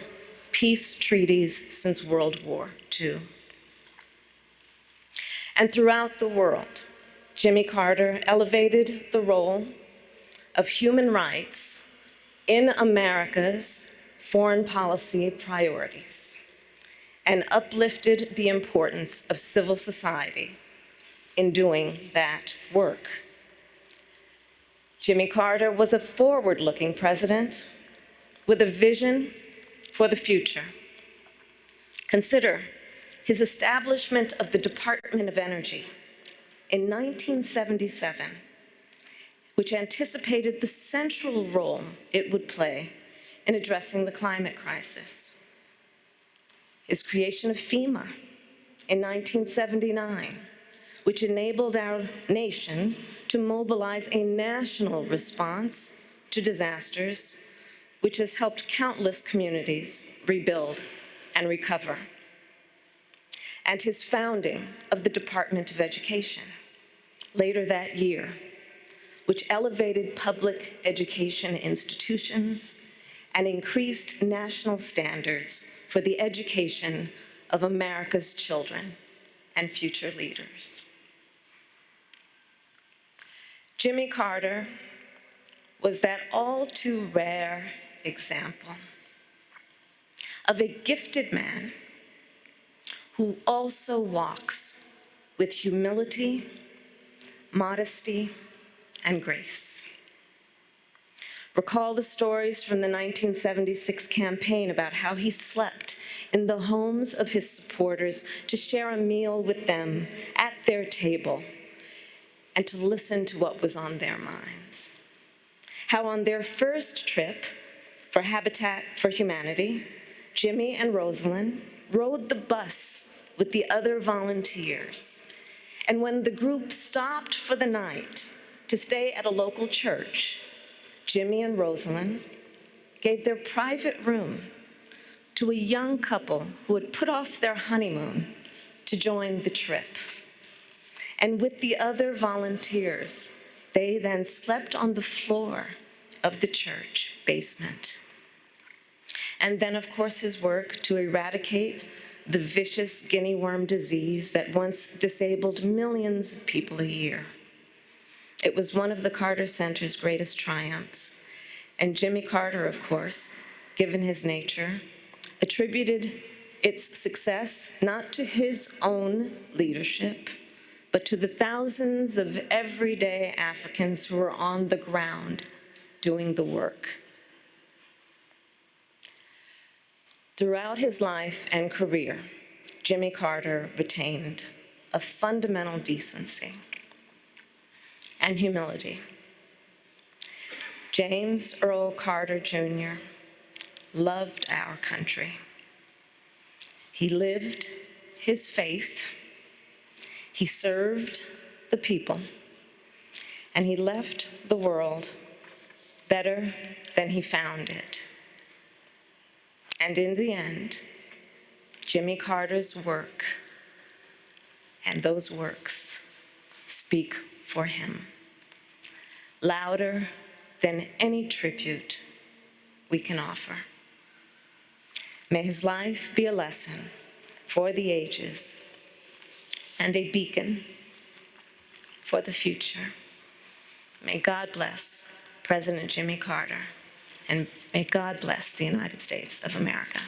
peace treaties since World War II. And throughout the world, Jimmy Carter elevated the role of human rights in America's foreign policy priorities and uplifted the importance of civil society in doing that work. Jimmy Carter was a forward-looking president with a vision for the future. Consider his establishment of the Department of Energy in 1977, which anticipated the central role it would play in addressing the climate crisis. His creation of FEMA in 1979, which enabled our nation to mobilize a national response to disasters, which has helped countless communities rebuild and recover. And his founding of the Department of Education later that year, which elevated public education institutions and increased national standards for the education of America's children and future leaders. Jimmy Carter was that all too rare example of a gifted man who also walks with humility, modesty, and grace. Recall the stories from the 1976 campaign about how he slept in the homes of his supporters to share a meal with them at their table and to listen to what was on their minds. How on their first trip for Habitat for Humanity, Jimmy and Rosalind rode the bus with the other volunteers. And when the group stopped for the night to stay at a local church, Jimmy and Rosalind gave their private room to a young couple who had put off their honeymoon to join the trip. And with the other volunteers, they then slept on the floor of the church basement. And then, of course, his work to eradicate the vicious guinea worm disease that once disabled millions of people a year. It was one of the Carter Center's greatest triumphs. And Jimmy Carter, of course, given his nature, attributed its success not to his own leadership, but to the thousands of everyday Africans who were on the ground doing the work. Throughout his life and career, Jimmy Carter retained a fundamental decency and humility. James Earl Carter Jr. loved our country. He lived his faith, he served the people, and he left the world better than he found it. And in the end, Jimmy Carter's work and those works speak for him, louder than any tribute we can offer. May his life be a lesson for the ages and a beacon for the future. May God bless President Jimmy Carter, and may God bless the United States of America.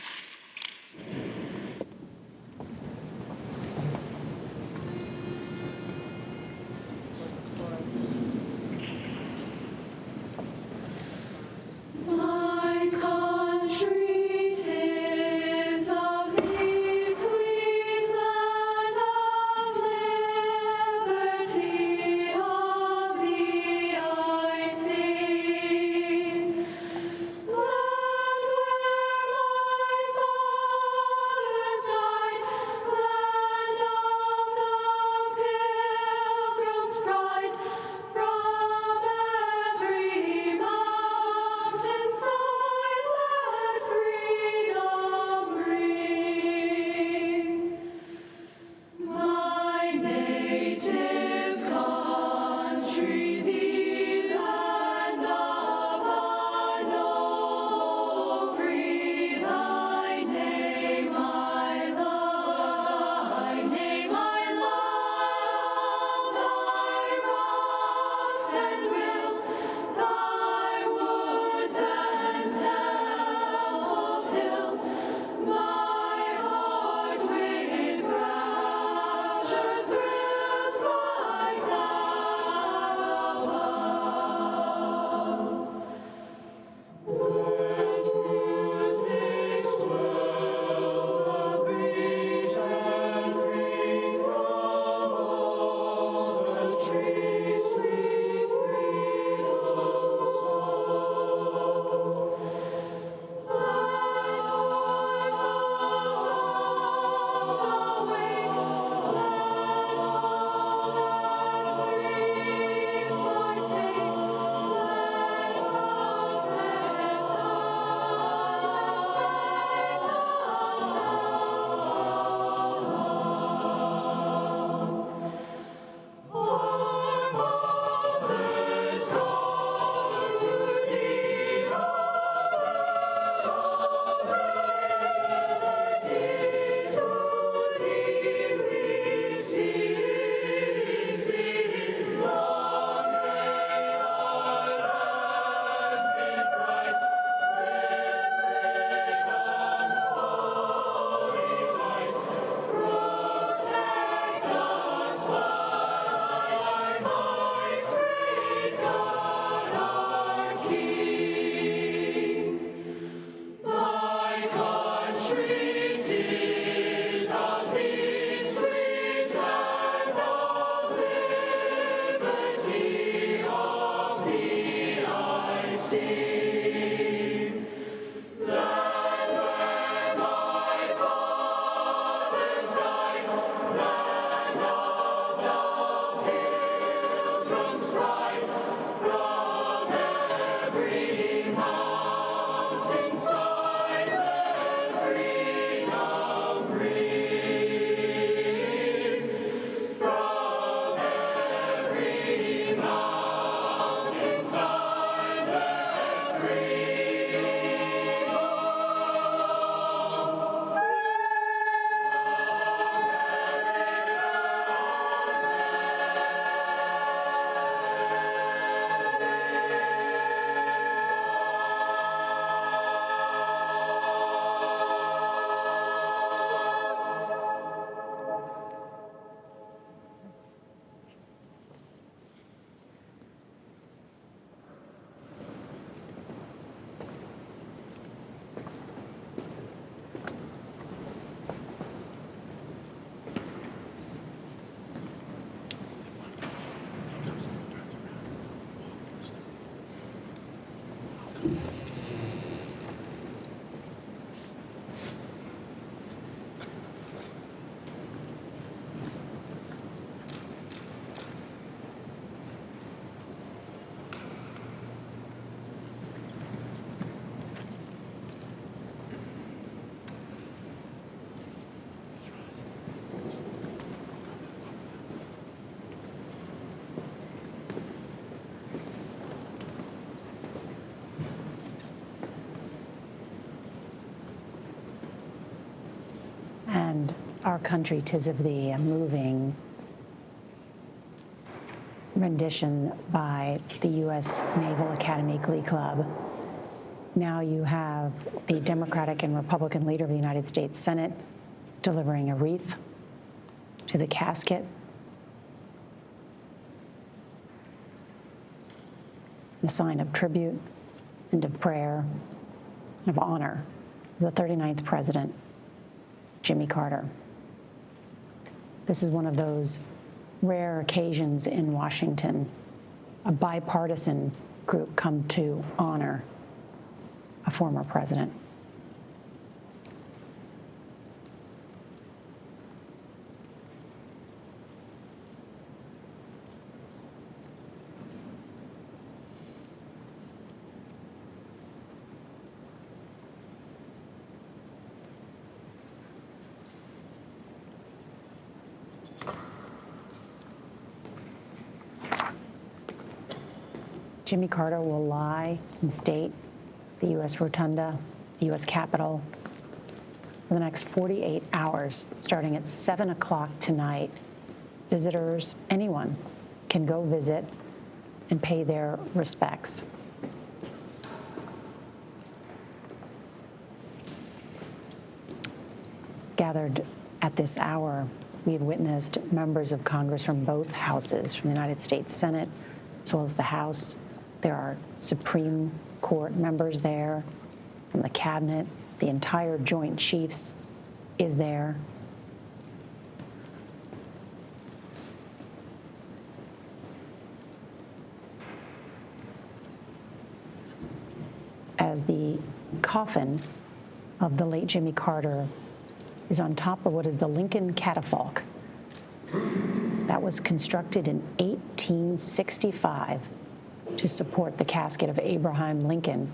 And Our Country 'Tis of Thee, a moving rendition by the U.S. Naval Academy Glee Club. Now you have the Democratic and Republican leader of the United States Senate delivering a wreath to the casket. A sign of tribute and of prayer and of honor of the 39th President, Jimmy Carter. This is one of those rare occasions in Washington, a bipartisan group come to honor a former president. Jimmy Carter will lie in state, the U.S. Rotunda, the U.S. Capitol, for the next 48 hours, starting at 7 o'clock tonight. Visitors, anyone, can go visit and pay their respects. Gathered at this hour, we've witnessed members of Congress from both houses, from the United States Senate, as well as the House. There are Supreme Court members there, from the cabinet. The entire Joint Chiefs is there. As the coffin of the late Jimmy Carter is on top of what is the Lincoln catafalque that was constructed in 1865 to support the casket of Abraham Lincoln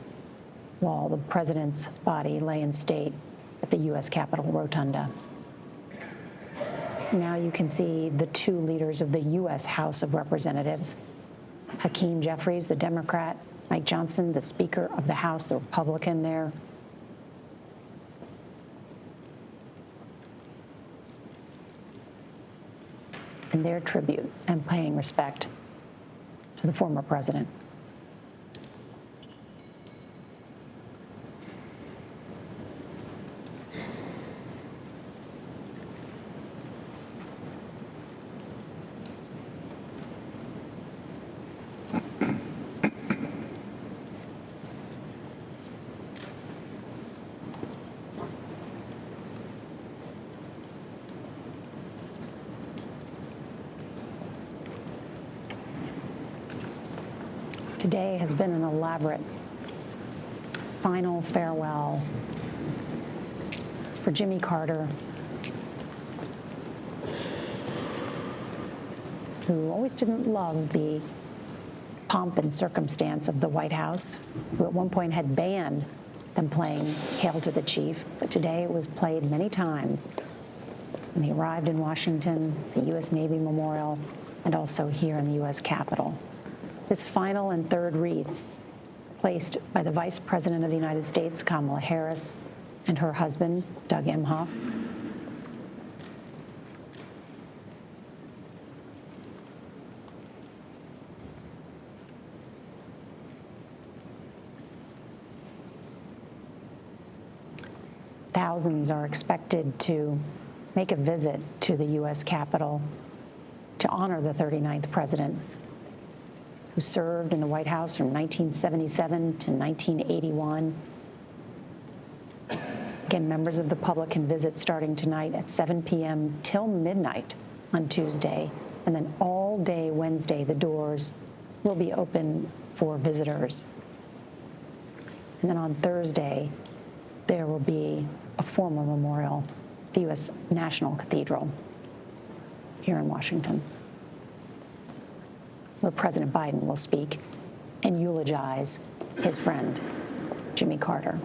while the president's body lay in state at the U.S. Capitol Rotunda. Now you can see the two leaders of the U.S. House of Representatives, Hakeem Jeffries, the Democrat, Mike Johnson, the Speaker of the House, the Republican there. In their tribute and paying respect to the former president. Today has been an elaborate final farewell for Jimmy Carter, who always didn't love the pomp and circumstance of the White House, who at one point had banned them playing Hail to the Chief, but today it was played many times when he arrived in Washington, the U.S. Navy Memorial, and also here in the U.S. Capitol. This final and third wreath, placed by the Vice President of the United States, Kamala Harris, and her husband, Doug Emhoff. Thousands are expected to make a visit to the U.S. Capitol to honor the 39th president, who served in the White House from 1977 to 1981. Again, members of the public can visit starting tonight at 7 p.m. till midnight on Tuesday, and then all day Wednesday, the doors will be open for visitors. And then on Thursday, there will be a formal memorial, the U.S. National Cathedral here in Washington, where President Biden will speak and eulogize his friend, Jimmy Carter.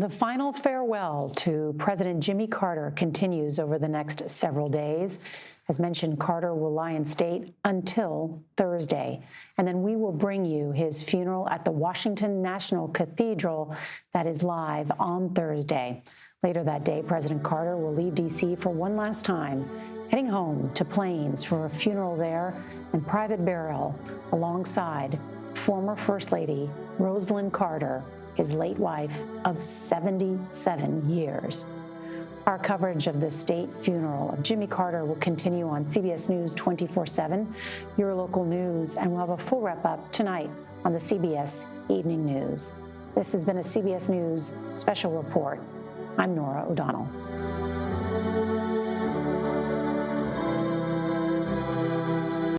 The final farewell to President Jimmy Carter continues over the next several days. As mentioned, Carter will lie in state until Thursday, and then we will bring you his funeral at the Washington National Cathedral that is live on Thursday. Later that day, President Carter will leave D.C. for one last time, heading home to Plains for a funeral there and private burial alongside former First Lady Rosalynn Carter, his late wife of 77 years. Our coverage of the state funeral of Jimmy Carter will continue on CBS News 24/7, your local news, and we'll have a full wrap-up tonight on the CBS Evening News. This has been a CBS News Special Report. I'm Norah O'Donnell.